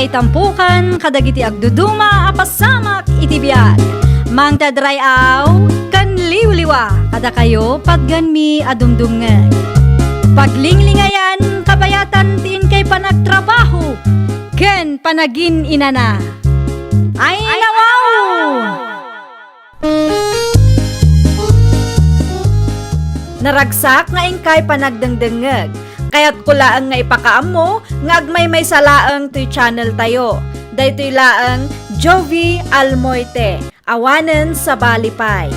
may tampukan, kadagiti agduduma, apasamak iti biyag. Mang tadrayaw, kan liwliwa, kada kayo pagganmi adumdumngeg. Paglinglingayan, kabayatan tiin kay panagtrabaho, ken panagin inana. Ay nawaw! Naragsak nga ingkay panagdengdengeg. Kaya't kulaang nga ipakaam mo, nga agmay may salaang to'y channel tayo. Daytoy laang Jovi Almoite, awanen sa balipay.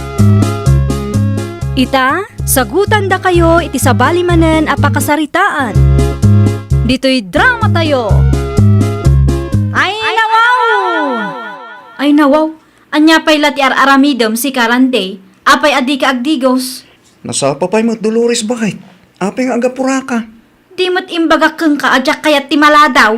Ita, sagutan da kayo iti sa balimanen apakasaritaan. Dito'y drama tayo. Ay nawaw! Ay nawaw, anya pay lati aramidom si Karante, apay adi ka agdigos. Nasapa pa'y mat Dolores bakit? Apay nga agapura ka. Di mo't imbagak kang kaadyak kayat timala daw.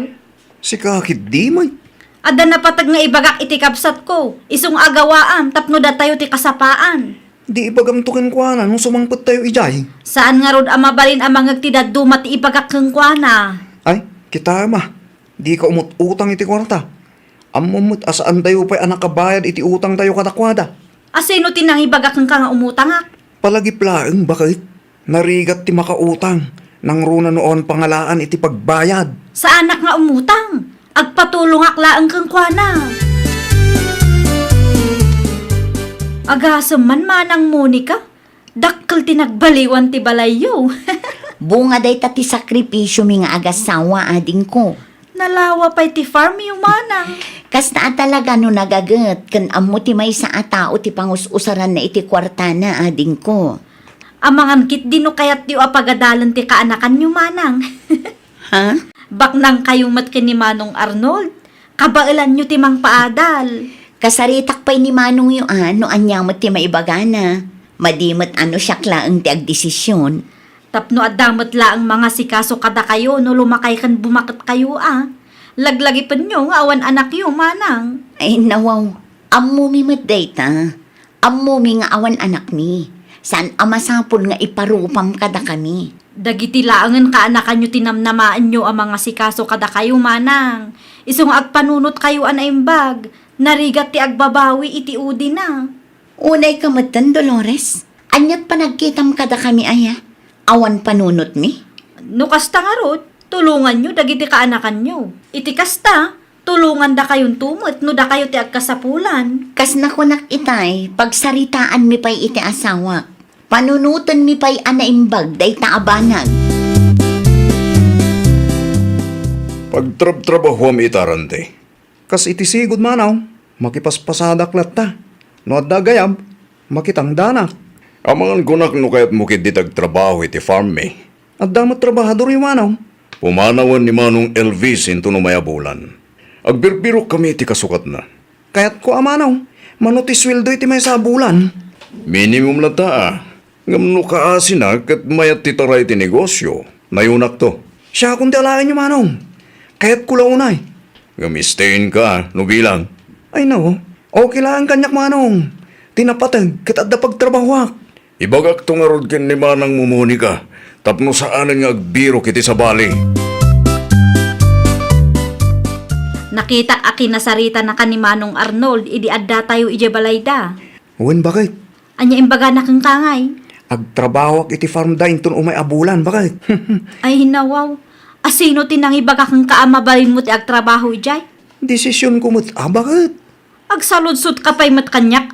Si kakit di man. Ada na patag nga ibagak iti kapsat ko. Isong agawaam, tapno da tayo ti kasapaan. Di ipagamtukin ko na nung sumangpot tayo ijay. Saan nga rod amabalin ang mga agtidad dumat ibagak kang kwa. Ay, kita ma. Di ka umut-utang iti kwarta. Amumut asaan tayo pa'y anak kabayad iti utang tayo kadakwada. Asino tinang ibagak kang ka nga umutangak? Palagiplaeng bakit? Narigat ti makautang. Nang runa noon pangalaan iti pagbayad. Sa anak nga umutang, agpatulong aklaan kang kwa. Agasam man manang Monica, dakkel tinagbaliwan ti balayo. Bunga day tati sakripisyo mi nga agasawa ading ko. Nalawa pa'y ti farm yung manang. Kas na talaga no nagagat, kan amo ti may sa atao ti pangus-usaran na iti kwartana ading ko. Amangan kit dino kayat ti apagadalan ti kaanakan nyo manang. Ha? Baknang kayo mat ni Manong Arnold, kabailan nyo ti mang paadal. Kasaritak pa'y ni Manong yung no anyang mo ti maibagana. Madimot ano siya klaang ti agdesisyon. Tapno adamot la ang mga sikaso kada kayo no lumakay kan bumakit kayo Laglagi pa nyo nga awan anak yo manang. Ay nawaw, ammo mi madayta. Ammo mi nga awan anak mi. San amasapon nga iparupam kada kami. Dagiti laangan kaanakan nyo tinamnamaan nyo ang mga sikaso kada kayo manang. Isong agpanunot kayo anaimbag, narigat ti agbabawi iti udi na. Unay kamatan, Dolores. Anyat pa nagkitam kada kami aya. Awan panunot mi. No kasta nga rod, tulungan nyo dagiti kaanakan nyo. Iti kasta, tulungan da kayong tumot no da kayo ti agkasapulan. Kas nakunak itay, pagsaritaan mi pa'y iti asawa. Panunutan mi pa'y anaimbag day taabanag. Pagtrab-trabahuam itarante. Kas iti sigod manaw, makipaspasadak latta. No adda gayab, makitang danak. Amangan kunak no kaya't mukid di tagtrabaho iti farm me. Adda mat trabahador yung manaw. Pumanawan ni Manong Elvis into no mayabulan. Agbirbiro kami iti kasukat na. Kaya't ko amanaw, manuti sweldo iti may sabulan. Minimum lang ta Ngamno kaasin na kat mayat titaray iti negosyo. Nayunak to. Siya kundi alain yung manaw. Kaya't kulaunay. Ngamistein ka, no bilang. Ay no, okay lang kanyak manong. Tinapatag, kitadda pagtrabahwak. Ibagak to nga rod ken ni Manang Mumunika. Tapno saanan nga agbiro kiti sa bali. Nakita akin na sarita na kani Manong Arnold, idi adda tayo ijabalayda. Uwan bakit? Anya imbaga na kang kangay. Agtrabahwak iti farm da inton umay abulan, bakit? Ay hinawaw, asino tinang ibaga kang kaamabalin mo ti agtrabaho ijay? Desisyon ko mo't, bakit? Agsaludsud ka pa'y matkanyak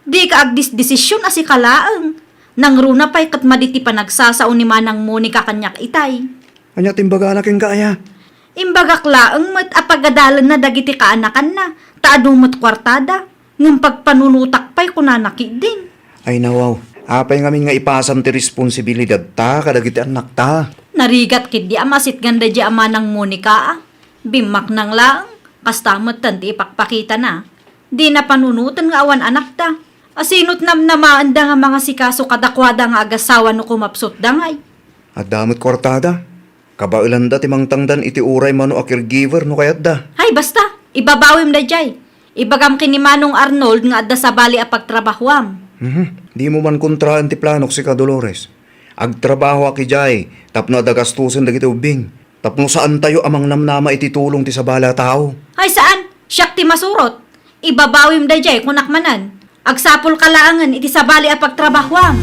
Di ka agdisdesisyon asi kalaang. Nang runa pa'y kat maditi pa nagsasao ni Manang Monica kanyak itay. Anya timbaga na king kaya. Imbagak laang mat apagadalan na dagiti kaanakan na. Taadong mat kwartada. Ngam pagpanunutak pa'y kunanaki din. Ay nawaw, apay ngamin nga ipasam ti responsibilidad ta, kadagiti anak ta. Narigat kit di amasit ganda di ama ng Monica Bimak nang laang. Kastamot tanti ipakpakita na. Di na panunutan nga awan anak ta. Asinot namnamaan da nga mga sikaso kadakwada nga agasawa no kumapsot dangay. At damot kwartada. Kabailan da timang tangdan iti uray mano a caregiver no kayat da. Hay basta, ibabawim da jay. Ibagam kini Manong Arnold nga adda sa bali a pagtrabahuam. Di mo man kontraan ti planok si ka Dolores. Agtrabaho aki jay, tapno da gastusin dagiti ubing. Tapno saan tayo amang namnama ititulong ti sa bala tao. Ay saan? Siyak ti masurot. Ibabawim da jay kunakmanan. Agsapol kalaangan iti sabali a pagtrabahwam.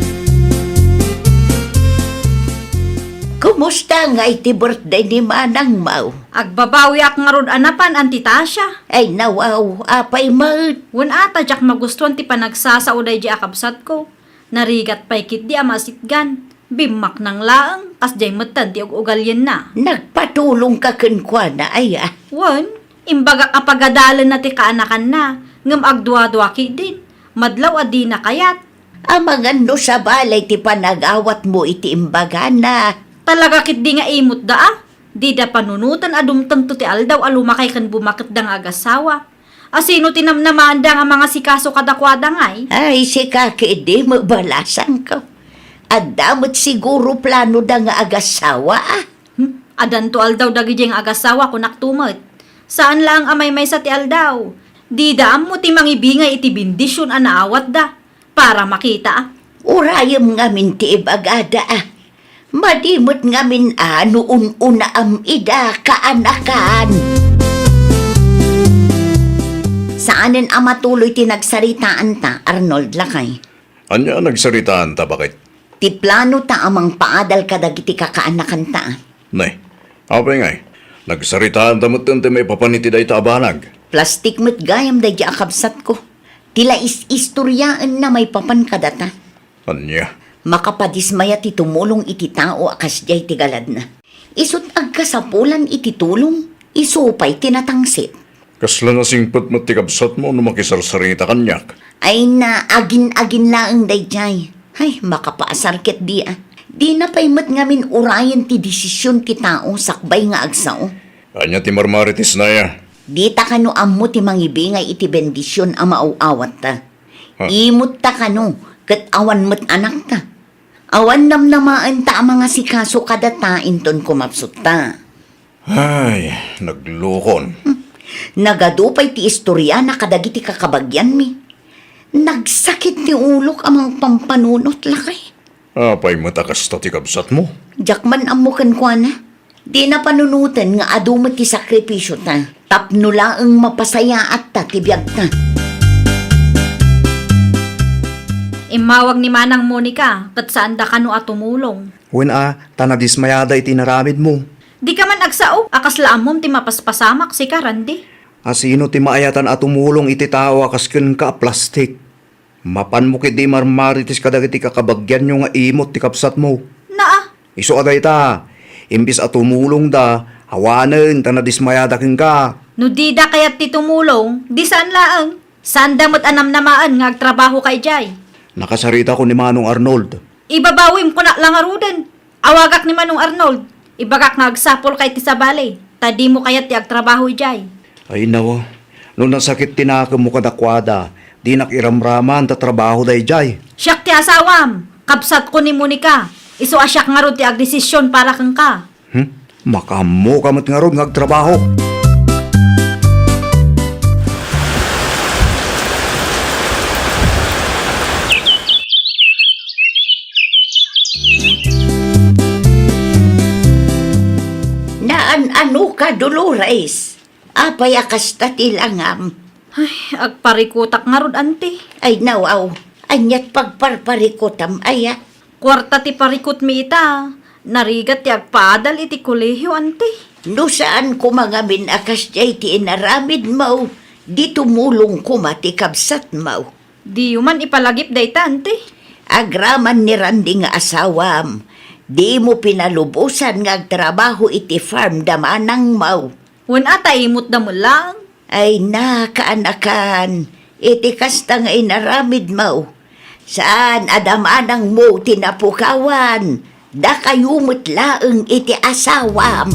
Kumusta nga iti birthday ni Manang Mau? Agbabawi ak nga rod anapan anti Tasha. Ay nawaw, apay mat. Wan ata jak magustuhan ti panagsasauday di akabsat ko. Narigat paikit di amasitgan. Bimak ng laang, as jay matan ti ugalyan na. Nagpatulong ka kenkwana ay Wan, imbaga kapagadalan na ti kaanakan na, ngam agdwa-dwa ki din. Madlaw adi na kayat. Amangan no sa balay ti panagawat mo iti imbaga na. Talaga kit di nga imot da ah. Di da panunutan adumtang to ti aldaw alumakay kan bumakit da nga agasawa. Asino tinamnamaan da nga mga sikaso kadakwada ngay? Ay si kaki di mabalasan ka. At damot siguro plano da nga agasawa Adan to aldaw dagi jeng agasawa kung naktumat. Saan lang amay may sa ti aldaw? Di daam mo ti mangibingay iti bindisyon anaawat da. Para makita ah. Urayam ngamin ti ibagada Madimot ngamin noon una am ida kaanakan. Saanin matuloy ti nagsaritaan ta, Arnold Lakay? Anya nagsaritaan ta bakit? Ti plano ta amang paadal kadagiti kakaanakan ta. Nay, apay ngay. Nagsaritaan ta mo't may papaniti da ita abanag. Plastik met gayam da akabsat ko. Tila istoryaan na may papan kadata. Anya? Makapadismaya ti tumulong iti tao akas jay ti galad na. Isut agkasapulan iti tulong, isupay tinatangsit. Kasla na singpot mo tikabsat mo no makisarsarita kanyak. Ay na agin-agin laang dayjay. Ay, makapaasar ket di Di na paymat ngamin urayan ti desisyon ti tao sakbay nga agsao. Anya ti marmaritis na ya. Di ta kano ammo ti mangibingay iti bendisyon a mauawat ta. Imot ta kano, ket awan met anak ta. Awan namnamaan ta ang mga sikaso kada tainton kumapsot ta. Ay, naglukon. Nagadupay ti istorya na kadagiti kakabagyan mi. Nagsakit ti ulok amang pampanunot lakay. Apay matakas ta tikabsat mo. Jakman amukan kwa na. Di na panunutan nga adumat ti sakripisyo ta. Tapno laang mapasaya at ta tibiyag ta. Imawag ni Manang Monica, kat saan da kano at tumulong. Wen tanadismayada iti naramid mo. Di ka man agsao, akas laamom ti mapaspasamak si Karandi. Asino ti maayatan at tumulong iti tao akas ken ka plastik. Mapan mo kit di marmaritis kadagiti kakabagyan nyo nga imot ti kapsat mo. Naa, Iso aday ta, imbis at tumulong da, hawanen tanadismayada ken ka. no di da kayat ti tumulong, di saan laang. Saan damot anam namaan nga agtrabaho kay Jay. Nakasarita ko ni Manong Arnold. Ibabawim ko na lang arudan. Awagak ni Manong Arnold. Ibagak nga agsapol kay ti sabali. Tadi mo kayat ti agtrabaho Jay. Ay nawa, nung nasakit tinaka mo kadakwada, di nakiramraman ta trabaho day jay. Siyak ti asawam. Kapsat ko ni Monica. Iso asyak nga ron ti agdesisyon para kang ka. Makamo kamot nga ron ngagtrabaho. Ano ka, Dolores? Apay akas ta tilangam. Ay, agparikutak nga ron ante. Ay nawaw, anyat pagparparikotam aya. Kwarta ti parikot mi ita. Narigat ti agpaadal iti kolehiyo ante. No saan ko mga minakas jay ti inaramid mo, di tumulong ko mati kabsat mo. Di man ipalagip day ante. Agraman ni Randy nga asawam, di mo pinalubusan nga agtrabaho iti farm damanang mo. Wan ata imot da mo lang. Ay na, kaanakan, iti kasta nga inaramid mo. Saan adamanang mo tinapukawan, da kayumot laeng iti asawam.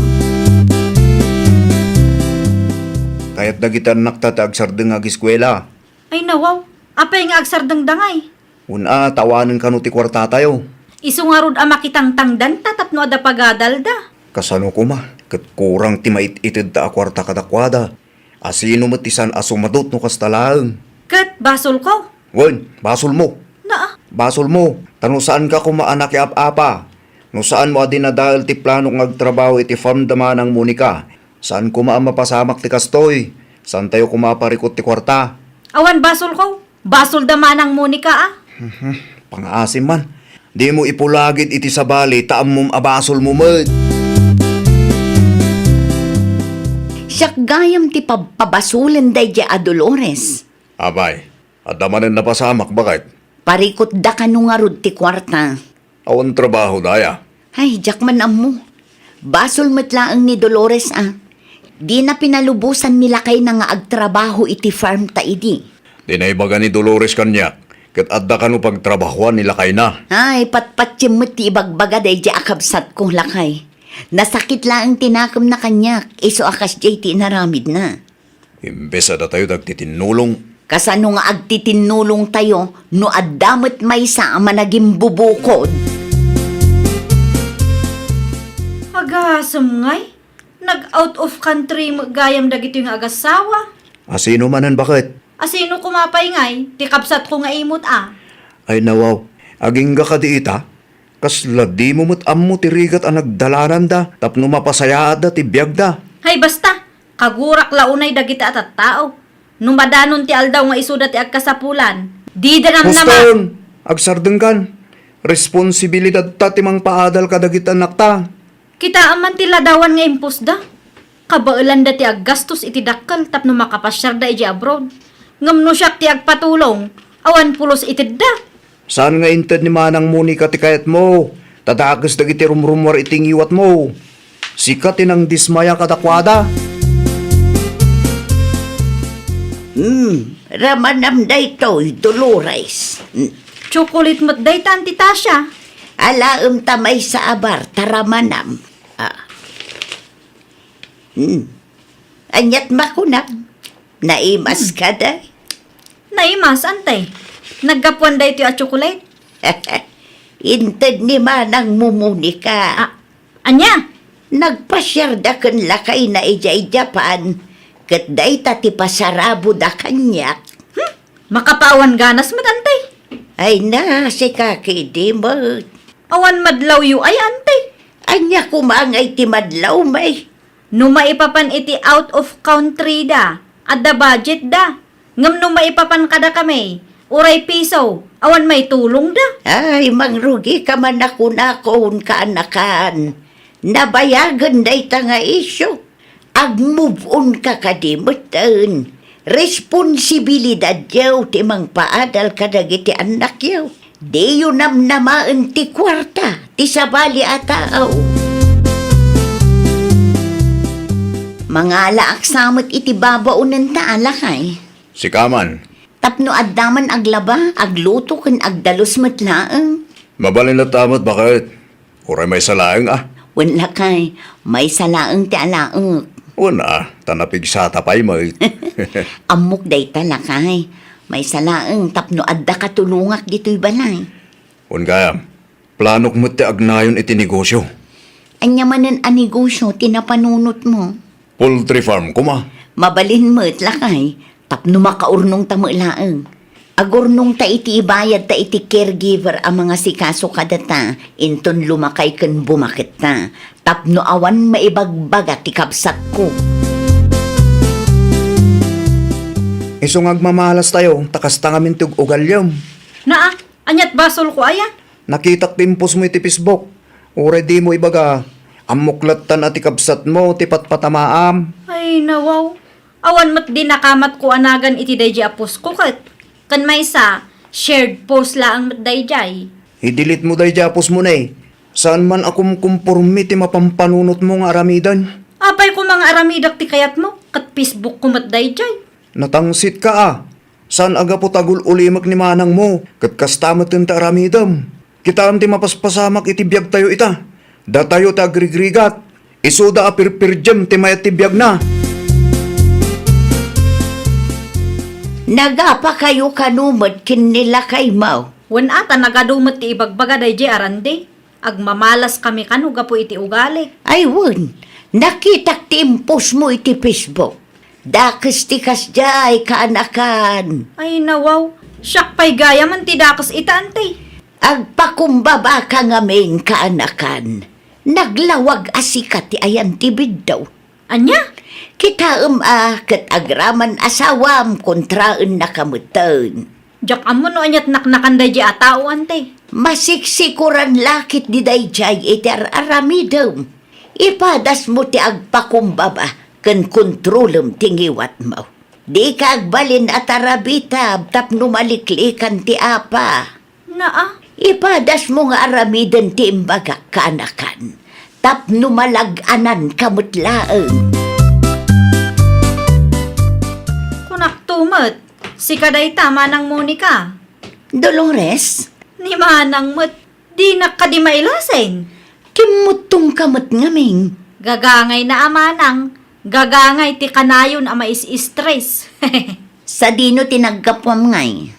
Kaya't dagitan naktatag sardeng agiskwela. Ay nawaw, apay nga agsardang dangay. Tawanan ka no ti kwarta tayo. Isu nga rod ama kitang tangdan tatapno ada pagadal da. Kasano ko ma, kat kurang ti mait-itid ta kwarta kadakwada. Asino matisan asumadot no kastalaang. Kat, basol ko. Wen, basol mo. Naa, Basol mo. Tanong saan ka kumaanak ap-apa. No saan mo dinadal ti plano ng agtrabaho iti farm damanang Monica? Saan kuma mapasamak ti kastoy? Saan tayo kumaparikot ti kwarta? Awan basol ko. Basol daman ang Monica ah. Pangasim man. Di mo ipulagid iti sabali taam mong abasol mo med. Siyak gayam ti pabasulan day a Dolores. Abay, at damanan na pasamak bakit? Parikot da ka nung arud ti kwarta. Awan trabaho daya. Ay, jak man mo. Basol matlaang ni Dolores ah. Di na pinalubusan nila kay na nga agtrabaho iti farm ta idi. Dinaibaga ni Dolores kanyak, kat adda ka no pagtrabahuan nila kay na. Ay, patpatsim mo ti ibagbaga day di akabsat ko lakay. Nasakit lang tinakam na kanyak. Iso akas jay ti naramid na. Imbes ada tayo tagtitinulong. Kasano nga agtitinulong tayo no addamat may sa managing bubukod. Agasam ngay. Nag-out of country gayam dagito yung agasawa. Asino manan bakit? Asino kumapay ngay, tikapsat ko nga imot ah. Ay nawaw, aging ga ka di ita? Kasla di mo mo't ammo tirigat ang nagdalaran da, tapno mapasayaad da ti biyag da. Hay basta, kagurak launay dagita at tao. Numadanon ti aldaw nga isuda ti agkasapulan. Di danam naman. Huston, agsardeng kan. Responsibilidad ta timang paadal ka dagit anak ta. Kita aman ti ladawan nga impos da. Kabailan da ti aggastos iti dakkel tapno makapasyar da iti abroad. Ngamno siyak ti agpatulong, awan pulos itid da. Saan nga inted ni Manang Monica ti kayat mo? Tadagas dagiti rumrumwar iting iwat mo. Sikat inang dismaya kadakwada. Ramanam day to'y Dolores. Chocolate mat day tanti Tasha. Alaam tamay sa abar, taramanam. Anyat makunam. Naimas ka day. Naimas, antay. Naggapuan day ito a chocolate. Inted ni Manang Mumunika. Ah, anya? Nagpasyar da kan lakay na ijay Japan. Kat day tati pasarabo da kanyak. Makapawan ganas mat, antay. Ay na, si kaki di mo. Awan madlaw yu ay, antay. Anya kumangay ti madlaw may. No maipapan iti out of country da. At the budget da. Ngam no maipapan kada kami. Uray piso. Awan may tulong da. Ay, mangrugi ka man ako na kung kaanakan. Nabayagan day ta nga isyo. Ag-move on ka kadimutan. Responsibilidad yaw ti mang paadal ka dagiti anak yaw. Di yun namnamaan ti kwarta, ti sabali ataaw. Mga alaak samot iti babaunan ta alakay. Si Kaman, Tapno addaman aglaba, agluto kan agdalos matlaang. mabalin na tamat bakit? Uray may salaang ah. Wala kay, may salaang ti alaang. Una, tanapig sa tapay mo. Amok day talakay. May salaang tapno adda katulungak dito'y balay. Un kaya, planok mo ti agnayon iti negosyo. Anya manan a negosyo, tinapanunot mo. Poultry farm kuma. Mabalin mo lakay, tapno makaurnong tamulaang. Agurnong ta iti ibayad ta iti caregiver ang mga sikaso kadata, inton lumakay kan bumakit ta. Tapno awan maibagbaga ti kabsat ko. Isong agmamalas tayo, takas tangamin tig ugalyam. Naa, anyat basol ko aya. Nakitak timpos mo iti Facebook. Ure di mo ibaga. Amuklatan at ikabsat mo, tipat patamaam. Ay, nawaw. Awan mat di nakamat ko anagan iti dayjay apos ko kat. Kan may sa, shared post lang mat dayjay. Idilit mo day japos mo na eh. Saan man akum kumpormi ti mapampanunot mo nga aramidan? Apay ko mga aramidak ti kayat mo, kat Facebook ko mat dayjay. Natangsit ka ah. Saan aga po tagul ulimak ni manang mo? Kat kastamat yung ta aramidam. Kita am ti mapaspasamak iti biyag tayo ita. Da tayo ta agrigrigat. Isuda a pirpirjam ti mayat ti biyag na. Nagapa kayo kanumad kin nila kay Mau. Wan ata nagadumat ti ibagbaga dayjay arande. Agmamalas kami kanuga po iti ugali. Ay wun, nakitak ti impos mo iti Facebook. Dakas ti kasjay kaanakan. Ay nawaw, siyak pay gaya man ti dakas ita antay. Agpakumbaba ka ngamin kaanakan. Naglawag asikat ti ayan tibid daw. Anya? Kita kat agraman asawam kontraan nakamutan. Jak amo no anyat naknakanday di atao ante. Masiksikuran lakit di dayjay iti aramidom. Ipadas mo ti agpakumbaba ken kontrolem tingiwat mo. Di ka agbalin at arabita tapno maliklikan ti apa. Naa? Ipadas mo nga aramiden ti imbaga kaanakan. Tapno malaganan kamutlaeng. Kunak tumet. Si kaday tama ng Monica. Dolores, Ni manang mat. Di nakadi mailasing. kimutong kamot ngaming. Gagangay na amanang. Gagangay ti kanayon ama is-stress. Sa dino tinagkapwam ngay.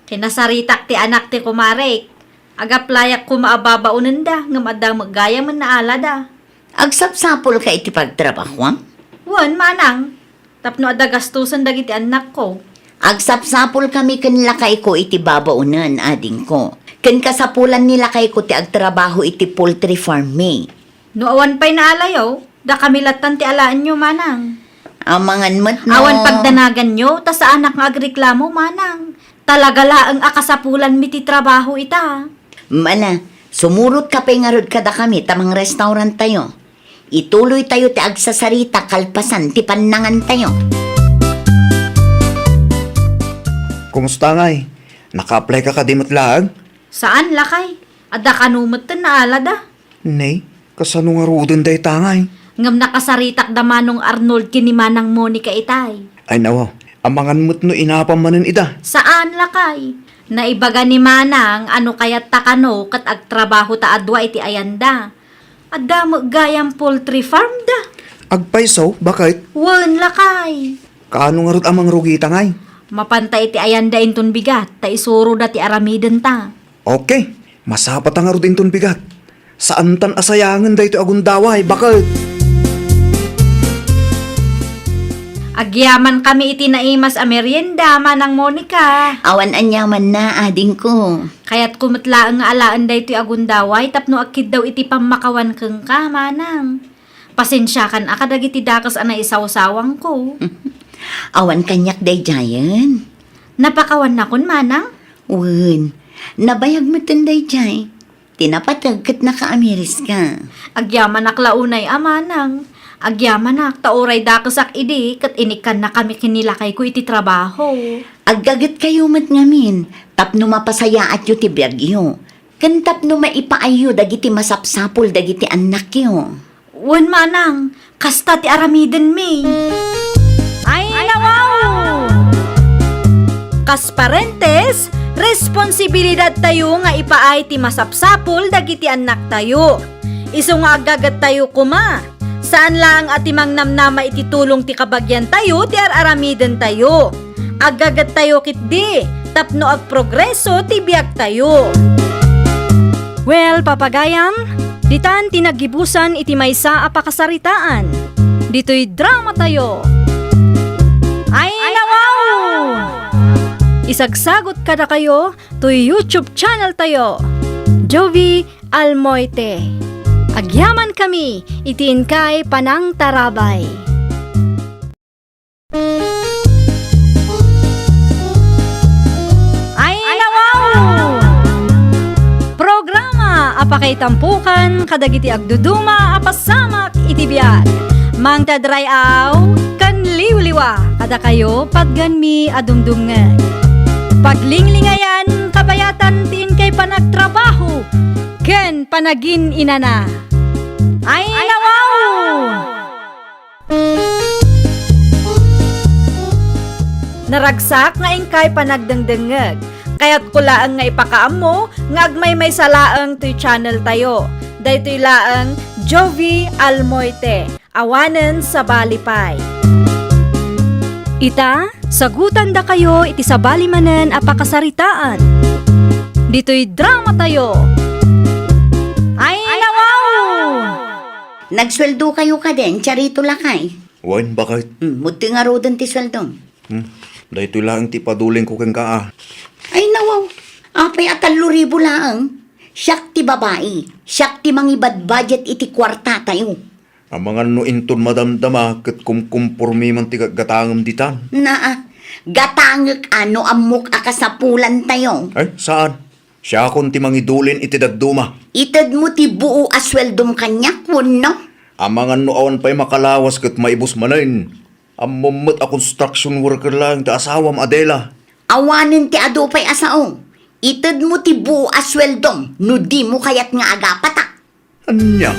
Kinasaritak ti anak ti kumarek. Agaplayak kumaababaonan da. Ngamadang maggaya man na alada. Agsapsapol ka iti pagtrabahwam? Wan manang. Tapno adagastusan dagiti anak ko. Agsapsapol kami ken lakay ko iti babaunan, ading ko. Ken kasapulan ni lakay ko ti agtrabaho iti poultry farm me. No awan pa'y naalayaw. Da kami latan ti alaan nyo manang. Amangan mo't no. Awan pagdanagan nyo. Ta sa anak nga agreklamo manang. Talaga laang akasapulan mi ti trabaho ita. Mala, sumurot ka pengarod kada kami tamang restaurant tayo. Ituloy tayo ti agsasarita kalpasan ti panangan tayo. Kumusta ngay? Naka-apply ka kadimatlaag? Saan lakay? Adda kanumot na alada. Nay, kasano nga rudon day tangay? Ngam nakasaritak da manong Arnold kini manang Monica itay. Ay nawa, amangan mo't no inapam manen ida. Saan lakay? Naibaga ni manang ano kayat takano kat agtrabaho ta adwa iti ayanda. Adda gayam poultry farm da. Agpaisaw, bakit? Wan lakay. Kaano nga rod amang rugita ngay? Mapantay iti ayanda inton bigat, ta isuro da ti aramiden ta. Okay, masapat ang rod inton bigat. Saan tan asayangan da ito agundaway, bakit? Agyaman kami iti naimas a merienda manang Monica. Awan anyaman na, ading ko. Kaya't kumatlaan nga alaan da iti agundaway tapno akid daw iti pamakawan keng ka manang. Pasensya kan akadag iti dakas anay isawsawang ko. Awan kanyak day jayan. Napakawan na kun manang. Wen, nabayag mo tunday jay. Tinapatag kat naka-amiris ka. Agyaman aklaunay amanang. Agyaman ak tauray dakasak idi kat inikan na kami kinilakay ko iti trabaho. Aggagat kayo mat ngamin. Tapno mapasaya at yu ti biyagyo. Kan tapno maipaayo dagiti masapsapol dagiti anak yo. Wan manang, kasta ti aramiden mi. Ay nawaw! Kas parentes, responsibilidad tayo nga ipaay ti masapsapol dagiti anak tayo. Iso nga agagat tayo kuma. Saan lang ati mangnamnama iti tulong ti kabagyan tayo ti aramiden tayo. Agagat tayo kitdi, tapno ag progreso ti biag tayo. Well, papagayam, ditan tinagibusan iti maysa a pakasaritaan. Dito'y drama tayo. Ay nawaw! Isagsagot kada kayo to YouTube channel tayo. Jovi Almoite. Agyaman kami, itiin kay Panang Tarabay. Ay nawaw! Programa apakay tampukan kadagiti agduduma apasamak itibiyag. Mang tadrayaw kan liwliwa kada kayo pagganmi adumdumngan. Paglinglingayan kabayatan tiin kay panagtrabaho ken panagin inana. Ay nawaw! Naragsak nga ingkay panagdengdengeg. Kaya't kulaang nga ipakaam mo, nga agmay may salaang to'y channel tayo. Daytoy laang Jovi Almoite, awanen sa Balipay. Ita, sagutan da kayo iti sa balimanen a pakasaritaan. Dito'y drama tayo. Ay nawaw! Nagsweldo kayo ka din, charito lakay. Wan, bakit? Muti nga rodan ti sweldo. Dahito lang ti paduling ko kang kaa. Ay nawaw, apay at 3,000 laang. Siyak ti babae, siyak ti mangibad budget iti kwarta tayo. Ang mga nuinton madamdama kat kumkumpormi man ti gatangam ditan. Naa, gatangek ano amok akasapulan tayo. Ay, saan? Siya akong ti mangidulin iti dagduma. Itad mo ti buo asweldom kanyak, no? Ang mga nuawan pa'y makalawas kat maibos manayin. Ang mumut a construction worker lang ti asawam Adela. Awanin ti ado pa'y asao. Itad mo ti buo asweldom, no di mo kayat nga agapata. Anya?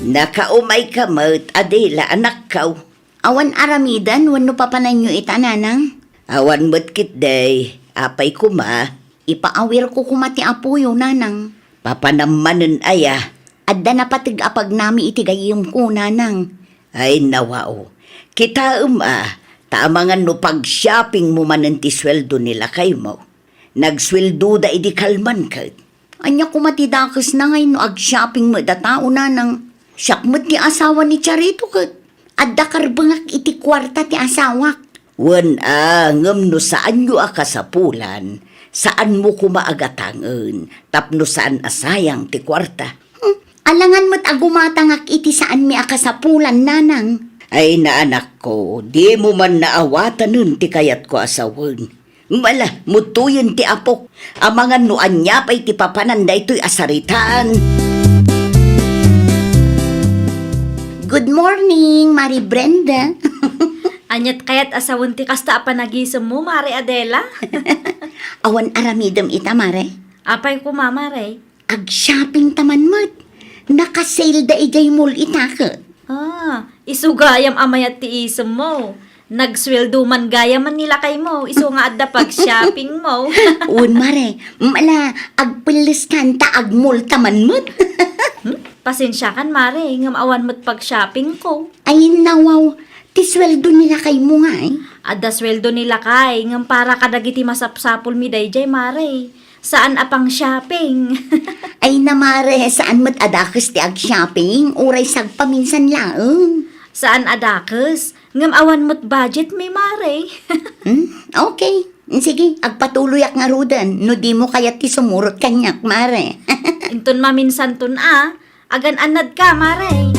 Nakaumay ka mo't, Adela, anak kaw. Awan aramidan, wano papanan nyo itananang? Awan mo't kit day, apay kuma, ipaawir ko kumati apuyo nanang. Papanamanan aya, adda na patig apag nami itigayim ko nanang. Ay nawao, kita tamangan no pag-shopping mo manan ti sweldo nila kay mo. Nagsweldo da idi kalman ka. Anya kumatidakas na ngayon no ag-shopping mo da tao nanang. Siyak mo't ti asawa ni Charito kat. Adda karbangak iti kwarta ti asawak. Wan ngam no saan yu akasapulan, saan mo kumaagatangan, tapno saan asayang ti kwarta. Alangan mo't agumatangak iti saan mi akasapulan nanang. Ay naanak ko, di mo man naawatan nun ti kayat ko asawan. Mala, mutuyin ti apok, amangan no anya pa'y ti papananda ito'y asaritaan. Good morning, Mari Brenda. Anyat kayat asawon ti kasta apanagisem mo, Mare Adela? Awan aramidam ita, Mare. Apay ko, Mare. Ag-shopping taman mo't. Naka-sale da ijay mall itakot. Isugayam amayat ti isem mo. Nagsweldo man gaya man nila kay mo. Isu nga adda pag-shopping mo. Un, Mare. Mala, agpilis kanta ag-mall taman mo't. Pasensya kan, Mare. Ngam awan mo't pag-shopping ko. Ay, nawaw. Ti sweldo nila kay mo nga eh. Adda sweldo nila kay. Ngam para kadagiti masapsapol mi dayjay, Mare. Saan apang shopping? Ay na, Mare, saan mo't adakos ti ag-shopping? Uray sagpaminsan lang. Saan adakes? Ngam awan mo't budget mi, Mare. Okay. Sige, agpatuloy ak nga rudan. No di mo kaya ti sumurot kanyak, Mare. Inton maminsan tun agan anad ka, Mare.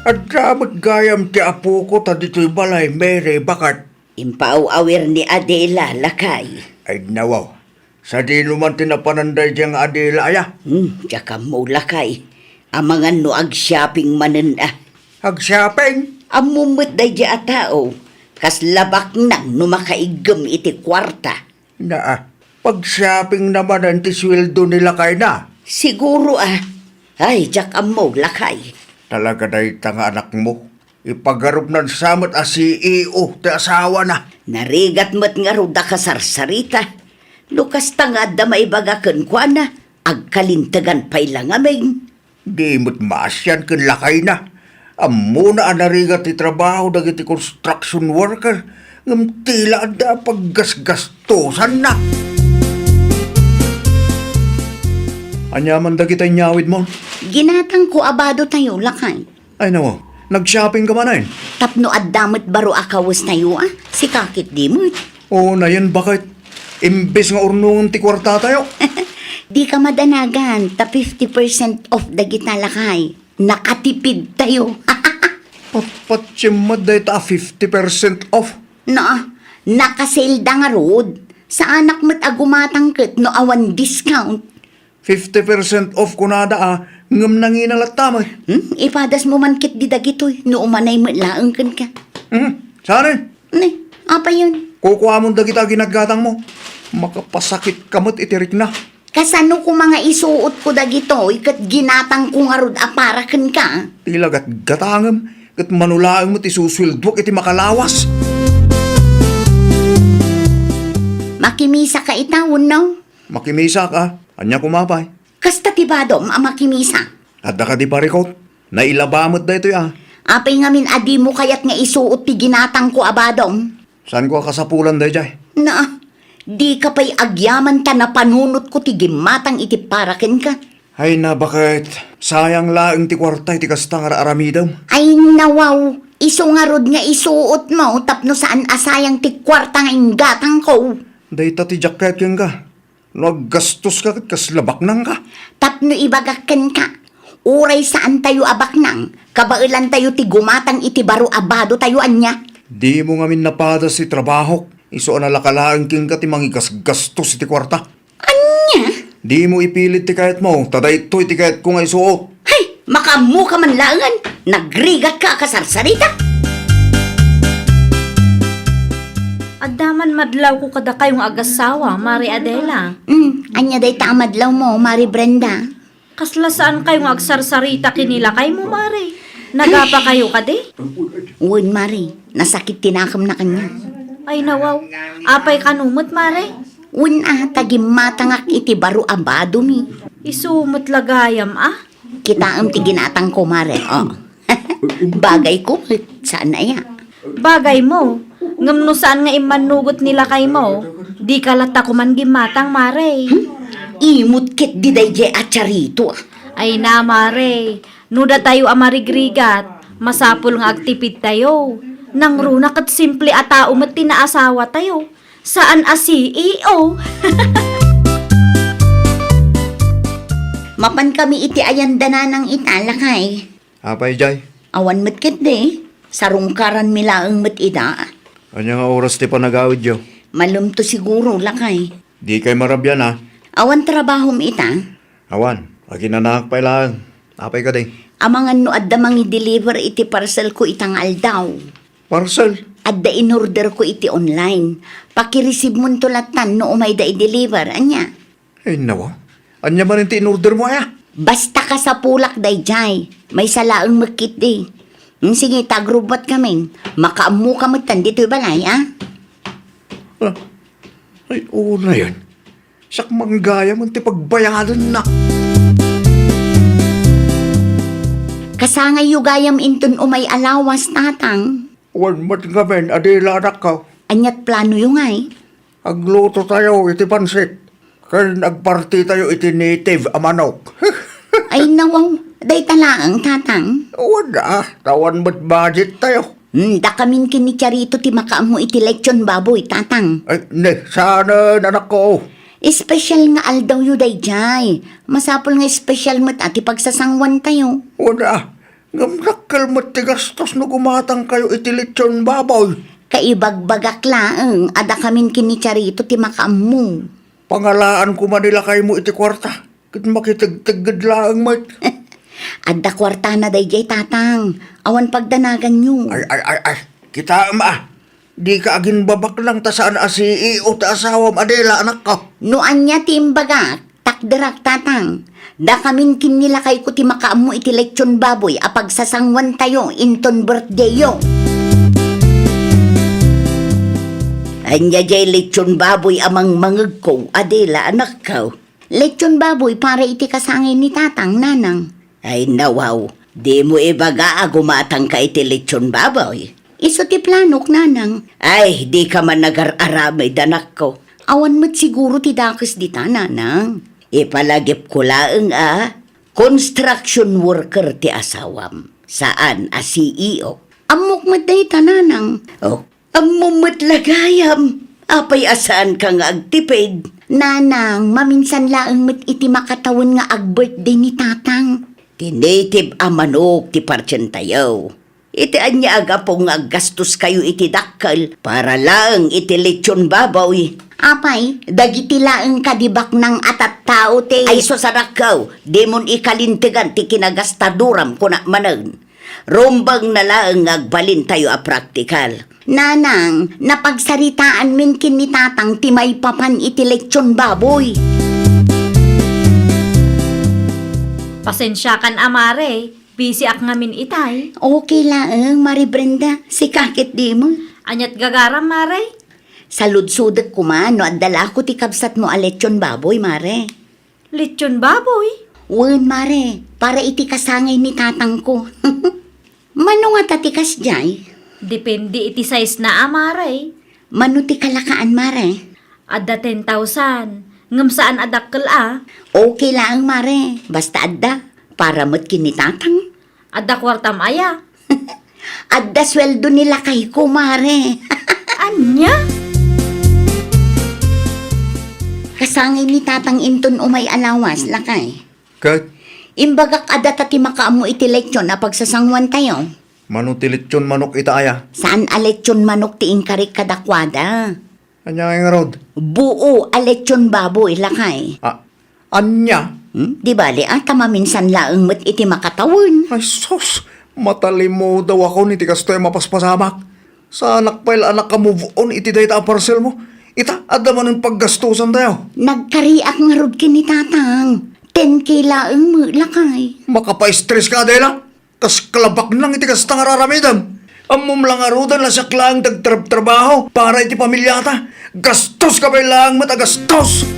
Adda maggayam ti apo ko ta dito'y balay, Mary, bakat. Impaaw-awir ni Adela, lakay. Ay nawaw, sa di naman tinapananday diyang Adela aya. Tsaka mo lakay. Amangan no ag-shopping manan Ag-shopping? Amumot day di atao. Kas labak nang no makaigam iti kwarta. Pag-shopping naman ang tisweldo nila kay na. Siguro Ay, tsaka mo lakay. Talaga dahi tanga anak mo. Ipagarup ng samot a CEO ti asawa na. Narigat mo't nga ro da kasarsarita. Lukas tangad da maibagakan kwa na. Agkalintagan pa'y lang aming. Di mo't maasyan kin lakay na. Amo na anarigat ti trabaho dagiti construction worker. Ngam tila da paggasgastosan na. Anyaman dagiti nyawid mo. Ginatang ko abado tayo lakay. Ay nawa, nag-shopping ka man ay. Tapno adamot baro akawas tayo Si kakit di mo't. Oo na yan, bakit? Imbes nga urnungan ti kwarta tayo. Di ka madanagan, ta 50% off dagita lakay. Nakatipid tayo. Patsimad dahi ta 50% off. Nakasale da nga rod. Sa anak mo't agumatangkit no awan discount. 50% off kunada ngam nanginalat tama. Ipadas mo man kit di dagitoy, no umanay mo laang kan ka. Saan Apa yun? Kukuha mo dagita ginagatang mo. Makapasakit kamot itirik na. Kasano ko mga isuot ko dagitoy, kat ginatang ko nga rod aparakan ka. Tilagat gatangam, kat manulaang mo ti suswildwak iti makalawas. Makimisa ka itawon, no? Makimisa ka, anya kumapay. Kasta tibadom, makimisa. Adda ka di parikot, nailabamot da ito Apay ngamin adi mo kayat nga isuot ti ginatang ko abadom. Saan ko kasapulan da jay? Di ka pa'y agyaman ta na panunot ko ti gimatang iti paraken ka. Ay na bakit, sayang laang ti kwarta iti kastang aramidam. Ay nawaw, Iso nga rod nga isuot mo, tapno saan asayang tikwarta nga inggatang ko. Dahita ti jacket yan ka. Naggastos ka kat kaslabak nang ka. Tapno ibagakan ka. Uray saan tayo abak nang, kabailan tayo ti gumatang iti baro abado tayo anya. Di mo nga min napada si trabaho. Iso analakalaan king ka ti mangigastos ti kwarta. Anya? Di mo ipilit ti kahit mo. Taday ito'y ti kahit ko nga isuot. Hay, makamu ka man langan. Nagrigat ka kasarsarita. Addaman madlaw ko kada kayong agasawa, Mari Adela. Anya day tamadlaw mo, Mari Brenda. Kasla saan kayong agsarsarita kinila kay mo, Mari? Nagapa kayo kadi? Uwan, Mari, nasakit tinakam na kanya. Ay nawaw, apay kanumot, Mari. Uwan tagimatangak iti baro abado mi. Isumot lagayam, ah. Kita ang tiginatang ko, Mari. Oh. Bagay ko, saan na ya? Bagay mo, ngamno saan nga imanugot nila kay mo, di kalata ko man gimatang, Mare. Imut kit di day je acharito. Ay na, Mare, nuda tayo amarigrigat, masapul nga agtipid tayo. Nang runa kat simple atao mat tinaasawa tayo. Saan a CEO? Mapan kami iti ayandana ng italakay. Apay, Jay. Awan mat kit de. Sarungkaran milaang mat ida. Anya nga oras ti panagawid yo. Malum to siguro lakay. Di kay marabyan ha. Awan trabahom ita. Awan, aginanak pa ilang. Apay ka din. Amangan no adda mangi deliver iti parcel ko itang aldaw. Parcel. Adda in-order ko iti online. Pakireceive mo tulatan no umay da i-deliver. Anya? Ay nawa. Anya man ti in-order mo aya. Basta ka sa pulak dayjay. May salaang makit di. Sige, tagrubat kami. Makaamu ka matan dito'y balay, ah? Ah, ay, oo na yan. Sak manggaya man ti pagbayaran na. Kasangay yugayam intun umay alawas tatang. Wan mat nga men, adila anak ka. Anyat plano yung ay. Agluto tayo iti pansit. Kaya nagparty tayo iti native amanok. Ay nawaw, day talaang tatang. Wala, tawan mat budget tayo. Da kamin kini Charito ti makaamu iti lechon baboy, tatang. Ay, ne, sana anak ko. Espesyal nga aldaw yu dayjay. Masapol nga espesyal mat ati pagsasangwan tayo. Wala, ngamnakal mat ti gastos no gumatang kayo iti lechon baboy. Kaibagbagak laeng, ada kamin kini Charito ti makaamu. Pangalaan ko manila kayo mo iti kwarta. Kat makitagtagad laang mat. Adda kwarta na dayjay tatang. Awan pagdanagan nyo. Ay, kita ma. Di ka agin babak lang ta saan a CEO ta asawam Adela anak ka. Noan niya timbaga, takderak tatang. Da kamin kinila kay ko ti makaamu iti lechon baboy apag sasangwan tayo inton birthday yo. Anya jay lechon baboy amang mangag ko, Adela anak ka. Lechon baboy para iti kasangay ni tatang nanang. Ay nawaw, di mo ibaga gumatang ka iti lechon baboy. Iso ti planok nanang. Ay, di ka man nagar-aramay danak ko. Awan mo't siguro ti dakes di ta nanang. Ipalagip ko laeng construction worker ti asawam. Saan a CEO? Amok mat day ta nanang. Oh, amumot lagayam. Apay asaan ka nga agtipid. Nanang, maminsan laeng mat iti makatawon nga ag-birthday ni tatang. Ti native amanok ti parchen tayo. Iti anya agapong aggastos kayo iti dakkal para lang iti lechon babaw. Apay, dagiti laeng kadibak ng atat tao te. Ay sosarakaw, di mon ikalintigan ti kinagastaduram kuna manan. Rombang na laeng agbalin tayo a praktikal. Nanang, napagsaritaan min kinitatang ti may papan iti lechon baboy. Pasensya kan, Amare. Busy ak ngamin itay. Okay laeng, Mari Brenda. Si kakit di mo. Anyat gagaram, Mare. Salud-sudak ko man, no adala ko ti kabsat mo a lechon baboy, Mare. Lechon baboy. Wen, Mare, para iti kasangay ni tatang ko. Mano nga tatikas jay? Depende iti size na, Amare. Mano ti kalakaan, Mare? Adda 10,000. Ngam saan adakkel Okay lang, Mare. Basta adda. Para mo't kinitatang. Adda kwartam aya. Adda sweldo nila kay kumare. Anya? Kasangay ni tatang Inton umay alawas, lakay. Kat, Imbagak ada tati makaamu iti lechon na pagsasangwan tayo. manutilitsyon manok itaya. Saan alechon manok ti inkarik kadakwada? Anya nga rod. Buo alechon baboy, lakay. Anya? Di bali, tama minsan laeng met iti makatawin. Ay sus, matalimo daw ako ni tikas tayo mapaspasamak. Sa anak pail anak ka move on iti dayta ang parcel mo. Ita, adda man ang paggastusan tayo. Nagkariak nga rod kini tatang. 10K laeng mo, lakay. Makapa-stress ka, Adela. Kas kalabak nang iti kas tangararamidan. Amom lang arudan na siya klang tagtrabaho para iti pamilyata. Gastos ka ba lang matagastos?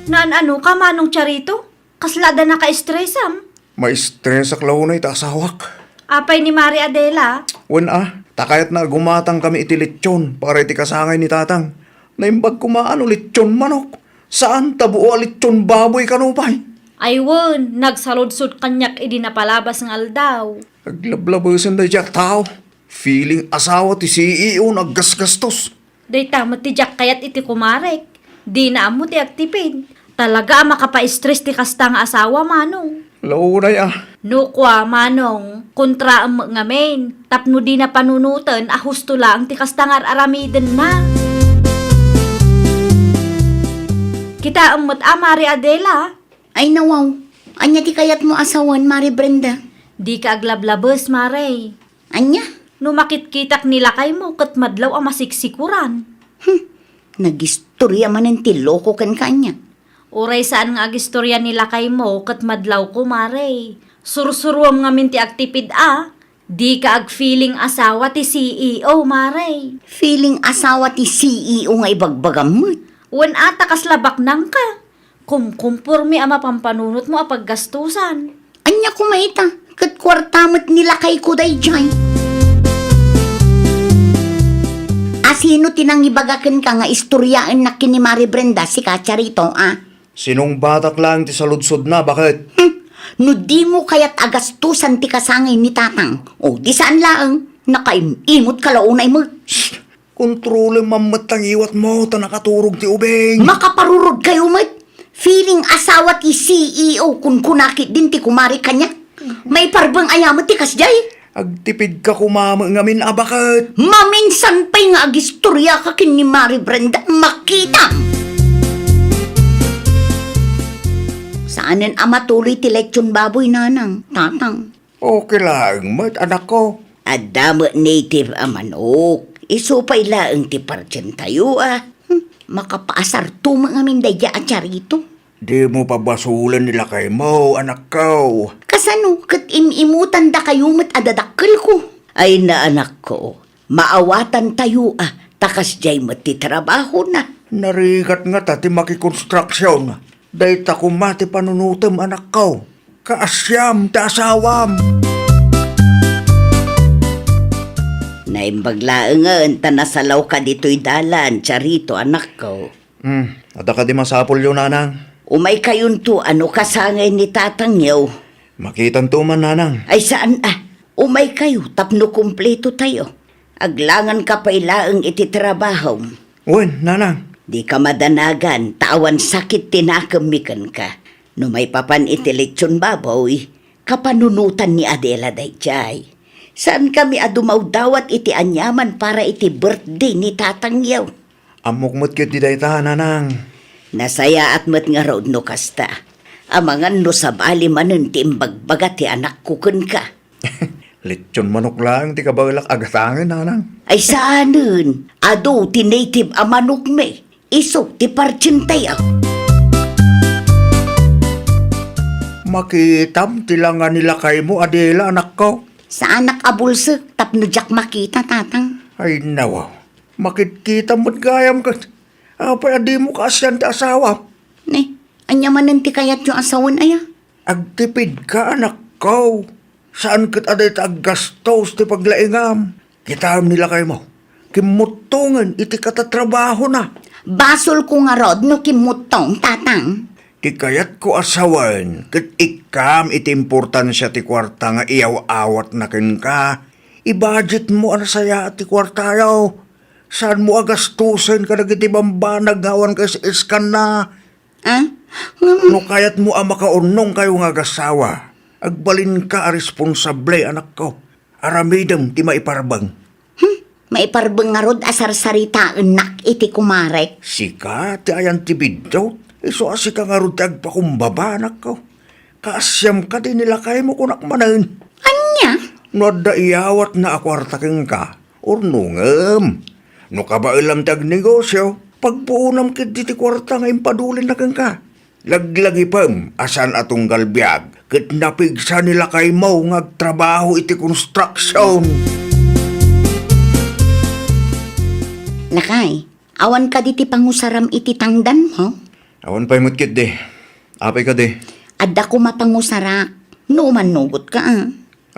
Naan ano ka manong charito? Kaslada na ka-stressam. May stress ak launay ta asawak. Apay ni Mari Adela. Wen takayat na gumatang kami iti lechon para iti kasangay ni tatang. Naimbag kumaano lechon manok. Saan tabuo lechon baboy kanupay? Aywan, nagsaludsod kanyak idi napalabas ng aldaw. Naglablabasan da jak tao. Feeling asawa ti CEO naggasgastos. Day tamot ti Jack kayat iti kumarek. Di na amo ti agtipid. Talaga makapa-stress ti kasta nga asawa manong. Launay Nukwa manong, kontra ang ngamen. Tapno di na panunutan, husto lang ti kasta nga aramiden na. Kita amot Mari Adela. Ay nawaw, anya ti kayat mo asawan, Mari Brenda. Di ka aglablabes, Mare. Anya? No makitkitak nila kay mo, kat madlaw ang masiksikuran. Nagistorya man ang tiloko kan kanya. Uray saan nga agistorya nila kay mo, kat madlaw ko, Mare. Sursuruam nga minti agtipid Di ka ag-feeling asawa ti CEO, Mare. Feeling asawa ti CEO nga ibagbagam mo. Wen ata kaslabak nang ka. Kumkumpurmi ama pampanunot mo apaggastusan. Anya kumaita, kat kwartamot nila kay kuday jay. Asino tinangibagakan ka nga istoryaan na kini Mari Brenda si Kacharito, Sinong batak lang ti saludsod na, bakit? No di mo kayat agastusan ti kasangay ni tatang. O di saan laang, nakaimimot kalaunay mo. Kontrole mamatang iwat mo, ta nakaturog ti ubeng. Makaparurod kayo mat. Feeling asawa ti CEO kun kunakit din ti kumari kanya. May parbang ayamat ti kasjay. Agtipid ka kumama ngamin, bakit? Maminsan pa'y nga agistorya ka kin ni Mari Brenda makita. Saanan matuloy ti lechon baboy nanang, tatang. Okay lang, mat anak ko. Adamo native manok. Isupay laang ti parchen tayo Makapaasar to mga mindaya at charito. Di mo pabasulan nila kay mo, anak ko. Kasano, kat imimutan da kayo mat adadakkel ko. Ay na anak ko, maawatan tayo takas jay matitrabaho na. Narigat nga tati makikonstruksyon. Day ta kumati panunutam, anak ko. Kaasyam, ta asawam. Naimbaglaangan, tanasalaw ka dito'y dalan, charito anak ko. Ada ka di masapol yun, nanang. Umay kayon to, ano kasangay ni tatang yaw. Makitan to man, nanang. Ay saan umay kayo, tapno kumpleto tayo. Aglangan ka pa ilaang ititrabaho. Uwen, nanang. Di ka madanagan, tawan sakit tinakamikan ka. No may papan itilitsyon baboy, kapanunutan ni Adela dayjay. Saan kami adumaw dawat iti anyaman para iti birthday ni tatang yaw? Amok mo't kit di dayta, nanang. Nasaya at mat nga raw no kasta. Amangan no sa bali manen ti imbagbaga ti anak kukun ka. Lechon manok lang, di ka bagalak agatangin, nanang. Ay saanen, ado ti native amanok me, iso ti parchintay Makitam, tilangan nila kay mo, Adela, anak ko. Sa anak abulsek, tapno jak makita tatang. Ay, nawaw. Makikita mo't gayam ka. Apay, adi mo kaasyan ti asawa. Ne, anya manen ti kayat yung asawan aya. Agtipid ka, anak ko. Saan kat aday ta aggastos ti paglaingam? Kitam nila kay mo. Kimutungan, iti katatrabaho na. Basol ko nga rod no kimutong tatang. Ti kayat ko asawan, kat ikam iti importansya ti kwarta nga iyaw-awat na ken ka. I-budget mo ang saya ti kwarta yaw. Saan mo agastusin ka nagiti bambanag ngawan ka sa iskan na. Ah? No kayat mo ang makaunong kayo nga agasawa. Agbalin ka a responsable anak ko. Aramidam ti maiparbang. Maiparbang nga rod asar saritaan nak iti kumare. Sika ti ayan ti bidyaw. Iso asi ka nga ron ti agpakumbaba anak ko. Kaasyam ka din nila kayo mo kunak manan. Anya? No da iyawat na akwarta keng ka. Urnungam. No kabailam ti agnegosyo. Pagpuunam kit ti kwarta nga impadulin na keng ka. Laglagi pam, asan atong galbiag. Kat napigsa nila kay mo nga agtrabaho iti construction. Lakay, awan ka diti pangusaram iti tangdan mo. Awan pa'y mutkit de. Apay ka de. Adda ko mapangusara. No manugot ka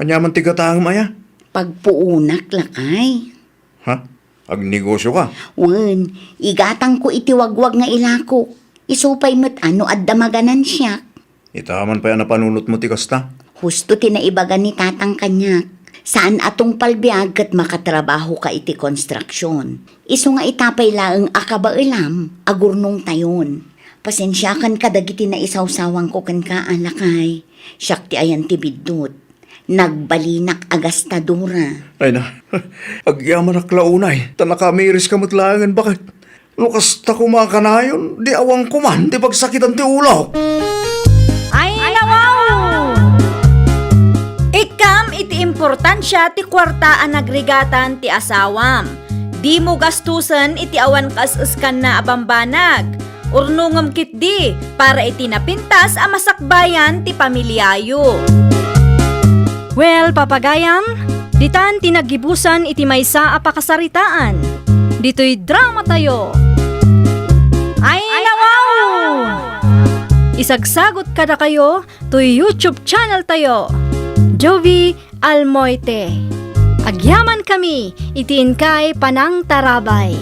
Anyaman ti katang maya. Pagpuunak lakay. Ha? Agnegosyo ka? Wan, igatang ko iti wagwag nga ilako. Isupay mo't ano adda maganan siya. Itaman pa yan na panunot mo ti kasta. Husto tinaibagan ni tatang kanyak. Saan atong palbiag kat makatrabaho ka iti konstruksyon. Iso nga itapay laeng akabailam, agurnong tayon. Pasensyakan ka dagiti na isawsawang ko kan ka alakay. Siyak ti ayan ti bidot. Nagbalinak agastadura. Ay na, agyaman na klaunay. Tanakamiris ka matlangan, bakit? Lukas ta kumakanayon, di awang kuman, di pagsakitan ti ulo. Ay nawaw! Ikam iti importansya ti kwartaan nagrigatan ti asawam. Di mo gastusan iti awan kas-eskan na abambanag. Urnungam kit di para iti napintas a masakbayan ti pamilyayo. Well, papagayam, ditan tinagibusan iti maysa a pakasaritaan. Dito'y drama tayo. Ay nawaw! Isagsagot kada kayo to YouTube channel tayo. Jovi Almoite. Agyaman kami, itiin kay Panang Tarabay.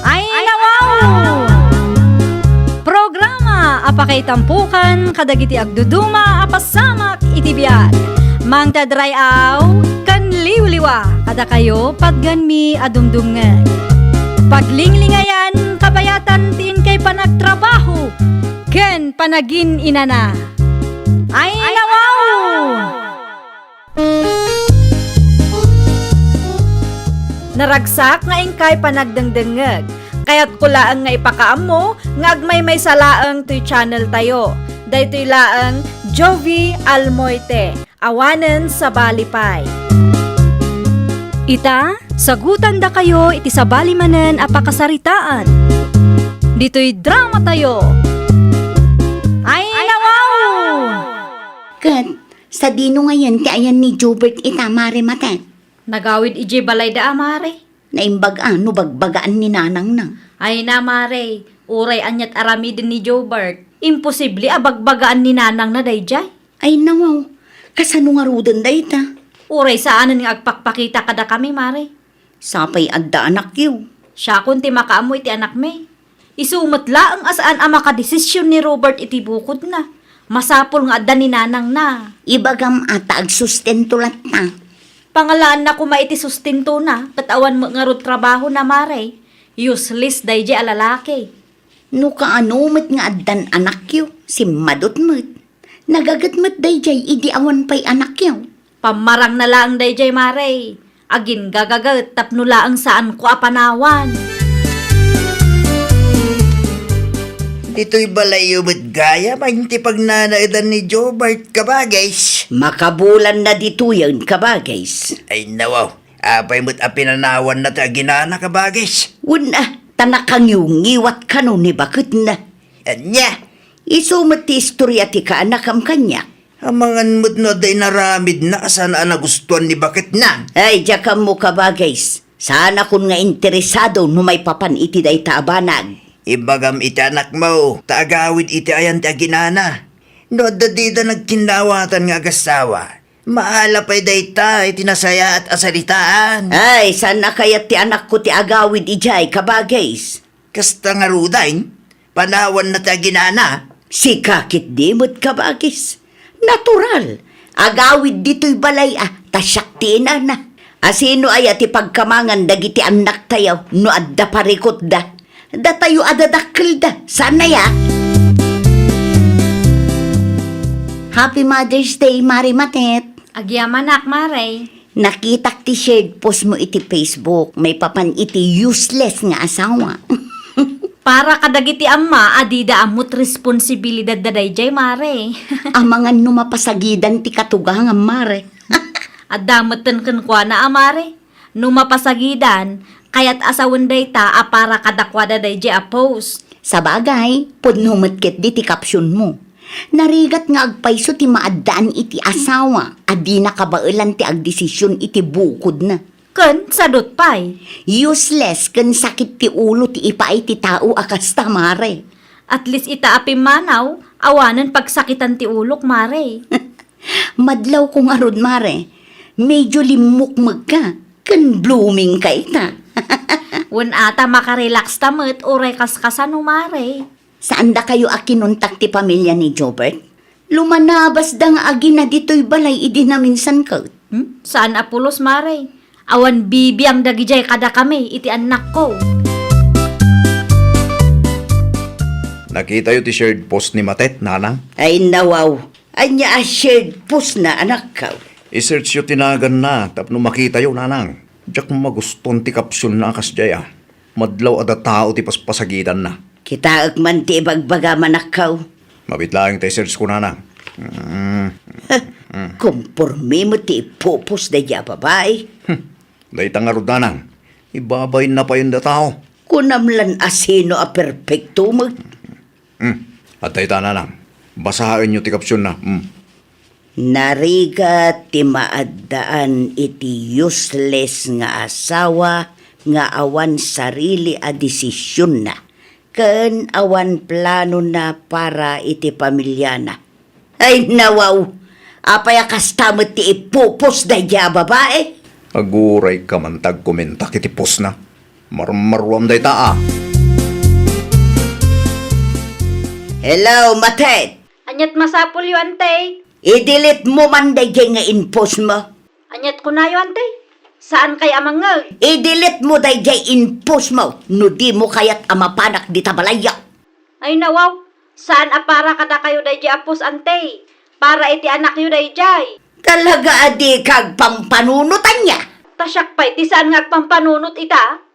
Ay nawaw! Programa apakay tampukan kadagiti agduduma apasamak itibiyag. Mang tadrayaw kan liwliwa kada kayo pagganmi adumdungan. Paglinglingayan kabayatan tin kay panagtrabaho ken panagin inana. Ay nawaw! Naragsak nga ingkay panagdengdengeg. Kaya't kulaang nga ipakaam mo nga agmay may salaang to'y channel tayo. Daytoy laang Jovi Almoite. Awanen sa Balipay. Ita, sagutan da kayo iti sa balimanen a pakasaritaan. Dito'y drama tayo. Ay nawaw! Kat, sa dino ngayon ti ayan ni Jobert itamare matet. Nagawid ije balay da amare. Naimbag ano bagbagaan ni nanang na. Ay na mare, uray anyat aramidin ni Jobert. Imposible abagbagaan ni nanang na dayjay. Ay nawaw, kasano nga rudan day ta? Uray saanan nga agpakpakita kada kami mare. Sapay adda anak yu. Siya kunti makaamo iti anak me. Isumot laang asaan ang makadesisyon ni Robert iti bukod na. Masapol nga adda ni nanang na. Ibagam ata agsustento lat na. Pangalaan na kuma iti sustinto na, katawan mo nga ro trabaho na mare. Useless day a lalaki. No kaano met nga addan anak yu, si madot met. Nagagat met day idi awan pa'y anak yu. Pamarang na lang day mare. Agin gagagat tapno laang saan ko apanawan. Dito'y balayo mo't gaya, mahinti pagnanaidan ni Jobert kabagays. Makabulan na dito yan kabagays. Ay nawaw, apay mo't apinanawan na ta ginana kabagays. Una, tanakang yung ngiwat ka no ni bakit na. Anya, Isumat ti istorya ti kaanakam kanya. amangan mo't no day naramid na asan na gustuhan ni bakit na. Ay, jakam mo kabagays. Sana kun nga interesado no may papan iti day taabanag. Ibagam iti anak mo, taagawid iti ayan ti aginana. No dadida nagkinawatan nga agasawa. Maala pa'y dayta, itinasaya at asalitaan. Ay, sana kaya ti anak ko ti agawid ijay kabagays. Kasta nga rudain, panawan na ta ginana. Si kakit dimot kabagis. Natural. Agawid dito'y balay tasyak ti inana. Asino ay ati pagkamangan dagiti anak tayo no adda parikot da. Da tayo adadakkel da. Sana ya. Happy Mother's Day, Mari Matet. Agyamanak, Mare. Nakitak ti shared post mo iti Facebook. May papan iti useless nga asawa. Para kadagiti amma, adida amot responsibilidad da dayjay, Mare. Amangan numapasagidan ti katugang Mare. At damutan kan kwa na amare. Numapasagidan, kayat asawan dayta para kadakwada dayjay a post. Sa bagay, pudnumat di ti kapsyon mo. Narigat nga agpayso ti maadaan iti asawa. Adi nakabailan ti agdesisyon iti bukod na. Ken, sadot pay. Useless kan sakit ti ulo ti ipaay ti tao akasta Mare. At least ita apim manaw, awanan pagsakitan ti ulok, Mare. Madlaw kong arod Mare. Medyo limukmag ka. Kan blooming ka ita. Wen ata makarelax tamet, uray kaskasano, Mare. Saan da kayo akinuntak ti pamilya ni Jobert? Lumanabas da nga agi na dito'y balay idi na minsan ka. Saan apulos, Mare? Awan bibiyang dagijay kada kami, iti anak ko. Nakita yu ti shared post ni Matet, nanang. Ay nawaw. Anya shared post na anak ka. I-search yu tinagan na, tapno makita yu, nanang. Diyak maguston ti kapsyon na akas jaya. Madlaw ada tao ti paspasagitan na. Kita man ti ibagbaga manakaw. Mabitlaang ti search ko, nanang. Kumporme mo ti ipupos da ya babay. Dahita nga rod, nanang. Ibabay na pa yun da tao. Kunamlan asino a perfecto mo. At dahita, nanang. Basahin yu ti kapsyon na. Nariga ti maaddaan iti useless nga asawa nga awan sarili a desisyon na. Ken awan plano na para iti pamilya na. Ay nawaw, apaya kastamot ti ipupos da ya babae. Aguray ka man tagkomenta kiti post na. Marmaruam dahita Hello, Matet. Anyat masapul yu, ante. I-delete mo man da nga inpost mo. Anyat ko na yu, ante. Saan kay amangag? I-delete mo da inpost mo. No di mo kayat amapanak di tabalaya. Ay nawaw, saan para kada kayo dayjay apos, ante? Para iti anak yu dayjay. Talaga adi kag pampanunutan niya. Tasyak pa'y, ti saan nga pampanunot ita?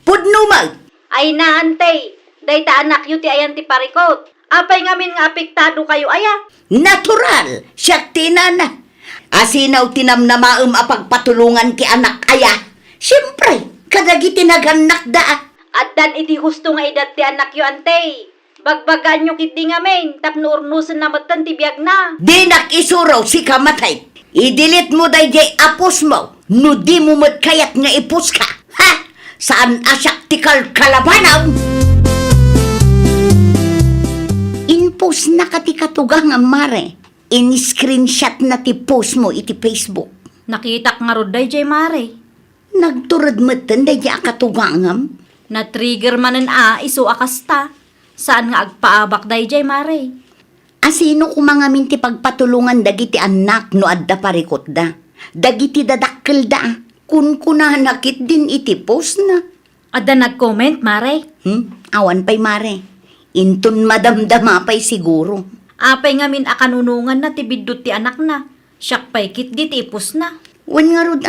Pudno mag. Ay na, ante. Dayta anak yu ti ayan ti parikot. Apay ngamin nga apektado kayo aya. Natural. Siya tinana. Asinaw tinamnamaam apagpatulungan ki anak aya. Siyempre, kadagi tinaganak da. At dan iti husto nga idat ti anak yu, ante. Bagbagan nyo kiti ngamin, tapno urnusan na matan ti biyag na. Di nakisuraw si kamatay. I-delete mo day apos mo. No di mo kayat nga ipos ka. Ha? Saan asyak ti kalabanaw? Inpost na kati katugang Mare. In-screenshot na ti post mo iti Facebook. Nakita nga rod dayjay, Mare. Nagturad mo day akatugangam. Na-trigger manan iso akasta. Saan nga agpaabak dayjay, Mare? Asino kumangamin ti pagpatulungan dagiti anak no adda parikot da. Dagiti dadakkel da. Kun nakit din iti post na. Ada nag-comment, Mare. Awan pa'y Mare. Intun madamdama pa'y siguro. Apay ngamin akanunungan na tibidot ti anak na. Siyak pa'y kit di tipos na. Wan nga rod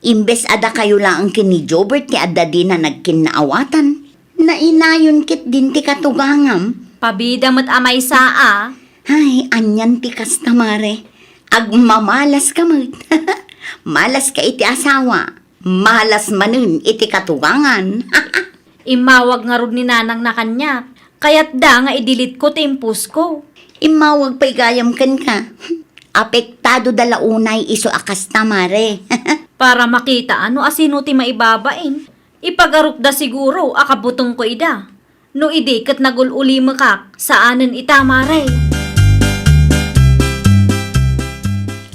imbes ada kayo lang ang kini Jobert ti adda di na nagkinaawatan. Nainayon kit din ti katugangam. Pabida mo't amay saa. Ay, anyan ti kasta Mare. Agmamalas ka mag. Malas ka iti asawa. Malas manun iti katugangan. Imawag nga rod ni nanang na kanya. Kaya't da nga idilit ko timpus ko. Imawag pa'y gayam kan ka. Apektado dalaunay iso akasta Mare. Para makita ano asino ti maibabain. Ipagaruk da siguro akabutong ko ida. No idi kat nagululi makak saanan ita, Mare.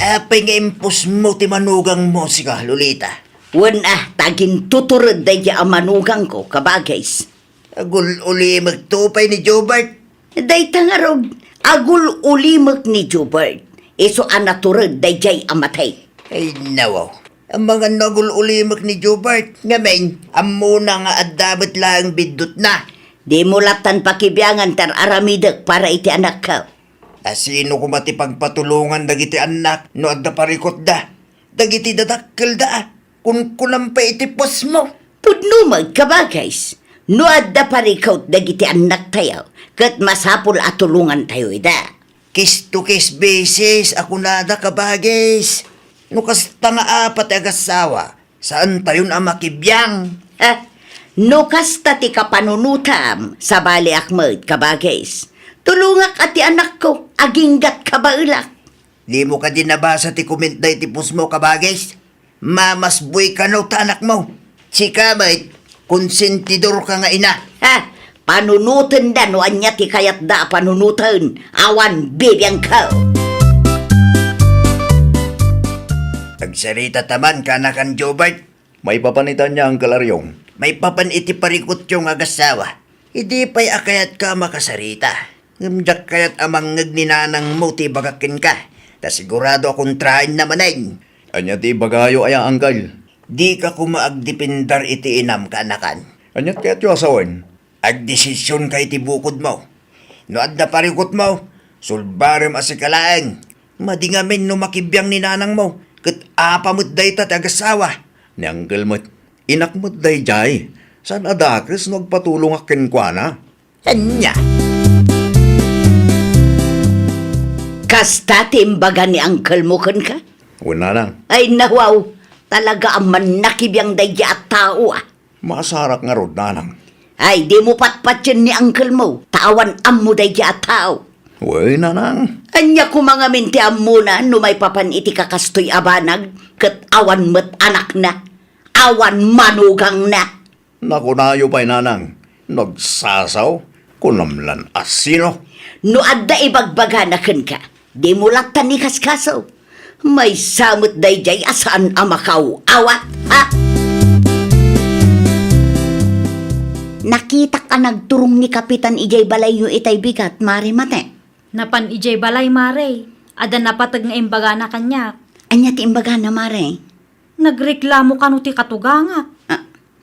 Apay nga impos mo ti manugang mo sika, Lolita. Wan tagin tuturod day ang manugang ko, kabagays. Agul uli magtupay ni Jobert. Day tangarog, agul ulimag ni Jubert. Iso anaturod day jay amatay. Ay nawaw. Ang mga nagul uli ni Jobert. Ngamen, amo na nga adabat lang bidot na. Di mo latan pakibyangan tar aramidak para iti anak ka. Asino ko matipagpatulungan dagiti anak no adda parikot da. Dagiti dadakkel da. Kun kulam pa itipos mo. Pudnumag kabagays. No adda parikaut dagiti anak tayo. Kat masapul at tulungan tayo ida. Kiss to kiss basis ako nada kabagis. No kasta nga apat agasawa. Saan tayo na makibiyang? No kasta ti kapanunutam sa bali akmed kabagays. Tulungak ati anak ko, aginggat kabailak. Di mo ka din nabasa ti comment da itipos mo kabagis. Mamas boy ka no tanak mo. Sika bait, konsentidor ka nga ina. Panunutan da no anya ti kayat da panunutan. Awan bibiyang ka. Agsarita taman ka na kan Jobert. May papanitan niya ang kalaryong. May papan iti parikot yung agasawa. Hindi pa'y akayat ka makasarita. Ngamdak kayat amang ngagninanang mo ti bagakin ka. Ta sigurado akong train naman ay. Anya ti bagayo ay ang angkal. Di ka kumaagdipindar iti inam ka anakan. Anyat kaya't yung asawan. Agdesisyon ka iti bukod mo. No adda parikot mo, sulbarem asikalaeng. Madingamin no makibiyang ni nanang mo. Kat apamot day ta tagasawa. Ni angkal mo't inak mo't day jay. Saan adakris no agpatulong akin kwa na? Anya. Kasta timbaga ni Uncle mo kan ka? Una lang. Ay nawaw, talaga ang manakibiyang daya at tao Masarak nga rod nanang. Ay di mo patpat yun ni Uncle mo, tawan am mo daya at tao. Uy nanang. Anya ko mga minti am muna no may papan iti kakastoy abanag, kat awan met anak na, awan manugang na. Nakunayo pa'y nanang. Nagsasaw. Kunamlan asino. No adda ibagbaga na kan ka, di mo latan ni kaskaso. May samot dayjay asaan amakaw awat, ha? Nakita ka nagturong ni Kapitan Ijay Balayo itay bigat, mari mate. Napan ijay balay mare. Ada napatag nga imbaga na kanya. Anya ti imbaga na, mare? Nagreklamo kanu ti katugangak.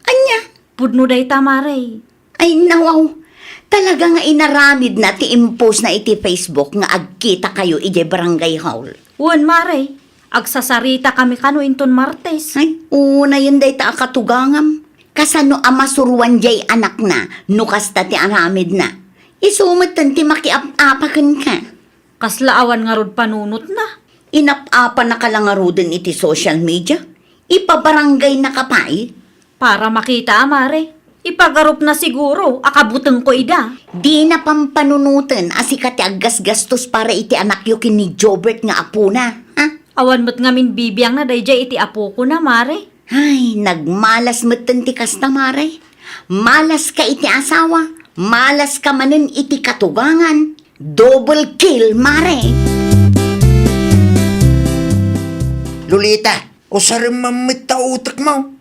Anya? Pudno day ta mare. Ay nawaw, talaga nga inaramid na ti impose na iti Facebook nga agkita kayo ijay barangay hall. Uwan mare. Agsasarita kami kanu inton Martes. Ay, una yun day ta akatugangam. Kasano amasuruan jay anak na, nukasta ti aramid na. Isumatan ti makiap-apakan ka. Kaslaawan nga rod panunot na. Inap-apa na kalangaruden iti social media. Ipabarangay na kapay. Para makita mare. Ipagarup na siguro. Akabuteng ko ida. Di na pampanunutan asikat ti aggas-gastos para iti anak yu ni Jobert nga apo na. Ha? Awan mo't ngamin bibiyang na dayjay iti apo ko na mare. Ay, nagmalas matan ti kasta, mare. Malas ka iti asawa. Malas ka manen iti katugangan. Double kill, mare. Lolita, usarim mamit ta utak mo.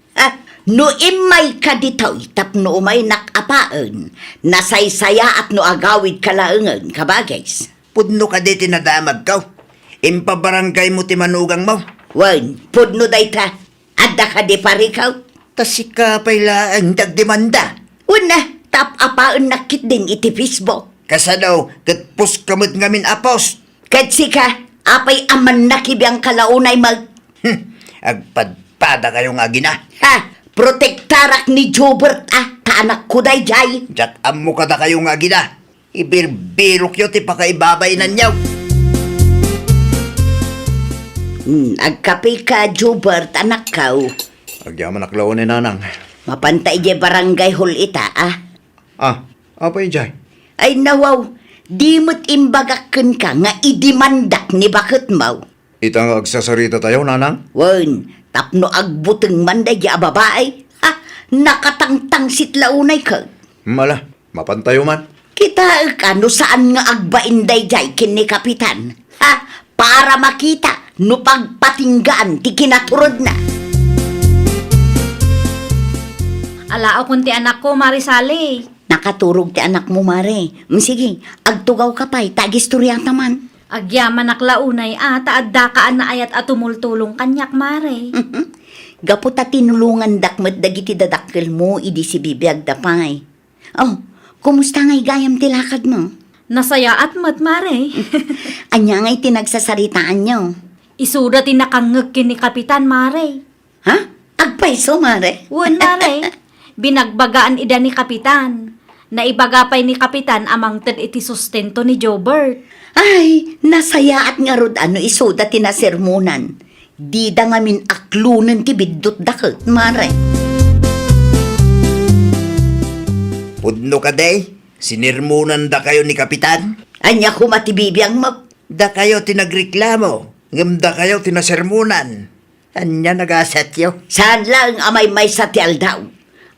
No imay ka ditoy tapno umay nakapaan. Nasaysaya at no agawid kalaengan, kabagays. Pudno ka di tinadamag ka. Impabarangay mo ti manugang mo. Wan, pudno day ta. Adda ka di parikaw. Tasika pa'y laang dagdemanda. Una, tap-apaan nakit din iti Facebook. Kasadaw, katpos kamot ngamin apos. Katsika, apay aman nakibiyang kalaunay mag... Agpadpada kayong agina. Protektarak ni Jobert kaanak ko day jay. Jack amo kada kayong agina. Ibirbirok yun ti pakaibabainan niyaw. Agkapi ka, Jobert, anak ka. Agyaman aklaw ni nanang. Mapantay di barangay hall ita, Apay jay. Ay nawaw, di mo't imbagakan ka nga idimandak ni bakit mo. Itang agsasarita tayo nanang. Wan, tapno agbuteng manday ya babae. Nakatangtang sitlaunay ka. Mala, mapantayo man. Kita ka no saan nga agbainday jay kin ni Kapitan. Para makita no pagpatinggaan ti kinaturod na. Alao kun ti anak ko, Marisali. Nakaturog ti anak mo, Mare. Sige, agtugaw ka pa'y, tagistorya taman. Agyaman naklaunay taadda kaan na ayat at tumultulong kanyak, Mare. Gapot at tinulungan dakmet dagiti dadakkel mo, idi si bibiyag dapay. Oh, kumusta nga'y gayam tilakad mo? Nasaya at mat, Mare. Anya nga'y tinagsasaritaan nyo. Isuda ti nakangeg kin ni Kapitan, Mare. Ha? Agpaiso, Mare? Wan, Mare. Binagbagaan ida ni Kapitan. Naibagapay ni Kapitan amang ted iti sustento ni Jobert. Ay, nasaya at nga rod ano isuda tinasermonan. Di da ngamin aklunan ti biddot dakot, Mare. Pudno ka day, sinirmunan da kayo ni Kapitan. Anya kumatibibiyang mo. Da kayo tinagreklamo, ngam da kayo tinasermunan. Anya nagasatyo. Saan lang amay may sa ti aldaw?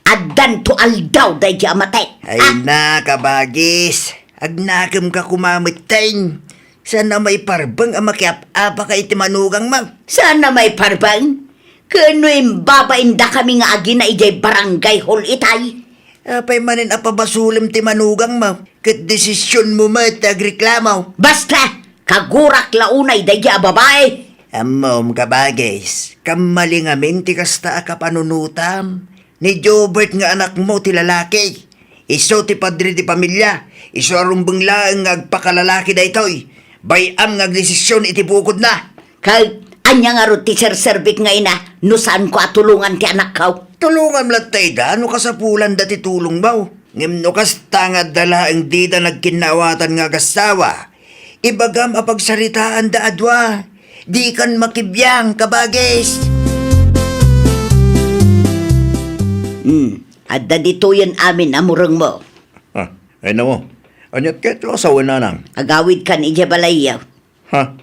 Addan to aldaw day ki amatay. Ay na, kabagis. Agnakam ka kumamitay. Sana may parbang ang makiap-apa ka itimanugang mang. Saan na may parbang? Kano yung babain da kami nga agi na ijay barangay hall itay? Apay manin apabasulim timanugang mo. Kat desisyon mo matagreklamo. Basta, kagurak launay day ki babae. Amom kabagis, kamalingamin ti kasta ka panunutam. Ni Jobert nga anak mo ti lalaki. Iso ti padre ti pamilya. Iso arumbang laang agpakalalaki da itoy. Bayam nga desisyon iti bukod na. Kag, anya nga ro ti serserbik nga ina, no saan ko atulungan ti anak kaw? Tulungan latay da, no kasapulan da ti tulong mo. Ngem no kasta nga dala ang di da nagkinawatan nga gasawa. Ibagam apagsaritaan da adwa. Di kan makibiyang kabagis. Adda dito yan amin amurang mo. Ha? Ay na mo. Anyat ket lo asawa na nang. Agawid kan ija balayaw. Ha?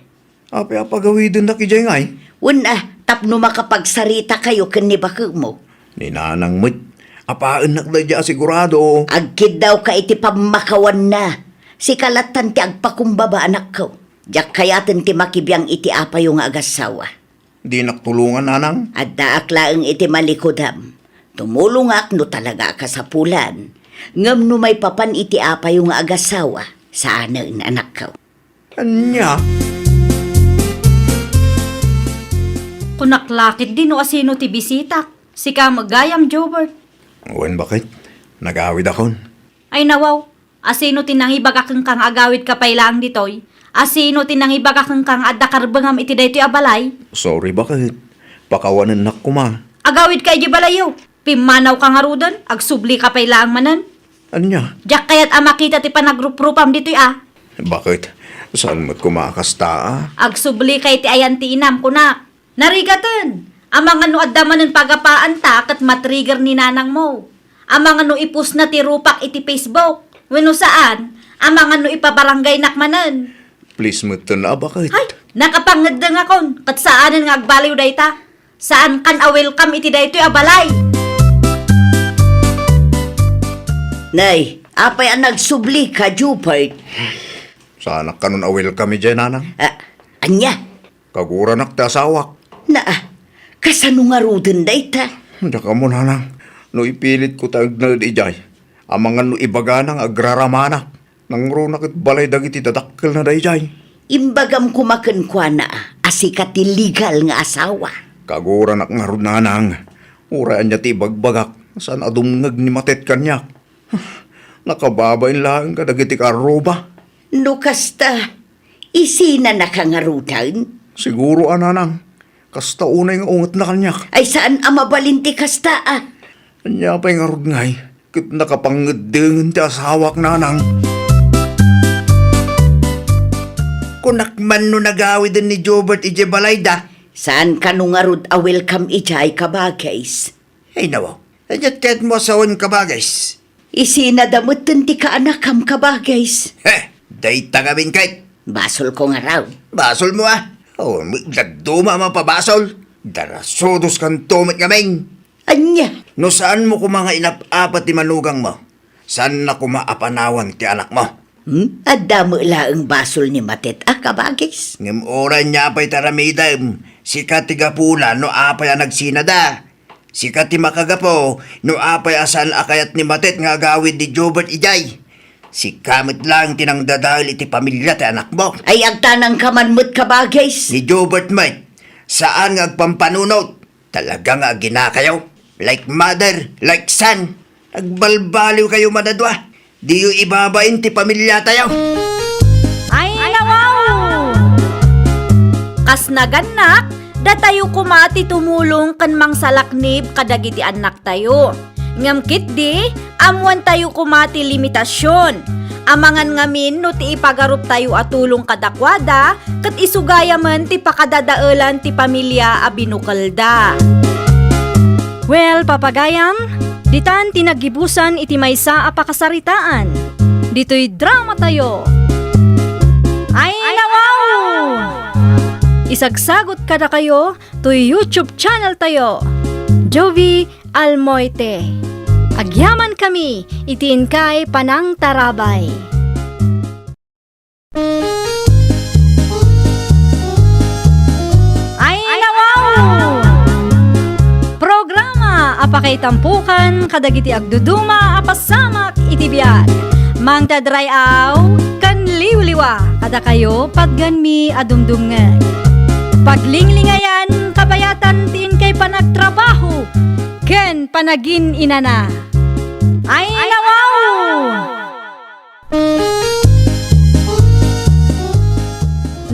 Api apagawidin na kijay ngay. Una, tapno makapagsarita kayo kan ni bakag mo. Ni nanang mo't. Apaan nakladya sigurado. Agkid daw ka iti pamakawan na. Si kalatan ti agpakumbaba anak ko. Diyak kayatin ti makibiyang iti apa yung agasawa. Di naktulungan nanang. Adda aklaang iti malikodam. Tumulungak no talaga ka sa pulan. Ngam no may papan iti apa yung agasawa. Sana ang anak ko. Anya? Kunaklakit din o asino ti bisita. Si ka magayam, Jobert. Wen bakit? Nagawid akon. Ay nawaw, asino tinangibagakang kang agawid ka pailang ditoy? Asino tinangibagakang kang adda karbangam iti daytoy abalay? Sorry bakit? Pakawanan na kuma. Agawid ka iti balayo. Pimanaw ka nga rudan, agsubli ka pailang manan. Anya? Diyak kaya't amakita ti panagrupropam ditoy Bakit? Saan mo't kumakasta Agsubli kay ti ayan ti inam kunak. Narigatan. Amang ano addaman ng pagapaan ta kat matrigger ni nanang mo. Amang ano ipus na ti rupak iti Facebook. Weno saan? Amang ano ipabarangay nakmanan. Please mo ito na bakit? Hay, nakapangedeng akon. Kat saanan nga agbaliw dayta? Saan kan welcome iti daytoy abalay? Nay, apay ang nagsubli ka, Jupert. Sana kanon awil kami dyan nanang. Anya? Kagura nakta asawak. Na, kasano nga rudin dayta? Diya ka mo nanang. No ipilit ko tag na ijay. Amangan no ibaga nang agraramanak. Nang runakit balay dagiti dadakkel na dayjay. Imbagam kumakan kwa na, asikat ti legal nga asawa. Kagura nak nga ron nanang. Uraan niya ti bagbagak. Saan adumngag ni matet kanyak. Nakababain lang ka dagiti karoba. No kasta, isina nakangarutan? Siguro ananang. Kasta unay nga ungat na kanyak. Ay saan amabalinti kasta Anya pa'y nga ron ngay. Kit nakapangedengin ti asawak nanang. Kunakman no nagawid din ni Jobert ije balayda. Saan ka nung arud a welcome ijay kabagays? Ay nawaw, adyat kahit mo asawan kabagis. Isinadamutan ti ka anakam kabagays. Dayta kabin kahit. Basol ko nga raw. Basol mo Oh, dagduma mapabasol. Darasodos kan tumit kaming. Anya? No saan mo mga inap-apat ti manugang mo? Saan na kumaapanawan ti anak mo? Adda mo laang basol ni Matet, kabagis. Ngam oran niya pa'y taramidam. Si katiga pula no apay ang nagsinada. Si kati makagapo no apay asan akayat ni Matet nga gawid ni Jobert Ijay. Si kamit lang tinangdadahil iti pamilya ti anak mo. Ay agtanang kamanmut kabagis. Ni Jobert Mike, saan nga agpampanunot? Talaga nga ginakayaw. Like mother, like son. Nagbalbaliw kayo madadwa. Di yu ibabain ti pamilya tayo. Ay nawaw! Kas naganak, datayo kumati tumulong kan mang salaknib kadagiti anak tayo. Ngamkit di, amuan tayo kumati limitasyon. Amangan ngamin no ti ipagarup tayo atulong kadakwada, kat isugaya man ti pakadadaelan ti pamilya a binukalda. Well, papagayam, ditan tinagibusan iti maysa a pakasaritaan. Dito'y drama tayo. Ay nawaw! Isagsagot kada kayo to YouTube channel tayo. Jovi Almoite. Agyaman kami, itiin kay Panang Tarabay. Ay nawaw! Programa apakay tampukan kadagiti agduduma apasamak itibiyag. Mang tadrayaw kan liwliwa kada kayo pagganmi adumdumngan. Paglinglingayan kabayatan tiin kay panagtrabaho ken panagin inana. Ay nawaw!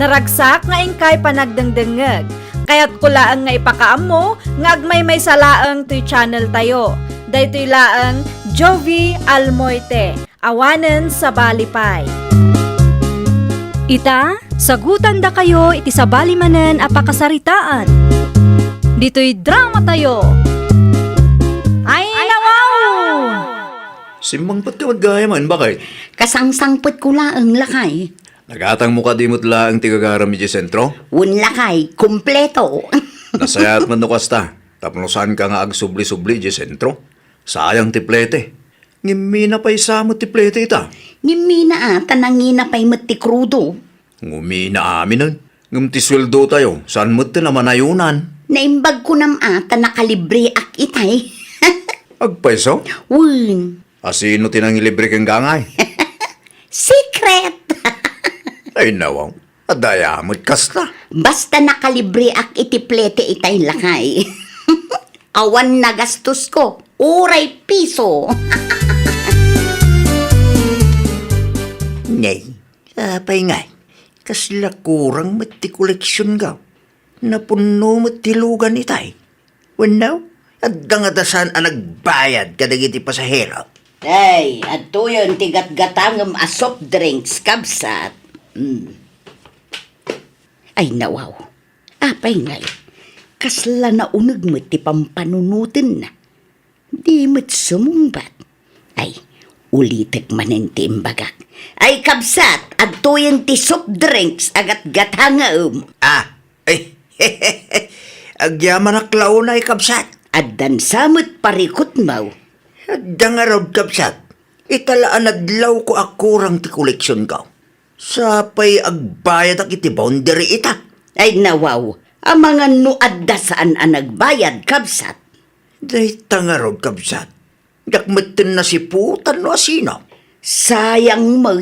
Naragsak nga ingkay panagdengdengeg. Kaya't kulaang nga ipakaam mo nga agmay may salaang to'y channel tayo. Daytoy laang Jovi Almoite. Awanen sa Balipay. Ita, sagutan da kayo iti sa balimanen a pakasaritaan. Dito'y drama tayo. Ay nawaw! Simbang pat ka maggayaman, bakit? Kasangsangput ko laang lakay. Nagatang mo ka dimot laang tigagaram iti sentro? Un lakay, kumpleto. Nasayat man no kasta. Tapnosan ka nga agsubli-subli iti sentro. Sayang tiplete. Ngimina pa'y samot tiplete ita. Ngimina tanangina pa'y mati krudo. Ngumina amin nun. Ngumtisweldo tayo. Saan mo't naman ayunan? Naimbag ko nam nakalibre ak itay. Agpaiso? Un, Asino tinangilibre kang gangay? secret. Ay nawaw. Adayamot kasta. Basta nakalibre ak itiplete itay lakay. Awan na gastos ko. Uray piso. Ngay, apay ngay. Kasla kurang mati koleksyon ka. Napuno mati lugan itay. Wanaw, at dangadasan ang nagbayad kadagiti pasahero. Ay, ato yun tigat-gatangam a soft drinks kabsat. Ay nawaw. Apay ngay. Kasla na unag mo ti pampanunutin na. Di mo't sumumbat. Ay, ulitek manin ti imbagak. Ay kabsat, ato yun ti soft drinks agat gatangam. Ay, agyaman na klaon ay kapsat. At dansamot parikot mo. At dangarod kapsat. Italaan adlaw ko akurang ti koleksyon ka. Sapay agbayad ak iti boundary ita. Ay nawaw, amangan no adda saan ang nagbayad kabsat. Day tangarod kapsat. Dakmatin na si putan no asino. Sayang mo,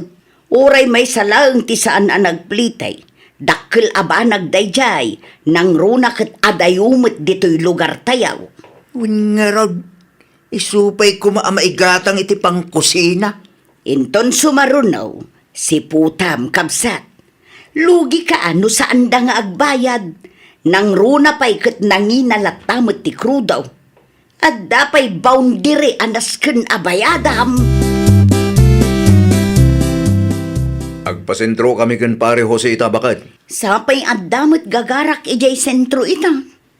oray may salaang ti saan ang nagplitay. Dakkel aba nagdayjay, nang runa kat adayumot dito'y lugar tayaw. Wingarod, isupay ko maamaigatang iti pang kusina. Inton sumarunaw, si putam kabsat. Lugi ka ano saan da nga agbayad, nang runa pa'y kat nanginalattamot ti krudaw. At dapay boundary anasken abayadam. Agpasentro kami kan pare Jose Itabakat. Sapay addamot gagarak ijay sentro ita.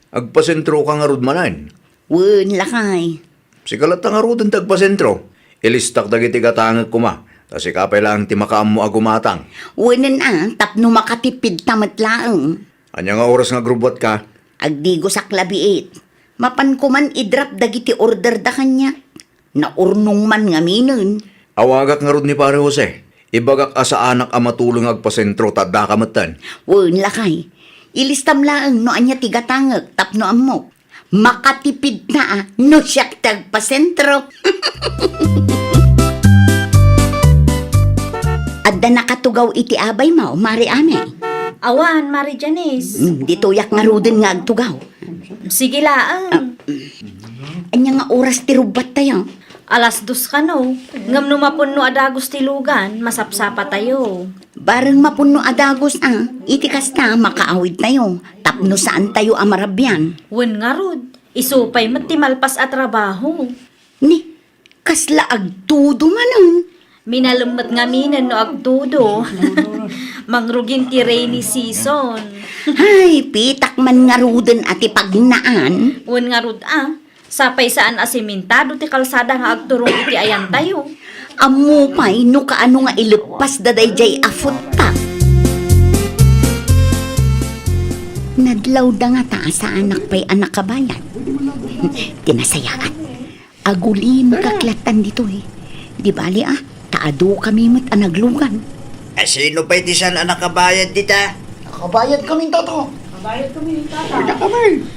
Agpasentro ka nga rudmanan. Wen lakay. Sikalat nga rudin tagpasentro. Ilistak dagiti katangag kuma. Tas ikapay lang ti makaam mo agumatang. Wenen tapno makatipid tamat laeng. Anya nga oras nga grubot ka? Agdigo sa klabiit. Mapan ko man idrap dagiti order da kanya. Naurnong man nga minun. Awagak nga rud ni pare Jose. Ibagak asa anak ang matulong agpasentro tadda kamatan. Wen lakay. Ilistam laang no anya tigatangag tapno amok. Makatipid na no siyak tagpasentro. Adda nakatugaw iti abay mo, Mari Ame. Awan, Mari Janice. Dito yak nga ruden nga agtugaw. Sige laang. Anya nga oras ti rubat tayo. 2:00 ka no. Ngam no mapunno adagos ti lugan, masapsapa tayo. Bareng mapuno adagos iti kasta makaawid tayo. Tapno saan tayo amarabyan. Wen nga rod, isupay mat ti malpas at trabaho. Ni, kasla agtudo manang. Minalumat nga minan no agdudo. Mangrugin ti rainy season. Ay, pitak man nga ruden ati pagnaan. Wen nga rod sapay saan asimentado ti kalsada nga agturong iti ayan tayo. Amo pa'y no kaano nga ilepas daday jay afot ta. Nadlaw da nga ta sa anak pa'y anak kabayan. Tinasayaan. Agulin kaklatan dito Di bali taado kami mat anaglugan. Sino pa iti san anak kabayad dita? Kabayad kaming tato.